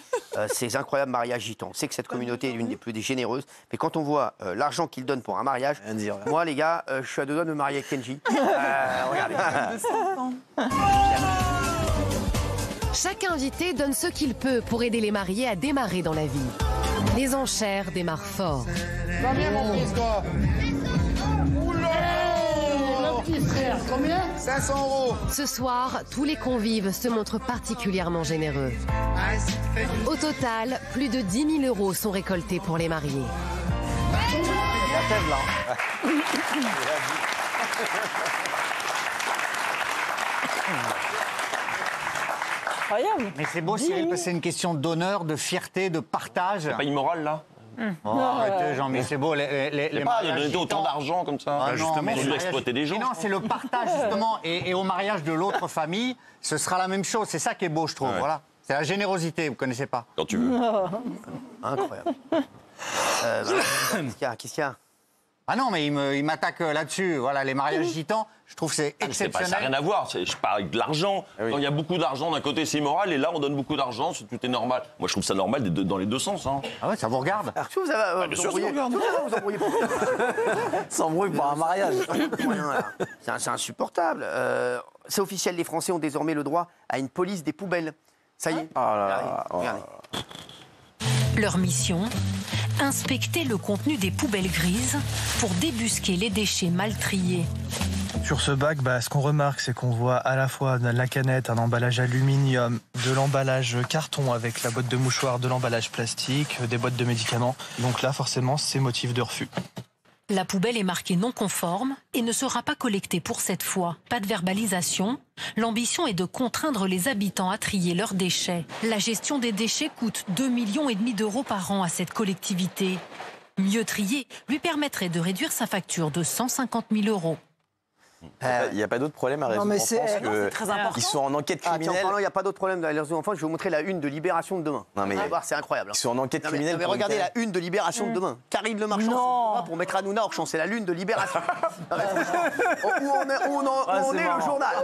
Speaker 1: ces incroyables mariages gitans. On sait que cette communauté est l'une des plus généreuses, mais quand on voit l'argent qu'ils donnent pour un mariage, moi, les gars, je suis à deux doigts de me marier avec Kenji. Regardez.
Speaker 5: Chaque invité donne ce qu'il peut pour aider les mariés à démarrer dans la vie. Les enchères démarrent fort.
Speaker 19: Combien, mon fils, toi? Mon petit frère, combien? 500 €.
Speaker 5: Ce soir, tous les convives se montrent particulièrement généreux. Au total, plus de 10 000 € sont récoltés pour les mariés.
Speaker 8: Incroyable.
Speaker 2: Mais c'est beau, Cyril, parce que c'est une question d'honneur, de fierté, de partage.
Speaker 9: C'est pas immoral, là?
Speaker 2: Oh, arrêtez, Jean, mais c'est beau. Les
Speaker 9: pas, il y a
Speaker 2: mariages
Speaker 9: donné autant
Speaker 2: gitans.
Speaker 9: d'argent comme ça.
Speaker 2: Ah, non, mais
Speaker 9: on
Speaker 2: les
Speaker 9: doit
Speaker 2: mariages-
Speaker 9: exploiter des gens.
Speaker 2: Mais non, c'est le partage, justement. Et au mariage de l'autre famille, ce sera la même chose. C'est ça qui est beau, je trouve.
Speaker 9: Ouais.
Speaker 2: Voilà. C'est la générosité, vous connaissez pas.
Speaker 9: Quand tu veux.
Speaker 1: Incroyable. Qu'est-ce qu'il y a?
Speaker 2: Ah non, mais il m'attaque là-dessus. Voilà, les mariages gitans, je trouve que c'est
Speaker 9: Ça n'a
Speaker 2: exceptionnel.
Speaker 9: rien à voir. Je parle avec de l'argent. Quand il y a beaucoup d'argent, d'un côté, c'est immoral. Et là, on donne beaucoup d'argent, tout est normal. Moi, je trouve ça normal dans les deux sens. Hein.
Speaker 2: Ah ouais, ça vous regarde?
Speaker 1: Alors, vous avez,
Speaker 9: bien sûr, ça me regarde.
Speaker 1: vous embrouillez pour
Speaker 6: S'embrouille pour un mariage.
Speaker 1: C'est insupportable. C'est officiel, les Français ont désormais le droit à une police des poubelles. Ça y est. Regardez.
Speaker 7: Leur mission, inspecter le contenu des poubelles grises pour débusquer les déchets mal triés.
Speaker 21: Sur ce bac, ce qu'on remarque, c'est qu'on voit à la fois de la canette, un emballage aluminium, de l'emballage carton avec la boîte de mouchoirs, de l'emballage plastique, des boîtes de médicaments. Donc là, forcément, c'est motif de refus.
Speaker 7: La poubelle est marquée non conforme et ne sera pas collectée pour cette fois. Pas de verbalisation. L'ambition est de contraindre les habitants à trier leurs déchets. La gestion des déchets coûte 2,5 millions d'euros par an à cette collectivité. Mieux trier lui permettrait de réduire sa facture de 150 000 €.
Speaker 11: Il n'y a pas d'autres problèmes à résoudre
Speaker 8: mais
Speaker 11: en
Speaker 8: c'est-
Speaker 11: France
Speaker 8: non,
Speaker 11: que
Speaker 4: très important.
Speaker 11: ils sont en enquête criminelle.
Speaker 1: Il n'y a pas d'autre problème dans les réseaux enfants. Je vais vous montrer la une de Libération de demain.
Speaker 11: Non, mais-
Speaker 1: Vous allez voir, c'est incroyable.
Speaker 11: Ils sont en enquête
Speaker 1: Non, mais
Speaker 11: criminelle. pour
Speaker 1: regardez
Speaker 11: une
Speaker 1: la une de Libération de demain. Karine Le Marchand pour mettre Hanouna hors champ. C'est la lune de Libération. Non, mais franchement, où on est le journal.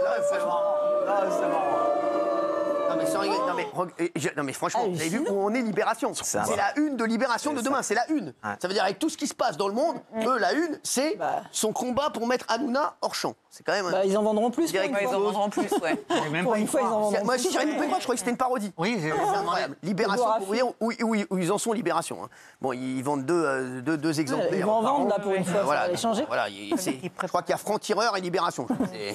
Speaker 1: Non mais franchement, vous avez vu où on est Libération. C'est la une de Libération de demain, c'est la une. Ça veut dire avec tout ce qui se passe dans le monde, eux, la une, c'est son combat pour mettre Hanouna hors champ. C'est quand même...
Speaker 8: ils en vendront plus.
Speaker 1: Direct,
Speaker 8: pour une
Speaker 4: Ils en
Speaker 8: fois.
Speaker 4: vendront plus, ouais.
Speaker 8: Pour une fois, ils en vendront
Speaker 1: Moi
Speaker 8: plus.
Speaker 1: aussi, j'arrive pas à croire, je croyais que c'était une parodie.
Speaker 2: Oui,
Speaker 1: C'est incroyable. Libération, pour vous dire où ils en sont, Libération. Hein. Bon, ils vendent deux exemplaires.
Speaker 8: Ils vont en
Speaker 1: par
Speaker 8: vendre,
Speaker 1: an.
Speaker 8: là, pour une fois, ça va les changer.
Speaker 1: Voilà, je crois qu'il y a Franc-Tireur et Libération.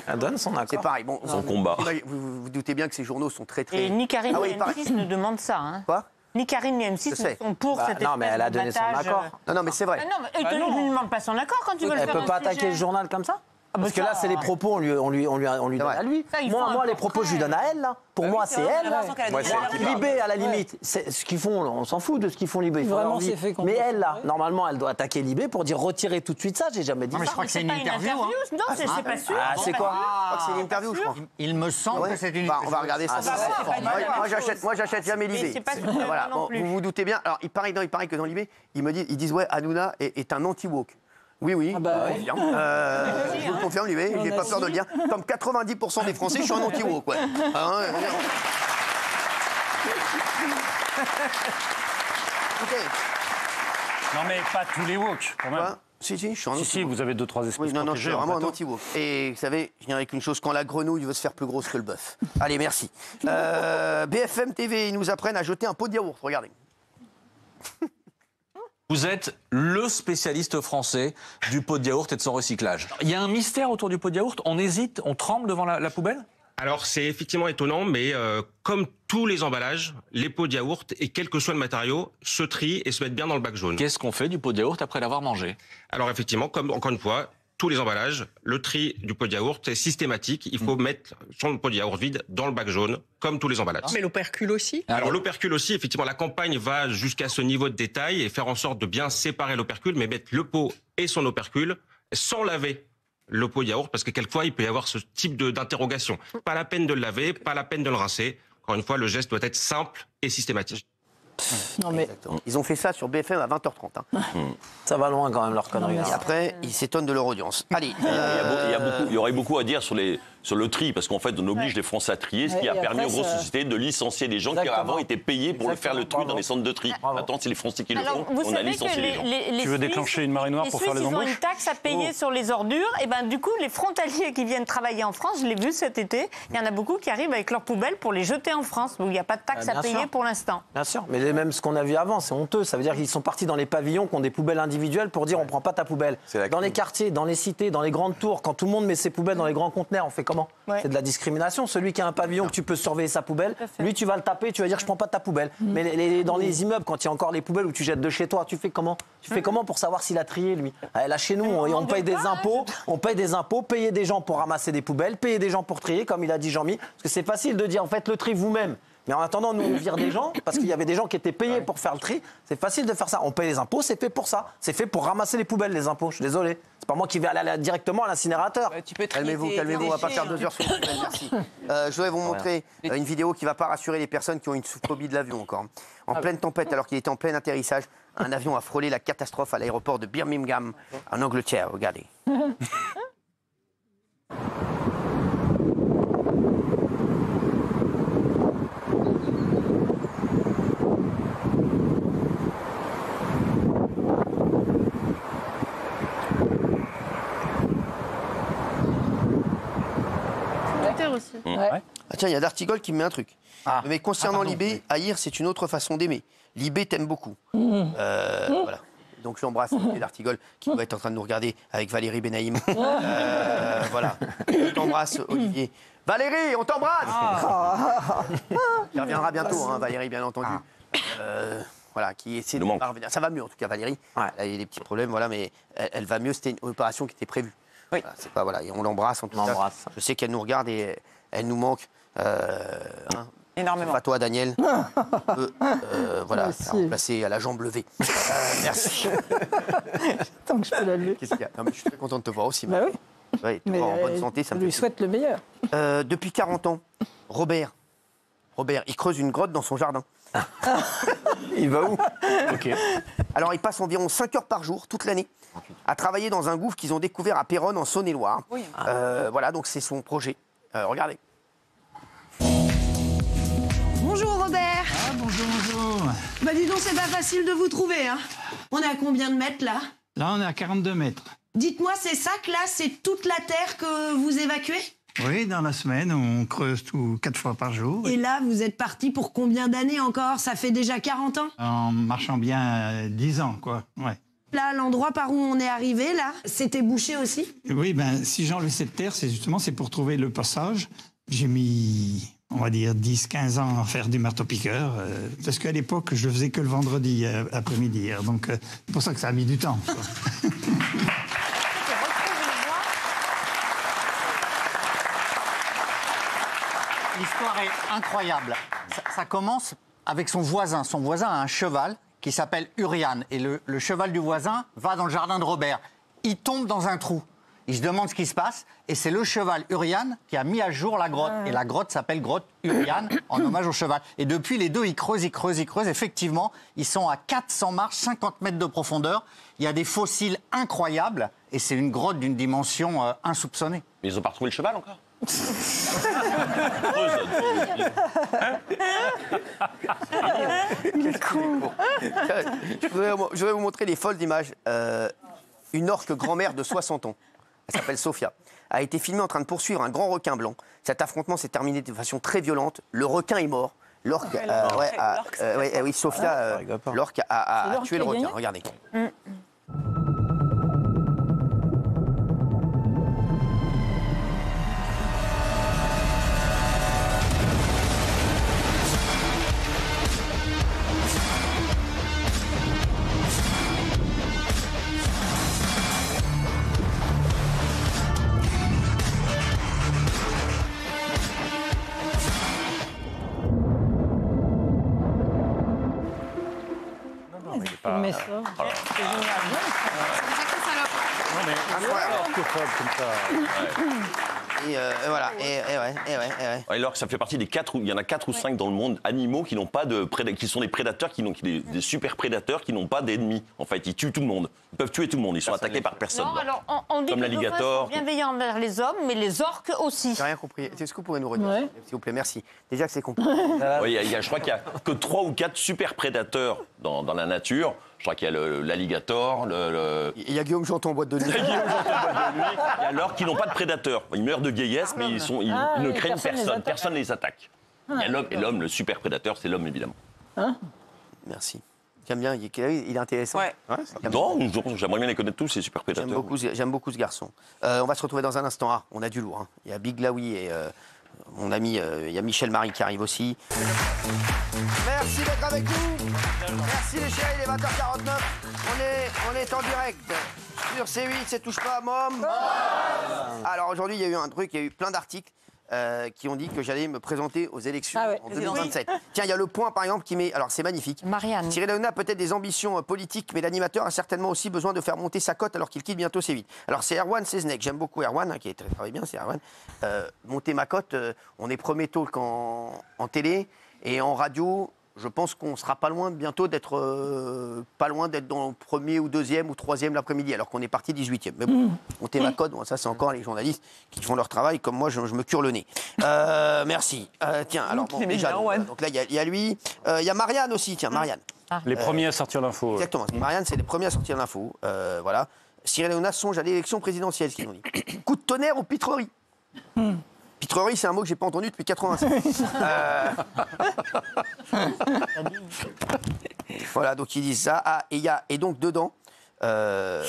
Speaker 6: Elle donne son accord.
Speaker 1: C'est pareil. Bon,
Speaker 9: Son combat.
Speaker 1: Vous doutez bien que ces journaux sont très, très...
Speaker 10: Et ni Karine
Speaker 1: Ah
Speaker 10: ni
Speaker 1: oui, il paraît-
Speaker 10: M6 ne demandent ça. Hein.
Speaker 1: Quoi
Speaker 10: Ni Karine ni
Speaker 1: Je
Speaker 10: M6
Speaker 1: sais.
Speaker 10: ne sont pour cette espèce
Speaker 6: non, mais elle a donné son
Speaker 10: d'abattage,
Speaker 6: accord.
Speaker 1: Non, mais c'est vrai.
Speaker 10: Ah non, mais elle ne demande pas son accord quand tu veux le
Speaker 6: Elle
Speaker 10: faire.
Speaker 6: peut pas
Speaker 10: un
Speaker 6: attaquer
Speaker 10: sujet.
Speaker 6: le journal comme ça.
Speaker 10: Ah,
Speaker 6: Parce
Speaker 10: bah
Speaker 6: que
Speaker 10: ça,
Speaker 6: là, c'est les propos, on lui donne à lui.
Speaker 10: Ça, ils font
Speaker 6: Moi,
Speaker 10: un
Speaker 6: les propos, je lui donne à elle. Là. Pour moi, c'est elle. Moi, Libé, à la limite, c'est ce qu'ils font, on s'en fout de ce qu'ils font Libé. ils font
Speaker 8: Vraiment,
Speaker 6: leur vie.
Speaker 8: c'est fait
Speaker 6: Mais elle, là, normalement, elle doit attaquer Libé pour dire retirer tout de suite ça. J'ai jamais dit
Speaker 2: Non, mais
Speaker 6: ça.
Speaker 2: je crois que c'est une
Speaker 10: pas une
Speaker 2: interview.
Speaker 10: interview,
Speaker 2: hein.
Speaker 10: non, c'est pas sûr.
Speaker 6: Ah, c'est quoi
Speaker 1: Je crois que c'est une interview, je crois.
Speaker 2: Il me semble que c'est une
Speaker 1: On va regarder ça. Moi, j'achète jamais
Speaker 10: Mais
Speaker 1: Libé.
Speaker 10: c'est pas sûr,
Speaker 1: Voilà,
Speaker 10: non
Speaker 1: bon,
Speaker 10: plus.
Speaker 1: vous vous doutez bien. Alors, il paraît que dans Libé, ils disent ouais, Hanouna est un anti-woke. Oui, je confirme. Je vous le confirme, Libé, j'ai pas peur de le dire. Comme 90% des Français, je suis un anti-woke, ouais. Ok.
Speaker 17: Non, mais pas tous les woke, quand même.
Speaker 1: Quoi Si, je suis un anti-woke.
Speaker 17: Si, vous avez 2-3 espèces
Speaker 1: Oui, non, je suis
Speaker 17: protégées en
Speaker 1: vraiment un
Speaker 17: plateau.
Speaker 1: anti-woke. Et vous savez, je dirais qu'une chose, quand la grenouille veut se faire plus grosse que le bœuf. Allez, merci. BFM TV, ils nous apprennent à jeter un pot de yaourt, regardez.
Speaker 3: Vous êtes le spécialiste français du pot de yaourt et de son recyclage. Il y a un mystère autour du pot de yaourt. On hésite, on tremble devant la poubelle.
Speaker 22: Alors c'est effectivement étonnant, mais comme tous les emballages, les pots de yaourt, et quel que soit le matériau, se trient et se mettent bien dans le bac jaune.
Speaker 3: Qu'est-ce qu'on fait du pot de yaourt après l'avoir mangé?
Speaker 22: Alors effectivement, comme encore une fois, tous les emballages, le tri du pot de yaourt est systématique. Il faut mettre son pot de yaourt vide dans le bac jaune, comme tous les emballages.
Speaker 15: Mais l'opercule aussi?
Speaker 22: Alors l'opercule aussi, effectivement, la campagne va jusqu'à ce niveau de détail et faire en sorte de bien séparer l'opercule, mais mettre le pot et son opercule sans laver le pot de yaourt, parce que quelquefois, il peut y avoir ce type d'interrogation. Pas la peine de le laver, pas la peine de le rincer. Encore une fois, le geste doit être simple et systématique.
Speaker 1: Non mais ils ont fait ça sur BFM à 20h30. Hein.
Speaker 6: Ça va loin quand même leur connerie.
Speaker 1: Et après, ils s'étonnent de leur audience. Allez.
Speaker 9: Il y aurait beaucoup à dire sur le tri, parce qu'en fait, on oblige les Français à trier, ce qui a permis aux grosses sociétés de licencier des gens qui avant étaient payés pour faire le tri dans les centres de tri. Maintenant, c'est les Français qui le font. On a licencié les gens.
Speaker 17: Tu veux déclencher une marée noire pour faire les embauches?
Speaker 10: Ils ont une taxe à payer sur les ordures. Et ben du coup, les frontaliers qui viennent travailler en France, je l'ai vu cet été, il y en a beaucoup qui arrivent avec leurs poubelles pour les jeter en France, où il n'y a pas de taxe à payer pour l'instant.
Speaker 6: Bien sûr, mais même ce qu'on a vu avant, c'est honteux. Ça veut dire qu'ils sont partis dans les pavillons qui ont des poubelles individuelles pour dire on prend pas ta poubelle. Dans les quartiers, dans les cités, dans les grandes tours, quand tout le monde met ses poubelles dans les grands conteneurs, on fait comment? C'est de la discrimination. Celui qui a un pavillon que tu peux surveiller sa poubelle, lui tu vas le taper, tu vas dire je prends pas ta poubelle. Mais dans les immeubles, quand il y a encore les poubelles où tu jettes de chez toi, tu fais comment? Tu fais comment pour savoir s'il a trié lui? Là chez nous, on paye des impôts, payer des gens pour ramasser des poubelles, payer des gens pour trier, comme il a dit Jean-Mi, parce que c'est facile de dire en fait le tri vous-même. Mais en attendant, nous, on vire des gens, parce qu'il y avait des gens qui étaient payés pour faire le tri. C'est facile de faire ça. On paye les impôts, c'est fait pour ça. C'est fait pour ramasser les poubelles, les impôts. Je suis désolé. C'est pas moi qui vais aller directement à l'incinérateur.
Speaker 1: Calmez-vous, on va pas faire 2 heures sur le poubelle, merci. Je voudrais vous montrer une vidéo qui va pas rassurer les personnes qui ont une phobie de l'avion encore. En pleine tempête, alors qu'il était en plein atterrissage, un avion a frôlé la catastrophe à l'aéroport de Birmingham, en Angleterre. Regardez.
Speaker 18: Aussi.
Speaker 1: Ah tiens, il y a D'Artigol qui me met un truc. Mais concernant Libé, haïr, c'est une autre façon d'aimer. Libé t'aime beaucoup. Voilà. Donc j'embrasse D'Artigol qui doit être en train de nous regarder avec Valérie Benaïm. Voilà. Je t'embrasse, Olivier. Valérie, on t'embrasse. Il reviendra bientôt, hein, Valérie, bien entendu. Voilà, qui essaie de revenir. Ça va mieux en tout cas, Valérie. Elle a eu des petits problèmes, voilà, mais elle va mieux. C'était une opération qui était prévue. Oui. Voilà, c'est pas, voilà, et on l'embrasse en tout cas. Je sais qu'elle nous regarde et elle nous manque.
Speaker 4: Énormément.
Speaker 1: Pas toi, Daniel. Voilà, remplacé à la jambe levée. Merci.
Speaker 8: Tant que je peux la lever.
Speaker 1: Qu'est-ce qu'il y a? Non, mais je suis très content de te voir aussi.
Speaker 8: Bah oui.
Speaker 1: Ouais, te voir en bonne santé, ça me
Speaker 8: lui souhaite le meilleur.
Speaker 1: Depuis 40 ans, Robert, il creuse une grotte dans son jardin. Il va où? Alors, il passe environ 5 heures par jour, toute l'année, à travailler dans un gouffre qu'ils ont découvert à Péronne, en Saône-et-Loire. Oui. Voilà, donc c'est son projet. Regardez.
Speaker 23: Bonjour Robert.
Speaker 24: Bonjour.
Speaker 23: Bah dis donc, c'est pas facile de vous trouver, hein. On est à combien de mètres là?
Speaker 24: Là, on est à 42 mètres.
Speaker 23: Dites-moi, ces sacs là, c'est toute la terre que vous évacuez?
Speaker 24: Oui, dans la semaine, on creuse tout 4 fois par jour.
Speaker 23: Et là, vous êtes parti pour combien d'années encore? Ça fait déjà 40 ans?
Speaker 24: En marchant bien 10 ans, quoi. Ouais.
Speaker 23: Là, l'endroit par où on est arrivé, là, c'était bouché aussi?
Speaker 24: Oui, ben, si j'ai enlevé cette terre, c'est pour trouver le passage. J'ai mis, on va dire, 10-15 ans à faire du marteau-piqueur. Parce qu'à l'époque, je le faisais que le vendredi après-midi. Donc, c'est pour ça que ça a mis du temps.
Speaker 2: L'histoire est incroyable. Ça commence avec son voisin. Son voisin a un cheval qui s'appelle Urian. Et le cheval du voisin va dans le jardin de Robert. Il tombe dans un trou. Il se demande ce qui se passe. Et c'est le cheval Urian qui a mis à jour la grotte. Et la grotte s'appelle grotte Urian en hommage au cheval. Et depuis, les deux, ils creusent. Effectivement, ils sont à 400 marches, 50 mètres de profondeur. Il y a des fossiles incroyables. Et c'est une grotte d'une dimension insoupçonnée.
Speaker 9: Mais ils n'ont pas retrouvé le cheval encore?
Speaker 1: Je voudrais vous montrer les folles images. Une orque grand-mère de 60 ans, elle s'appelle Sophia, a été filmée en train de poursuivre un grand requin blanc. Cet affrontement s'est terminé de façon très violente. Le requin est mort, L'orque, oui, Sofia, l'orque a tué le requin. Regardez.
Speaker 8: Mais ça, c'est génial.
Speaker 17: Non, mais comme ça.
Speaker 1: Et voilà.
Speaker 9: Et alors que ça fait partie des 4, il y en a 4 ou 5 dans le monde animaux qui n'ont pas de qui sont des prédateurs, des super prédateurs qui n'ont pas d'ennemis. En fait, ils tuent tout le monde. Ils peuvent tuer tout le monde. Ils sont attaqués par personne.
Speaker 10: Non, alors on dit
Speaker 9: comme
Speaker 10: que les dauphins
Speaker 9: l'alligator.
Speaker 10: sont bienveillants envers les hommes, mais les orques aussi.
Speaker 1: J'ai rien compris. Est-ce que vous pouvez nous redire, s'il vous plaît? Merci. Déjà que c'est compliqué.
Speaker 9: Oui, je crois qu'il n'y a que 3 ou 4 super prédateurs dans la nature. Je crois qu'il y a l'alligator,
Speaker 1: Il y a Guillaume Janton en boîte de nuit.
Speaker 9: Il y a l'orque qui n'ont pas de prédateurs. Ils meurent de vieillesse, mais ils ne craignent personne. Personne ne les attaque. Il y a l'homme, et l'homme, le super prédateur, c'est l'homme, évidemment.
Speaker 1: Merci. J'aime bien, il est intéressant.
Speaker 9: Non, j'aimerais bien les connaître tous, ces super prédateurs.
Speaker 1: J'aime beaucoup ce garçon. On va se retrouver dans un instant. Ah, on a du lourd. Il y a Big Laoui et mon ami, il y a Michel Marie qui arrive aussi. Merci d'être avec nous. Merci les chéris, il est 20h49. On est en direct sur C8, c'est Touche pas, Mom. Alors aujourd'hui, il y a eu un truc, il y a eu plein d'articles qui ont dit que j'allais me présenter aux élections en 2027. Tiens, il y a Le Point, par exemple, qui met... Alors, c'est magnifique.
Speaker 10: Marianne.
Speaker 1: Cyril Hanouna a peut-être des ambitions politiques, mais l'animateur a certainement aussi besoin de faire monter sa cote alors qu'il quitte bientôt C8. Alors, c'est Erwan Seznec. J'aime beaucoup Erwan, qui travaille bien, c'est Erwan. Monter ma cote, on est premier talk en télé et en radio. Je pense qu'on sera pas loin bientôt d'être dans le premier ou deuxième ou troisième l'après-midi, alors qu'on est parti 18e. Mais bon, monter ma cote, bon, ça c'est encore les journalistes qui font leur travail, comme moi je me cure le nez. Merci. Tiens, alors bon, déjà, donc là il y a lui, il y a Marianne aussi, tiens, Marianne.
Speaker 17: Les premiers à sortir l'info.
Speaker 1: Exactement, Marianne c'est les premiers à sortir l'info. Voilà. Cyril Hanouna songe à l'élection présidentielle, ce qu'ils ont dit. Coup de tonnerre aux pitreries. Pitrerie, c'est un mot que j'ai pas entendu depuis 85. Voilà, donc ils disent ça. Ah, et donc dedans, il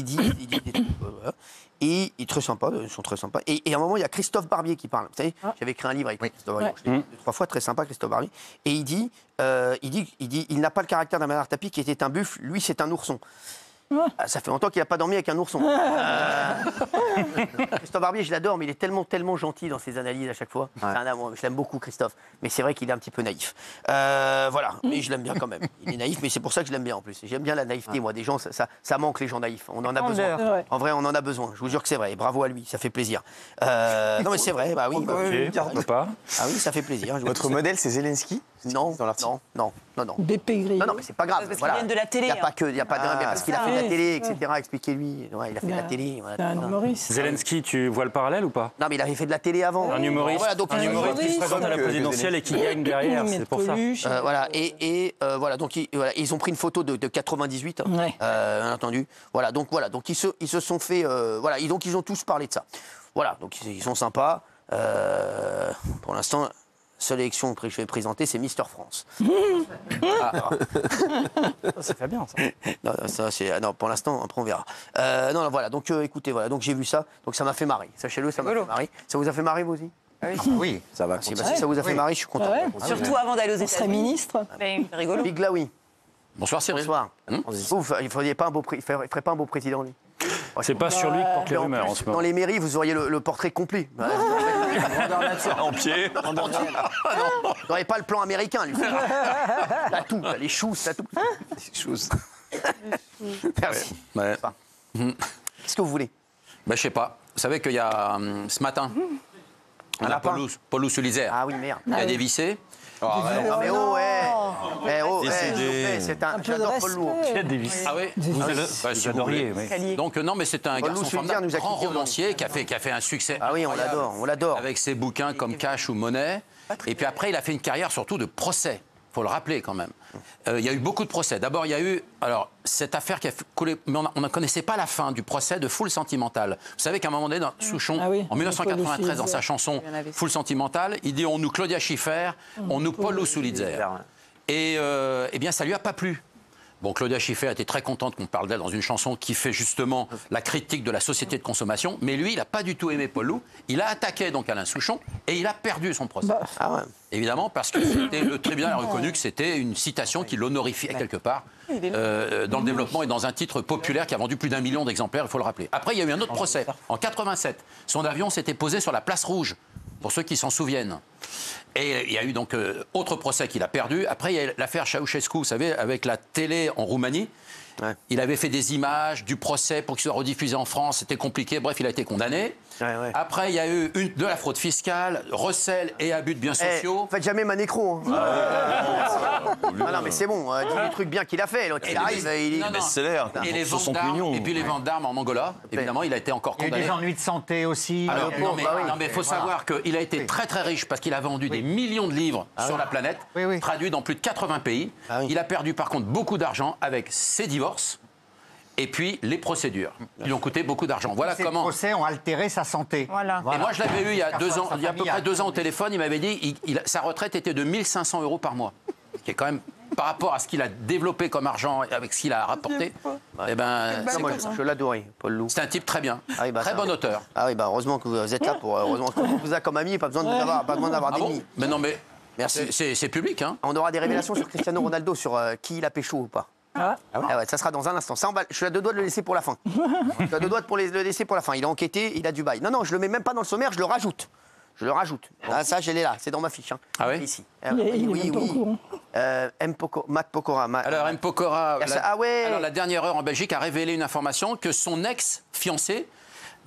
Speaker 1: dit et ils sont très sympas. Et à un moment, il y a Christophe Barbier qui parle. Vous savez, j'avais écrit un livre avec Christophe Barbier, je l'ai lu 2-3 fois, très sympa, Christophe Barbier. Et il dit, il n'a pas le caractère d'un Bernard Tapie qui était un buffle, lui c'est un ourson. Ça fait longtemps qu'il n'a pas dormi avec un ourson. Christophe Barbier, je l'adore, mais il est tellement gentil dans ses analyses à chaque fois. Je l'aime beaucoup, Christophe. Mais c'est vrai qu'il est un petit peu naïf. Voilà, mais je l'aime bien quand même. Il est naïf, mais c'est pour ça que je l'aime bien en plus. J'aime bien la naïveté, moi. Des gens, ça manque les gens naïfs. On en a besoin. En vrai, on en a besoin. Je vous jure que c'est vrai. Et bravo à lui, ça fait plaisir. Non, mais c'est vrai, bah oui.
Speaker 17: Pas.
Speaker 1: Ah oui, ça fait plaisir.
Speaker 11: Votre modèle, c'est Zelensky?
Speaker 1: Non.
Speaker 8: BP Gris.
Speaker 1: Non, mais c'est pas grave.
Speaker 4: Parce qu'ils viennent de la télé.
Speaker 1: Il n'y a pas que, parce qu'il a fait de la télé, etc. Expliquez-lui. Ouais, il a fait de la télé.
Speaker 8: C'est un humoriste.
Speaker 17: Zelensky, tu vois le parallèle ou pas?
Speaker 1: Non, mais il avait fait de la télé avant.
Speaker 17: Un humoriste.
Speaker 1: Voilà, donc
Speaker 17: un humoriste qui se présente à la présidentielle et qui gagne derrière, c'est pour ça.
Speaker 1: Voilà, voilà, donc ils ont pris une photo de 98, bien entendu. Voilà, donc ils se sont fait, voilà, donc ils ont tous parlé de ça. Voilà, donc ils sont sympas. Pour l'instant. Seule élection que je vais présenter, c'est Mister France.
Speaker 17: Ça fait bien, ça.
Speaker 1: Non, pour l'instant, après on verra. Non, voilà, donc écoutez, voilà, donc j'ai vu ça, donc ça m'a fait marrer. Sachez-le, ça m'a fait marrer. Ça vous a fait marrer, vous aussi?
Speaker 11: Oui, ça va.
Speaker 1: Si ça vous a fait marrer, je suis content.
Speaker 4: Surtout avant d'aller aux États-Unis.
Speaker 8: On serait ministre.
Speaker 4: C'est rigolo.
Speaker 1: Big Laoui.
Speaker 3: Bonsoir Cyril.
Speaker 1: Bonsoir. Il ferait pas un beau président, lui.
Speaker 17: C'est pas sur lui que porte les rumeurs en ce moment.
Speaker 1: Dans les mairies, vous auriez le portrait complet.
Speaker 9: En pied.
Speaker 1: Vous n'aurez pas le plan américain, lui. T'as tout, t'as les choux, t'as tout. Merci.
Speaker 3: Ouais.
Speaker 1: Qu'est-ce que vous voulez?
Speaker 3: Je sais pas. Vous savez qu'il y a ce matin, on a Paulus Ulizer.
Speaker 1: Ah oui, merde.
Speaker 3: Il a dévissé.
Speaker 1: Non, mais c'est un. J'adore Paul Lourd.
Speaker 3: Ah oui,
Speaker 17: vous adoriez.
Speaker 3: Donc non, mais c'est un garçon formidable, grand romancier qui a fait un succès.
Speaker 1: Ah oui, on l'adore.
Speaker 3: Avec ses bouquins comme Cash ou Monnaie. Et puis après, il a fait une carrière surtout de procès.
Speaker 12: faut le rappeler quand même. Il y a eu beaucoup de procès. D'abord, il y a eu cette affaire qui a coulé, mais on ne connaissait pas la fin du procès de Full Sentimental. Vous savez qu'à un moment donné, Souchon, en 1993, dans sa chanson Full Sentimental, il dit « On nous Claudia Schiffer, on nous Paul Sulitzer ». Et eh bien, ça lui a pas plu. Bon, Claudia Schiffer était très contente qu'on parle d'elle dans une chanson qui fait justement la critique de la société de consommation. Mais lui, il n'a pas du tout aimé Paul Lou. Il a attaqué donc Alain Souchon et il a perdu son procès. Évidemment, parce que le tribunal a reconnu que c'était une citation qui l'honorifiait quelque part dans le développement et dans un titre populaire qui a vendu plus d'1 million d'exemplaires, il faut le rappeler. Après, il y a eu un autre procès. En 87, son avion s'était posé sur la place Rouge, pour ceux qui s'en souviennent. Et il y a eu donc autre procès qu'il a perdu. Après, il y a l'affaire Ceausescu, vous savez, avec la télé en Roumanie. Ouais. Il avait fait des images du procès pour qu'il soit rediffusé en France. C'était compliqué. Bref, il a été condamné. Ouais. Après, il y a eu de la fraude fiscale, recel et abus de biens sociaux.
Speaker 1: Faites jamais Manécro. Hein. Non, mais c'est bon. Dis les trucs bien qu'il a fait. L'autre, il arrive, il est
Speaker 9: best-seller.
Speaker 12: Et les ventes d'armes. Et puis les ventes d'armes en Angola. Évidemment, il a été encore condamné.
Speaker 2: Il y a eu des ennuis de santé aussi.
Speaker 12: Alors, non, mais il faut savoir qu'il a été très très riche parce qu'il a vendu des millions de livres sur la planète, traduits dans plus de 80 pays. Il a perdu par contre beaucoup d'argent avec ses divorces. Et puis les procédures, qui lui ont coûté beaucoup d'argent. Voilà
Speaker 2: Ces
Speaker 12: comment.
Speaker 2: procès ont altéré sa santé.
Speaker 12: Voilà. Et moi, je l'avais eu il y a 2 ans, il y a à peu près 2 ans au téléphone. Il m'avait dit sa retraite était de 1 500 € par mois, qui est quand même par rapport à ce qu'il a développé comme argent avec ce qu'il a rapporté. Eh ben,
Speaker 1: moi, je l'adorais, Paul Lou.
Speaker 12: C'est un type très bien, très bon auteur.
Speaker 1: Ah oui, heureusement que vous êtes là pour. Heureusement qu'on vous a comme ami, pas besoin d'avoir d'ennemis.
Speaker 12: Mais non, mais merci. C'est public, hein.
Speaker 1: On aura des révélations sur Cristiano Ronaldo, sur qui il a pécho ou pas. Ouais, ça sera dans un instant. Ça, je suis à 2 doigts de le laisser pour la fin. Je suis à 2 doigts de le laisser pour la fin. Il a enquêté, il a du bail. Non, je le mets même pas dans le sommaire, je le rajoute. Ça, je l'ai là, c'est dans ma fiche. Hein.
Speaker 12: Ah oui.
Speaker 1: Ici.
Speaker 8: Oui.
Speaker 1: Matt Pokora.
Speaker 12: Alors, M. Pokora, la dernière heure en Belgique a révélé une information que son ex-fiancée,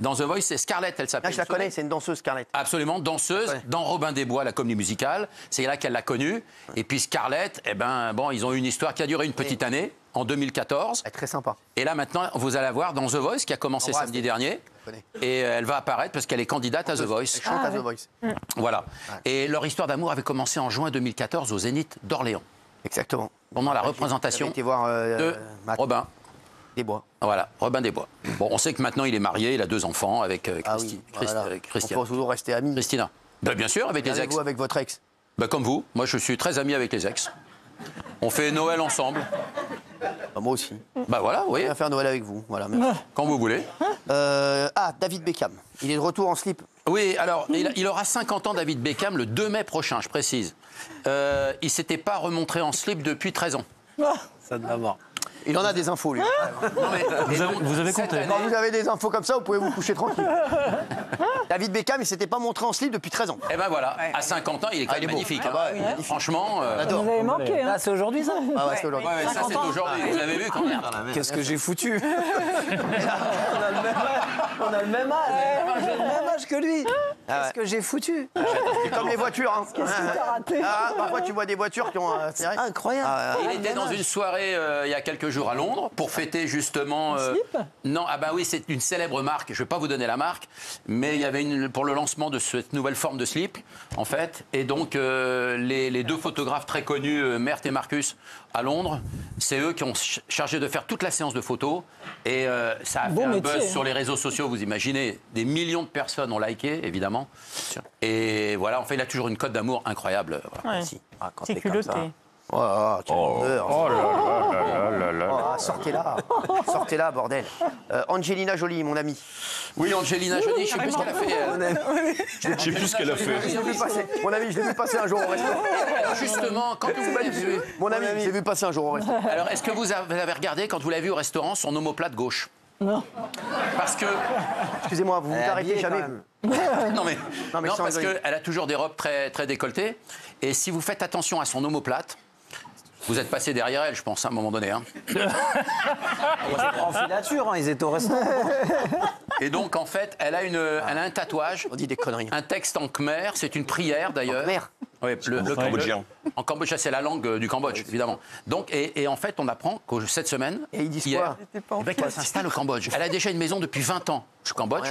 Speaker 12: dans The Voice, c'est Scarlett, elle s'appelle.
Speaker 1: Je la connais, c'est une danseuse, Scarlett.
Speaker 12: Absolument, danseuse, dans Robin des Bois, la comédie musicale. C'est là qu'elle l'a connue. Et puis Scarlett, ils ont eu une histoire qui a duré une petite année, en 2014.
Speaker 1: Elle est très sympa.
Speaker 12: Et là, maintenant, vous allez la voir dans The Voice, qui a commencé samedi dernier. Et elle va apparaître parce qu'elle est candidate à The Voice.
Speaker 1: Elle chante à The Voice.
Speaker 12: Voilà. Et leur histoire d'amour avait commencé en juin 2014 au Zénith d'Orléans.
Speaker 1: Exactement.
Speaker 12: Pendant la représentation de Robin
Speaker 1: des Bois.
Speaker 12: Voilà, Robin des Bois. Bon, on sait que maintenant il est marié, il a 2 enfants avec
Speaker 1: Christian. On peut toujours rester amis.
Speaker 12: Christina. Bien sûr, avec les ex.
Speaker 1: Vous avec votre ex.
Speaker 12: Comme vous. Moi, je suis très ami avec les ex. On fait Noël ensemble.
Speaker 1: Moi aussi.
Speaker 12: Voilà, oui.
Speaker 1: On va faire Noël avec vous. Voilà, merci.
Speaker 12: Quand vous voulez.
Speaker 1: David Beckham. Il est de retour en slip.
Speaker 12: Oui, alors, il aura 50 ans, David Beckham, le 2 mai prochain, je précise. Il ne s'était pas remontré en slip depuis 13 ans.
Speaker 1: Ça de l'avoir. Il en a des infos, lui.
Speaker 17: Vous avez compté.
Speaker 1: Quand vous avez des infos comme ça, vous pouvez vous coucher tranquille. David Beckham, il ne s'était pas montré en slip depuis 13 ans.
Speaker 12: Et voilà, à 50 ans, il est quand même magnifique. Franchement,
Speaker 8: vous avez manqué.
Speaker 6: Là, c'est aujourd'hui, ça.
Speaker 1: C'est aujourd'hui.
Speaker 12: Ça, c'est aujourd'hui. Vous l'avez vu quand même.
Speaker 6: Qu'est-ce que j'ai foutu. On a le même âge. J'ai le même âge que lui. Qu'est-ce que j'ai foutu.
Speaker 1: C'est comme les voitures. Hein.
Speaker 8: Qu'est-ce que t'as raté.
Speaker 1: Parfois, tu vois des voitures qui ont...
Speaker 6: C'est incroyable.
Speaker 12: Il était dans une soirée il y a quelques jours à Londres pour fêter justement... Non, oui, c'est une célèbre marque. Je ne vais pas vous donner la marque, mais il y avait pour le lancement de cette nouvelle forme de slip, en fait. Et donc, les 2 photographes très connus, Mert et Marcus, à Londres, c'est eux qui ont chargé de faire toute la séance de photos. Et ça a fait un buzz sur les réseaux sociaux, vous imaginez. Des millions de personnes ont liké, évidemment. Et voilà, en fait, il a toujours une cote d'amour incroyable. Voilà.
Speaker 10: C'est culotté.
Speaker 1: Sortez-la, bordel. Angelina Jolie, mon ami.
Speaker 12: Oui, Angelina Jolie, je ne sais plus ce qu'elle a fait.
Speaker 9: Je ne sais plus ce qu'elle a fait.
Speaker 1: Mon ami, je l'ai vu passer un jour au restaurant.
Speaker 12: Alors justement, quand vous l'avez vu...
Speaker 1: Mon ami, je l'ai vu passer un jour au restaurant.
Speaker 12: Alors, est-ce que vous avez regardé, quand vous l'avez vu au restaurant, son omoplate gauche?
Speaker 8: Non.
Speaker 12: Parce que...
Speaker 1: Excusez-moi, vous arrêtez jamais.
Speaker 12: Non, parce qu'elle a toujours des robes très, très décolletées. Et si vous faites attention à son omoplate, vous êtes passé derrière elle, je pense, à un moment donné. Hein.
Speaker 6: En filature, ils étaient au restaurant.
Speaker 12: Et donc, en fait, elle a un tatouage.
Speaker 1: On dit des conneries.
Speaker 12: Un texte en khmer, c'est une prière d'ailleurs. Oui, le cambodgien. En Cambodge, c'est la langue du Cambodge, évidemment. Donc, et en fait, on apprend que cette semaine,
Speaker 1: et ils disent
Speaker 12: hier,
Speaker 1: quoi
Speaker 12: qu'elle s'installe au Cambodge. Elle a déjà une maison depuis 20 ans au Cambodge.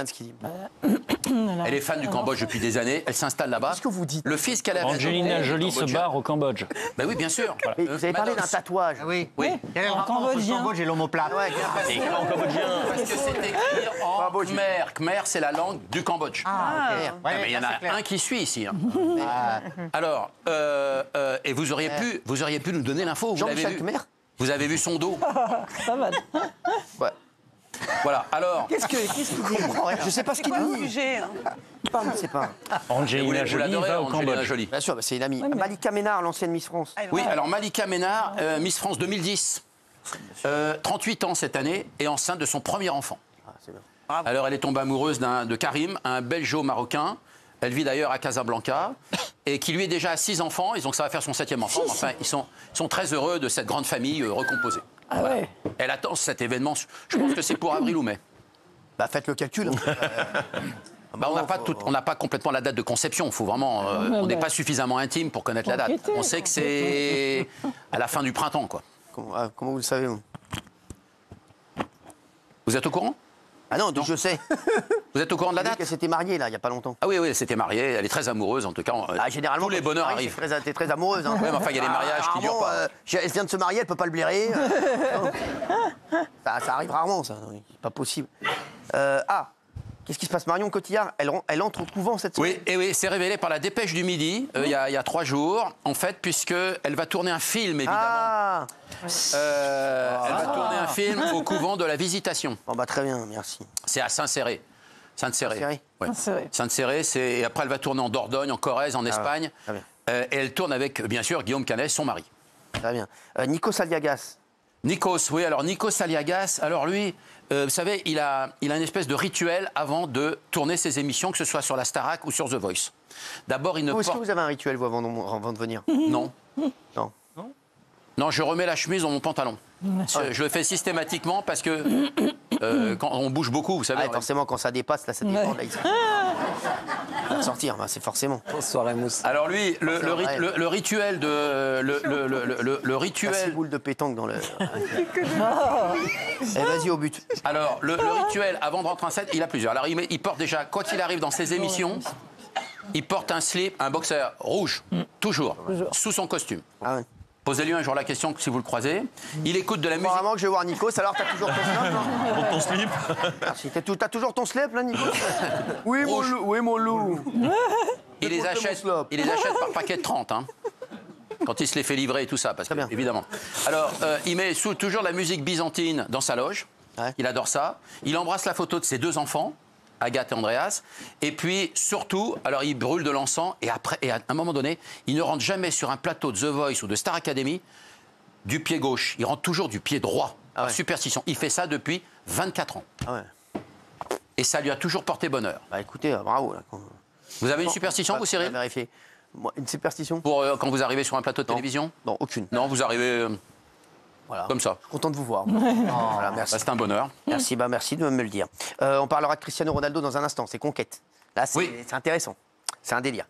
Speaker 12: Elle est fan du Cambodge depuis des années. Elle s'installe là-bas.
Speaker 1: Qu'est-ce que vous dites?
Speaker 12: Le fils qu'elle a.
Speaker 17: Angelina Jolie se barre au Cambodge.
Speaker 12: Ben oui, bien sûr.
Speaker 1: Voilà. Mais vous avez parlé d'un tatouage.
Speaker 13: Oui.
Speaker 12: Quel est
Speaker 13: le rapport entre le Cambodge et l'omoplate?
Speaker 12: en cambodgien. Parce que c'est écrit en khmer. Khmer, c'est la langue du Cambodge. Mais il y en a un qui suit ici. Alors, et vous auriez pu nous donner l'info.
Speaker 1: Jean-Michel Khmer.
Speaker 12: Vous avez vu son dos.
Speaker 8: Ça va.
Speaker 12: Ouais. Voilà, alors...
Speaker 1: Qu'est-ce que vous comprenez? Je sais pas ce qu'il dit. Je ne sais pas.
Speaker 17: Angelina Jolie va au Cambodge.
Speaker 1: Bien sûr, c'est une amie. Malika Ménard, l'ancienne Miss France.
Speaker 12: Oui, alors Malika Ménard, Miss France 2010. 38 ans cette année et enceinte de son premier enfant. Alors elle est tombée amoureuse de Karim, un belgeo-marocain. Elle vit d'ailleurs à Casablanca et qui lui est déjà à 6 enfants. Et donc ça va faire son 7e enfant. Enfin, ils sont très heureux de cette grande famille recomposée.
Speaker 8: Ah ouais.
Speaker 12: Elle attend cet événement. Je pense que c'est pour avril ou mai.
Speaker 1: Bah faites le calcul.
Speaker 12: Bah, on n'a pas complètement la date de conception. Faut vraiment, on n'est pas suffisamment intime pour connaître la date. On sait que c'est à la fin du printemps, quoi.
Speaker 1: Comment vous le savez, vous?
Speaker 12: Vous êtes au courant?
Speaker 1: Ah non, je sais.
Speaker 12: Vous êtes au courant de la date?
Speaker 1: Elle s'était mariée, là, il n'y a pas longtemps.
Speaker 12: Ah oui, elle s'était mariée. Elle est très amoureuse, en tout cas.
Speaker 1: Généralement,
Speaker 12: tous les bonheurs arrivent.
Speaker 1: Elle est très amoureuse. Hein.
Speaker 12: Ouais, mais enfin, il y a des mariages qui durent pas.
Speaker 1: Elle vient de se marier, elle ne peut pas le blairer. Ça arrive rarement, ça. C'est pas possible. Qu'est-ce qui se passe? Marion Cotillard, elle entre au couvent cette semaine.
Speaker 12: Oui, et oui, c'est révélé par la Dépêche du Midi, il y a 3 jours, en fait, puisqu'elle va tourner un film, évidemment. Elle va tourner un film au couvent de la Visitation.
Speaker 1: Bon, bah, très bien, merci.
Speaker 12: C'est à Saint-Céré.
Speaker 1: Saint-Céré.
Speaker 12: Ouais. Saint-Céré, et après, elle va tourner en Dordogne, en Corrèze, en Espagne. Et elle tourne avec, bien sûr, Guillaume Canet, son mari.
Speaker 1: Très bien. Nikos Aliagas.
Speaker 12: Nikos, oui, alors Nikos Aliagas, alors lui, vous savez, il a une espèce de rituel avant de tourner ses émissions, que ce soit sur la Starac ou sur The Voice. D'abord, il ne
Speaker 1: Est-ce que vous avez un rituel, vous, avant de venir?
Speaker 12: Non.
Speaker 1: Non.
Speaker 12: Non, je remets la chemise dans mon pantalon. Je le fais systématiquement parce que quand on bouge beaucoup, vous savez.
Speaker 1: Forcément, quand ça dépasse, là, ça dépend. Là, sortir, c'est forcément.
Speaker 6: Soirée mousse.
Speaker 12: Alors lui, le rituel de le rituel.
Speaker 1: 6 boules de pétanque dans le. Vas-y au but.
Speaker 12: Alors le rituel avant de rentrer en scène, il a plusieurs. Alors il porte déjà, quand il arrive dans ses émissions, il porte un slip, un boxer rouge, toujours, sous son costume.
Speaker 1: Ah ouais.
Speaker 12: Posez-lui un jour la question si vous le croisez. Il écoute de la musique.
Speaker 1: Apparemment que je vais voir Nikos, alors t'as toujours ton slip.
Speaker 22: Ton slip.
Speaker 1: Merci. T'as toujours ton slip là, Nikos? Oui, mon loup.
Speaker 12: Il les achète par paquet de 30, hein, quand il se les fait livrer et tout ça, parce que, évidemment. Alors, il met toujours la musique byzantine dans sa loge. Il adore ça. Il embrasse la photo de ses 2 enfants, Agathe et Andreas. Et puis, surtout, alors il brûle de l'encens et après, et à un moment donné, il ne rentre jamais sur un plateau de The Voice ou de Star Academy du pied gauche. Il rentre toujours du pied droit, par superstition. Il fait ça depuis 24 ans. Et ça lui a toujours porté bonheur.
Speaker 1: Bah écoutez, bravo. Là.
Speaker 12: Vous avez une superstition, vous, Cyril?
Speaker 1: Vérifier. Une superstition?
Speaker 12: Pour quand vous arrivez sur un plateau de télévision?
Speaker 1: Non, aucune.
Speaker 12: Non, vous arrivez comme ça.
Speaker 1: Je suis content de vous voir. Voilà, merci.
Speaker 12: Bah, c'est un bonheur.
Speaker 1: Merci, merci de me le dire. On parlera de Cristiano Ronaldo dans un instant, c'est conquête. Là, c'est intéressant. C'est un délire.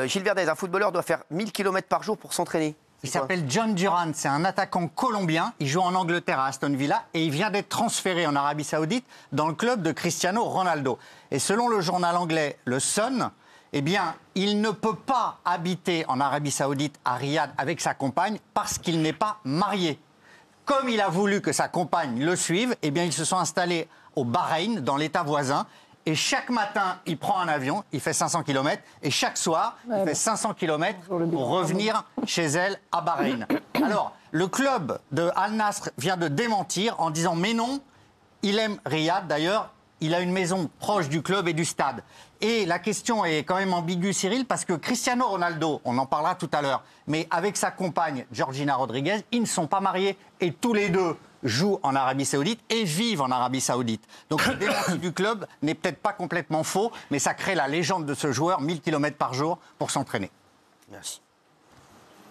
Speaker 1: Gilles Verdez, un footballeur doit faire 1000 km par jour pour s'entraîner.
Speaker 13: Il s'appelle John Durant, c'est un attaquant colombien. Il joue en Angleterre à Aston Villa et il vient d'être transféré en Arabie Saoudite dans le club de Cristiano Ronaldo. Et selon le journal anglais Le Sun, eh bien, il ne peut pas habiter en Arabie Saoudite à Riyad avec sa compagne parce qu'il n'est pas marié. Comme il a voulu que sa compagne le suive, eh bien, ils se sont installés au Bahreïn, dans l'État voisin. Et chaque matin, il prend un avion, il fait 500 km. Et chaque soir, il fait 500 km pour revenir chez elle à Bahreïn. Alors, le club de Al Nasr vient de démentir en disant « Mais non, il aime Riyad. D'ailleurs, il a une maison proche du club et du stade. » Et la question est quand même ambiguë, Cyril, parce que Cristiano Ronaldo, on en parlera tout à l'heure, mais avec sa compagne Georgina Rodriguez, ils ne sont pas mariés et tous les deux jouent en Arabie Saoudite et vivent en Arabie Saoudite. Donc le démenti du club n'est peut-être pas complètement faux, mais ça crée la légende de ce joueur, 1000 km par jour pour s'entraîner.
Speaker 1: Merci.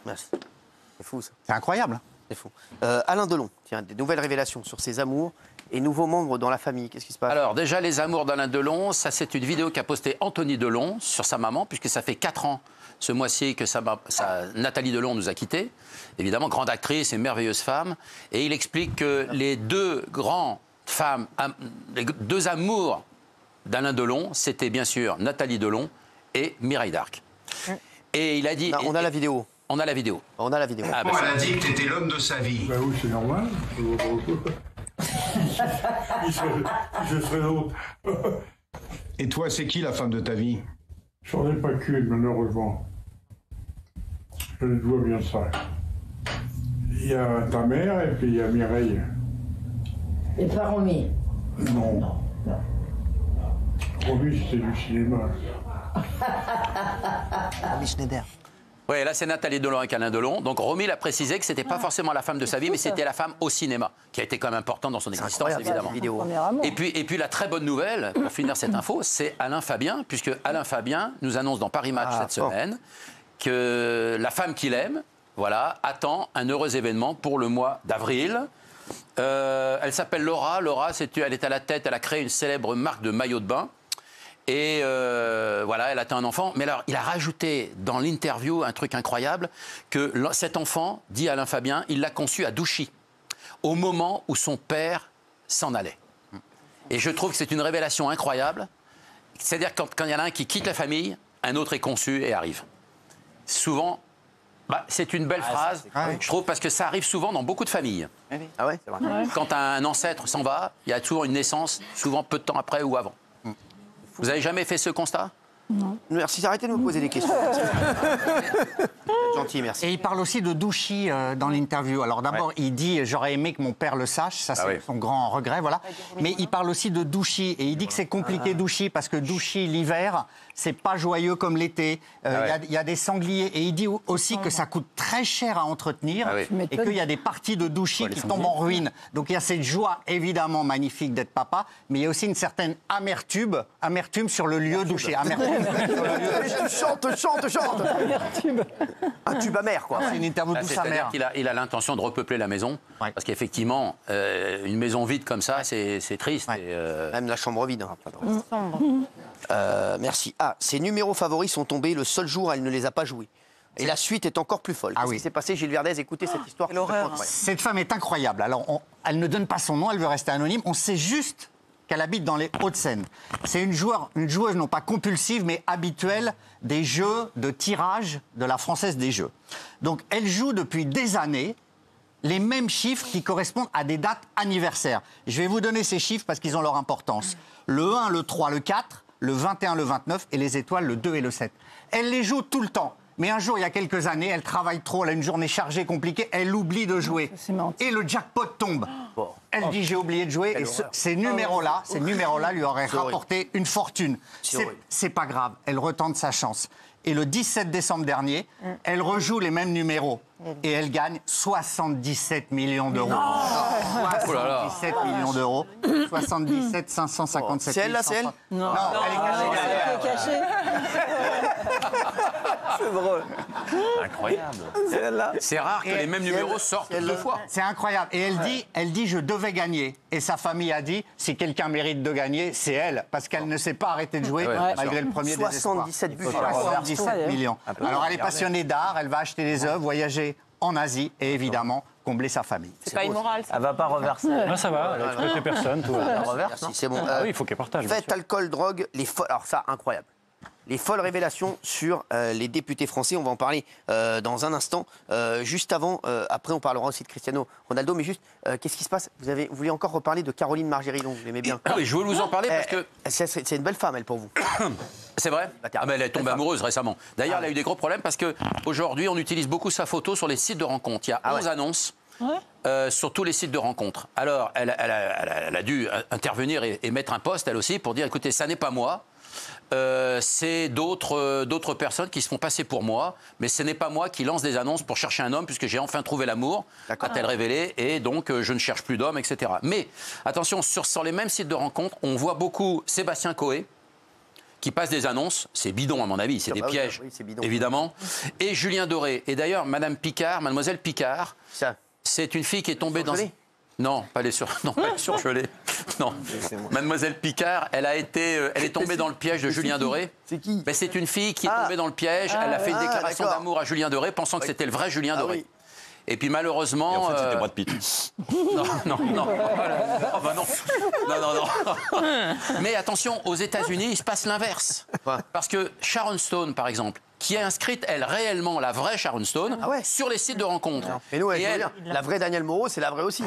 Speaker 1: Merci. C'est fou ça.
Speaker 13: C'est incroyable.
Speaker 1: C'est fou. Alain Delon, tiens, des nouvelles révélations sur ses amours et nouveaux membres dans la famille. Qu'est-ce qui se passe?
Speaker 12: Alors déjà, les amours d'Alain Delon, ça c'est une vidéo qu'a postée Anthony Delon sur sa maman, puisque ça fait 4 ans ce mois-ci que Nathalie Delon nous a quittés. Évidemment, grande actrice et merveilleuse femme. Et il explique que les deux grandes femmes, les deux amours d'Alain Delon, c'était bien sûr Nathalie Delon et Mireille d'Arc. Et il a dit...
Speaker 1: On a la vidéo.
Speaker 12: On a la vidéo.
Speaker 1: On a la vidéo.
Speaker 14: Elle a dit que tu étais l'homme de sa vie.
Speaker 16: Bah oui, c'est normal. Je serai l'autre.
Speaker 14: Et toi, c'est qui la femme de ta vie?
Speaker 16: J'en ai pas qu'une, malheureusement. Je le dois bien ça. Il y a ta mère et puis il y a Mireille.
Speaker 19: Et pas Romy?
Speaker 16: Non. Romy, c'était du cinéma.
Speaker 6: Romy Schneider.
Speaker 12: Oui, là c'est Nathalie Delon avec Alain Delon. Donc Romy l'a précisé que c'était pas forcément la femme de sa vie, mais c'était la femme au cinéma, qui a été quand même importante dans son existence, évidemment. Et puis la très bonne nouvelle, pour finir cette info, c'est Alain Fabien, puisque Alain Fabien nous annonce dans Paris Match cette semaine que la femme qu'il aime, voilà, attend un heureux événement pour le mois d'avril. Elle s'appelle Laura. Laura, elle est à la tête, elle a créé une célèbre marque de maillots de bain. Et voilà, elle attend un enfant. Mais alors, il a rajouté dans l'interview un truc incroyable, que cet enfant, dit Alain Fabien, il l'a conçu à Douchy, au moment où son père s'en allait. Et je trouve que c'est une révélation incroyable. C'est-à-dire quand il y en a un qui quitte la famille, un autre est conçu et arrive. Souvent, c'est une belle phrase, je trouve, parce que ça arrive souvent dans beaucoup de familles.
Speaker 1: Ah ouais, c'est vrai.
Speaker 12: Quand un ancêtre s'en va, il y a toujours une naissance, souvent peu de temps après ou avant. Vous avez jamais fait ce constat?
Speaker 8: Non.
Speaker 1: Merci, arrêtez de me poser des questions. Gentil, merci.
Speaker 13: Et il parle aussi de Douchy dans l'interview. Alors d'abord, il dit « j'aurais aimé que mon père le sache », ça c'est son grand regret, voilà. Mais il parle aussi de Douchy, et il dit que c'est compliqué Douchy, parce que Douchy, l'hiver, c'est pas joyeux comme l'été. Il y a des sangliers, et il dit aussi que ça coûte très cher à entretenir, et qu'il y a des parties de Douchy qui tombent en ruine. Donc il y a cette joie évidemment magnifique d'être papa, mais il y a aussi une certaine amertume sur le lieu Douchy. Chante.
Speaker 1: Un tube amer, quoi.
Speaker 13: C'est une interview douce amère.
Speaker 12: Il a l'intention de repeupler la maison, parce qu'effectivement, une maison vide comme ça, c'est triste.
Speaker 1: Même la chambre vide. Merci. Ses numéros favoris sont tombés le seul jour où elle ne les a pas joués. Et la suite est encore plus folle. Qu'est-ce qui s'est passé, Gilles Verdez? Écoutez cette histoire.
Speaker 13: Cette femme est incroyable. Alors, elle ne donne pas son nom, elle veut rester anonyme. On sait juste qu'elle habite dans les Hauts-de-Seine. C'est une joueuse non pas compulsive, mais habituelle des jeux de tirage de la Française des Jeux. Donc, elle joue depuis des années les mêmes chiffres qui correspondent à des dates anniversaires. Je vais vous donner ces chiffres parce qu'ils ont leur importance. Le 1, le 3, le 4, le 21, le 29 et les étoiles, le 2 et le 7. Elle les joue tout le temps. Mais un jour, il y a quelques années, elle travaille trop, elle a une journée chargée, compliquée, elle oublie de jouer. Et le jackpot tombe. Elle dit j'ai oublié de jouer et ces numéros-là lui auraient rapporté une fortune. C'est pas grave, elle retente sa chance. Et le 17 décembre dernier, elle rejoue les mêmes numéros et elle gagne 77 millions d'euros. 77 millions d'euros. 77 557.
Speaker 1: C'est elle là, c'est elle?
Speaker 13: Non, elle est cachée.
Speaker 1: C'est drôle.
Speaker 12: Incroyable. C'est rare que les mêmes numéros sortent deux fois.
Speaker 13: C'est incroyable. Et elle dit je devais gagner. Et sa famille a dit si quelqu'un mérite de gagner, c'est elle. Parce qu'elle ne s'est pas arrêter de jouer malgré le premier désespoir.
Speaker 1: 77 buts.
Speaker 13: 77 millions. Alors elle est passionnée d'art, elle va acheter des œuvres, voyager en Asie et évidemment combler sa famille.
Speaker 4: C'est pas immoral.
Speaker 6: Elle va pas reverser.
Speaker 17: Ça va, elle a exploité personne. Tout va.
Speaker 1: Merci, c'est bon.
Speaker 17: Oui, il faut qu'elle partage.
Speaker 1: Fête, alcool, drogue, les folles. Alors ça, incroyable. Les folles révélations sur les députés français. On va en parler dans un instant. Juste avant, après, on parlera aussi de Cristiano Ronaldo. Mais juste, qu'est-ce qui se passe? Vous voulez encore reparler de Caroline Margeridon? Vous l'aimez bien?
Speaker 12: Oui, je voulais vous en parler parce que...
Speaker 1: C'est une belle femme, elle, pour vous.
Speaker 12: C'est vrai? Mais elle est tombée amoureuse récemment. D'ailleurs, elle a eu des gros problèmes parce qu'aujourd'hui, on utilise beaucoup sa photo sur les sites de rencontres. Il y a 11 annonces. Sur tous les sites de rencontres. Alors, elle a dû intervenir et mettre un post, elle aussi, pour dire, écoutez, ça n'est pas moi, c'est d'autres personnes qui se font passer pour moi, mais ce n'est pas moi qui lance des annonces pour chercher un homme, puisque j'ai enfin trouvé l'amour, a-t-elle révélé, et donc je ne cherche plus d'homme, etc. Mais, attention, sur les mêmes sites de rencontres, on voit beaucoup Sébastien Coé, qui passe des annonces, c'est bidon à mon avis, c'est des pièges, évidemment, et Julien Doré. Et d'ailleurs, mademoiselle Picard, c'est une fille qui est tombée dans... Non, pas les surgelés. Non. Mademoiselle Picard, elle est tombée dans le piège de Julien Doré.
Speaker 1: C'est qui?
Speaker 12: C'est une fille qui est tombée dans le piège. Elle a fait une déclaration d'amour à Julien Doré, pensant que c'était le vrai Julien Doré.
Speaker 1: Oui.
Speaker 12: Et puis malheureusement...
Speaker 9: Et en fait, c'était Brad Pitt.
Speaker 12: Non. Oh, bah non. Non. Mais attention, aux États-Unis, il se passe l'inverse. Parce que Sharon Stone, par exemple, qui a inscrite, elle, réellement, la vraie Sharon Stone, sur les sites de rencontres.
Speaker 1: Et nous, la vraie Danielle Moreau, c'est la vraie aussi.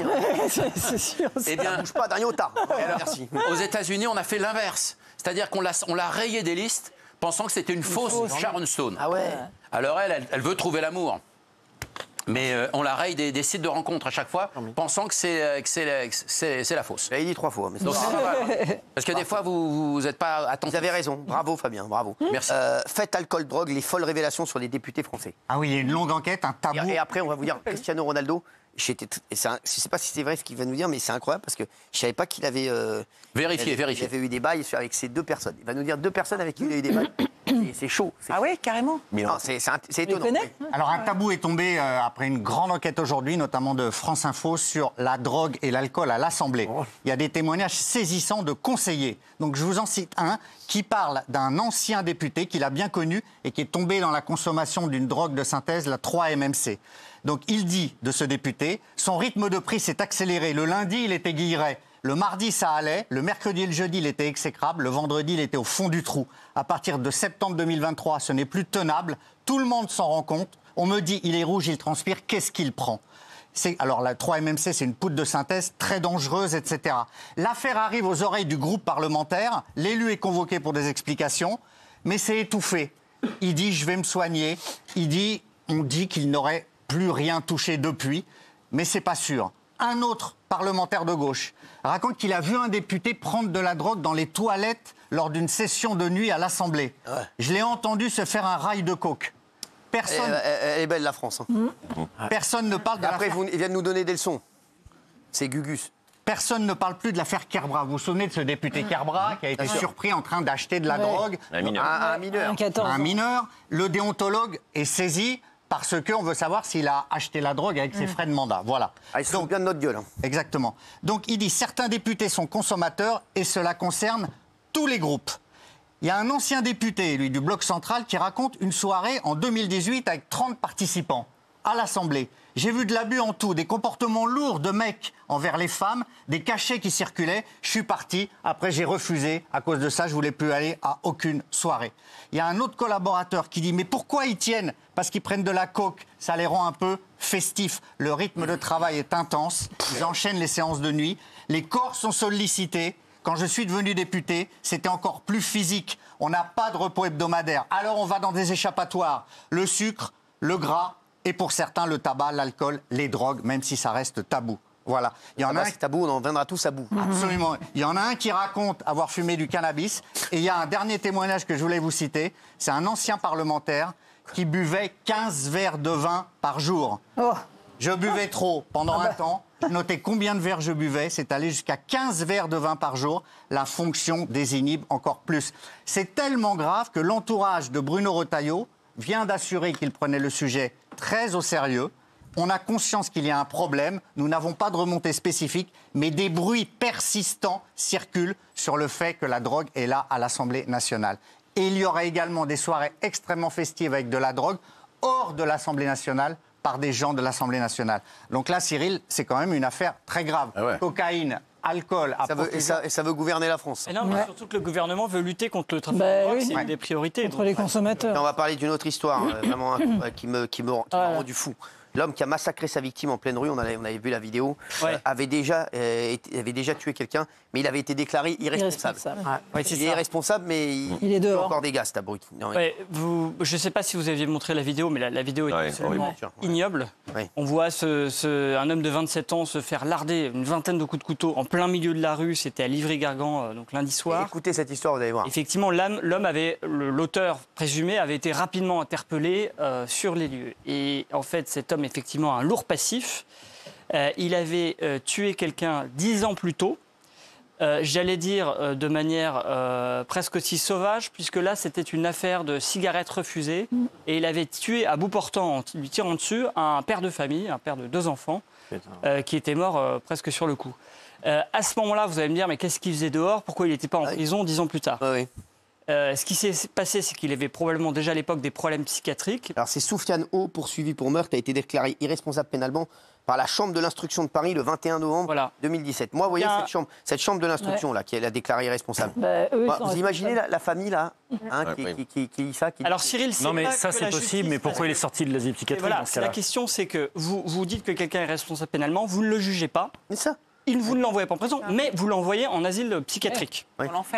Speaker 8: C'est sûr.
Speaker 12: Eh bien,
Speaker 1: ça bouge pas d'un iota. Merci.
Speaker 12: Aux États-Unis, on a fait l'inverse. C'est-à-dire qu'on l'a rayée des listes, pensant que c'était une fausse Sharon Stone.
Speaker 1: Ah ouais.
Speaker 12: Alors elle veut trouver l'amour. Mais on la raye des sites de rencontres à chaque fois, pensant que c'est la fausse.
Speaker 1: J'avais dit 3 fois. Mais
Speaker 12: donc, parce que des fois, vous n'êtes pas attentif.
Speaker 1: Vous avez raison. Bravo, Fabien. Bravo.
Speaker 12: Merci.
Speaker 1: Faites alcool, drogue, les folles révélations sur les députés français.
Speaker 13: Ah oui, il y a une longue enquête, un tabou.
Speaker 1: Et après, on va vous dire Cristiano Ronaldo. Je ne sais pas si c'est vrai ce qu'il va nous dire, mais c'est incroyable parce que je ne savais pas qu'il avait...
Speaker 12: Vérifié.
Speaker 1: Il avait eu des bails avec ces 2 personnes. Il va nous dire 2 personnes avec qui il a eu des bails. C'est chaud.
Speaker 4: Ah ouais, carrément.
Speaker 1: Mais non, c'est étonnant.
Speaker 13: Alors un tabou est tombé après une grande enquête aujourd'hui, notamment de France Info, sur la drogue et l'alcool à l'Assemblée. Il y a des témoignages saisissants de conseillers. Donc je vous en cite un qui parle d'un ancien député qu'il a bien connu et qui est tombé dans la consommation d'une drogue de synthèse, la 3-MMC. Donc il dit de ce député, son rythme de prise s'est accéléré. Le lundi, il était guilleret. Le mardi, ça allait. Le mercredi et le jeudi, il était exécrable. Le vendredi, il était au fond du trou. À partir de septembre 2023, ce n'est plus tenable. Tout le monde s'en rend compte. On me dit, il est rouge, il transpire. Qu'est-ce qu'il prend? Alors, la 3-MMC, c'est une poudre de synthèse très dangereuse, etc. L'affaire arrive aux oreilles du groupe parlementaire. L'élu est convoqué pour des explications. Mais c'est étouffé. Il dit, je vais me soigner. On dit qu'il n'aurait plus rien touché depuis. Mais c'est pas sûr. Un autre parlementaire de gauche raconte qu'il a vu un député prendre de la drogue dans les toilettes lors d'une session de nuit à l'Assemblée. Ouais. Je l'ai entendu se faire un rail de coke. Personne...
Speaker 1: Elle est belle, la France.
Speaker 13: Personne ne parle de
Speaker 1: Après, il vient de nous donner des leçons. C'est Gugus.
Speaker 13: Personne ne parle plus de l'affaire Kerbra. Vous vous souvenez de ce député Kerbra qui a été surpris en train d'acheter de la drogue
Speaker 1: un mineur.
Speaker 13: Un mineur. Le déontologue est saisi... parce qu'on veut savoir s'il a acheté la drogue avec ses frais de mandat. Voilà.
Speaker 1: Il se fout bien de notre gueule.
Speaker 13: Exactement. Donc il dit certains députés sont consommateurs et cela concerne tous les groupes. Il y a un ancien député, lui, du Bloc central, qui raconte une soirée en 2018 avec 30 participants à l'Assemblée. J'ai vu de l'abus en tout, des comportements lourds de mecs envers les femmes, des cachets qui circulaient. Je suis parti. Après, j'ai refusé. À cause de ça, je ne voulais plus aller à aucune soirée. Il y a un autre collaborateur qui dit « Mais pourquoi ils tiennent ? Parce qu'ils prennent de la coke. Ça les rend un peu festifs. Le rythme de travail est intense. Ils enchaînent les séances de nuit. Les corps sont sollicités. Quand je suis devenu député, c'était encore plus physique. On n'a pas de repos hebdomadaire. Alors on va dans des échappatoires. Le sucre, le gras et pour certains le tabac, l'alcool, les drogues, même si ça reste tabou. Voilà. Il y en a un
Speaker 1: c'est tabou, on en viendra tous à bout.
Speaker 13: Absolument. Il y en a un qui raconte avoir fumé du cannabis. Et il y a un dernier témoignage que je voulais vous citer. C'est un ancien parlementaire qui buvait 15 verres de vin par jour. Oh. Je buvais trop pendant un temps. Je notais combien de verres je buvais. C'est allé jusqu'à 15 verres de vin par jour. La fonction désinhibe encore plus. C'est tellement grave que l'entourage de Bruno Retailleau vient d'assurer qu'il prenait le sujet très au sérieux. On a conscience qu'il y a un problème. Nous n'avons pas de remontée spécifique, mais des bruits persistants circulent sur le fait que la drogue est là à l'Assemblée nationale. Et il y aura également des soirées extrêmement festives avec de la drogue hors de l'Assemblée nationale par des gens de l'Assemblée nationale. Donc là, Cyril, c'est quand même une affaire très grave. Ah ouais. Cocaïne, alcool...
Speaker 1: Ça veut gouverner la France.
Speaker 5: Et non, mais surtout que le gouvernement veut lutter contre le trafic de drogue, c'est une des priorités.
Speaker 8: Contre les consommateurs.
Speaker 1: Et on va parler d'une autre histoire, vraiment qui m'a rendu fou. L'homme qui a massacré sa victime en pleine rue, on avait vu la vidéo, avait déjà tué quelqu'un, mais il avait été déclaré irresponsable. Il est irresponsable, mais il est dehors. Encore des gaz, cet abruti.
Speaker 5: Je ne sais pas si vous aviez montré la vidéo, mais la vidéo est absolument ignoble. On voit un homme de 27 ans se faire larder une vingtaine de coups de couteau en plein milieu de la rue. C'était à Livry-Gargan, donc lundi soir.
Speaker 1: Écoutez cette histoire, vous allez voir.
Speaker 5: Effectivement, l'auteur présumé avait été rapidement interpellé sur les lieux. Et en fait, cet homme effectivement un lourd passif. Il avait tué quelqu'un 10 ans plus tôt. J'allais dire de manière presque aussi sauvage, puisque là, c'était une affaire de cigarettes refusées. Et il avait tué à bout portant, en lui tirant dessus, un père de famille, un père de 2 enfants, qui était mort presque sur le coup. À ce moment-là, vous allez me dire, mais qu'est-ce qu'il faisait dehors? Pourquoi il n'était pas en prison 10 ans plus tard? Ce qui s'est passé, c'est qu'il avait probablement déjà à l'époque des problèmes psychiatriques.
Speaker 1: Alors c'est Soufiane O, poursuivi pour meurtre, a été déclaré irresponsable pénalement par la Chambre de l'instruction de Paris le 21 novembre 2017. Moi, vous voyez cette chambre de l'instruction là, qui a déclaré irresponsable. Vous imaginez la famille là, qui lit ça
Speaker 5: Alors Cyril,
Speaker 17: non mais ça c'est possible, mais pourquoi il est sorti de l'asile psychiatrique?
Speaker 5: Voilà, la question c'est que vous dites que quelqu'un est responsable pénalement, vous ne le jugez pas.
Speaker 1: C'est ça.
Speaker 5: Vous ne l'envoyez pas en prison, mais vous l'envoyez en asile psychiatrique.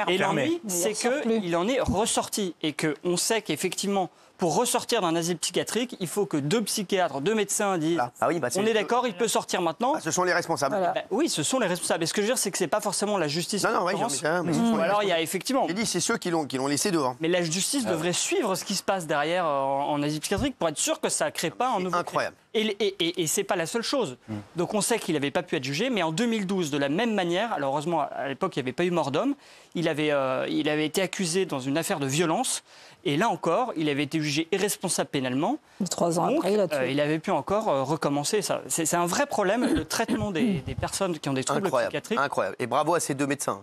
Speaker 5: Et l'ennui, c'est qu'il en est ressorti et qu'on sait qu'effectivement, pour ressortir d'un asile psychiatrique, il faut que 2 psychiatres, 2 médecins disent on est d'accord, il peut sortir maintenant.
Speaker 1: Ce sont les responsables.
Speaker 5: Oui, ce sont les responsables. Et ce que je veux dire, c'est que c'est pas forcément la justice.
Speaker 1: Non,
Speaker 5: ou alors il y a effectivement.
Speaker 1: J'ai dit c'est ceux qui l'ont laissé dehors.
Speaker 5: Mais la justice devrait suivre ce qui se passe derrière en asile psychiatrique pour être sûr que ça ne crée pas un nouveau.
Speaker 1: Incroyable.
Speaker 5: Et c'est pas la seule chose. Donc on sait qu'il n'avait pas pu être jugé, mais en 2012, de la même manière, alors heureusement à l'époque il n'y avait pas eu mort d'homme, il avait été accusé dans une affaire de violence. Et là encore, il avait été jugé irresponsable pénalement.
Speaker 8: 3 ans après,
Speaker 5: il avait pu encore recommencer. C'est un vrai problème, le traitement des personnes qui ont des troubles psychiatriques.
Speaker 1: Incroyable. Et bravo à ces 2 médecins.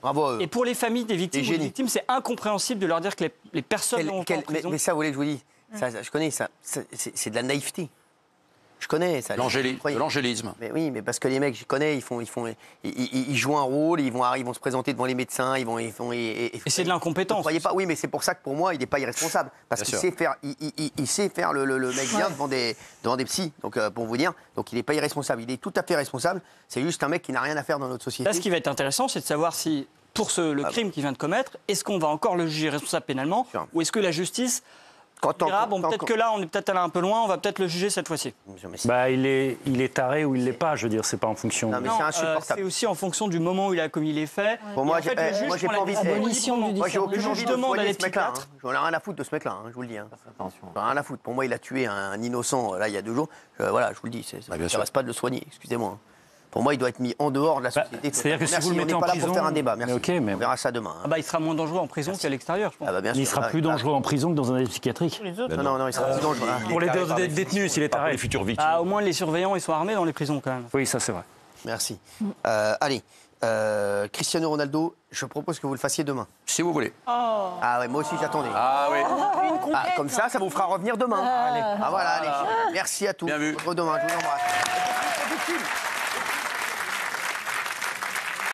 Speaker 1: Bravo à eux.
Speaker 5: Et pour les familles des victimes, c'est incompréhensible de leur dire que les personnes n'ont pas en prison.
Speaker 1: Mais ça, vous voulez que je vous dise, je connais ça. C'est de la naïveté. Je connais ça.
Speaker 12: L'angélisme.
Speaker 1: Mais oui, mais parce que les mecs, je connais, ils jouent un rôle, ils vont se présenter devant les médecins,
Speaker 5: et c'est de l'incompétence.
Speaker 1: Vous croyez pas? Oui, mais c'est pour ça que pour moi, il n'est pas irresponsable, parce qu'il sait faire, il sait faire le mec bien devant des psys. Donc pour vous dire, donc il n'est pas irresponsable, il est tout à fait responsable. C'est juste un mec qui n'a rien à faire dans notre société.
Speaker 5: Là, ce qui va être intéressant, c'est de savoir si pour le crime qu'il vient de commettre, est-ce qu'on va encore le juger responsable pénalement, ou est-ce que la justice peut-être que là, on est peut-être allé un peu loin, on va peut-être le juger cette fois-ci.
Speaker 17: Il est taré ou il l'est pas, je veux dire, c'est pas en fonction.
Speaker 1: Non, mais c'est insupportable.
Speaker 5: C'est aussi en fonction du moment où il a commis les faits.
Speaker 1: Pour moi, j'ai pas envie
Speaker 5: de
Speaker 1: demande à ce mec-là. J'en ai rien à foutre de ce mec-là, je vous le dis. J'en ai rien à foutre. Pour moi, il a tué un innocent là il y a 2 jours. Voilà, je vous le dis, ça ne reste pas de le soigner. Excusez-moi. Pour moi, il doit être mis en dehors de la société.
Speaker 17: C'est-à-dire que si vous le mettez en prison,
Speaker 1: on n'est pas là pour faire un débat. Merci. On verra ça demain.
Speaker 5: Il sera moins dangereux en prison qu'à l'extérieur, je pense.
Speaker 17: Il sera plus dangereux en prison que dans un asile psychiatrique.
Speaker 1: Non, il sera plus dangereux.
Speaker 17: Pour les détenus, s'il est taré.
Speaker 9: Les futures victimes.
Speaker 5: Au moins, les surveillants, ils sont armés dans les prisons quand même.
Speaker 17: Oui, ça c'est vrai.
Speaker 1: Merci. Allez, Cristiano Ronaldo, je propose que vous le fassiez demain.
Speaker 12: Si vous voulez.
Speaker 1: Ah ouais, moi aussi j'attendais.
Speaker 12: Ah oui.
Speaker 1: Comme ça vous fera revenir demain. Voilà, allez. Merci à tous.
Speaker 12: Bien vu.
Speaker 1: Demain, je vous embrasse.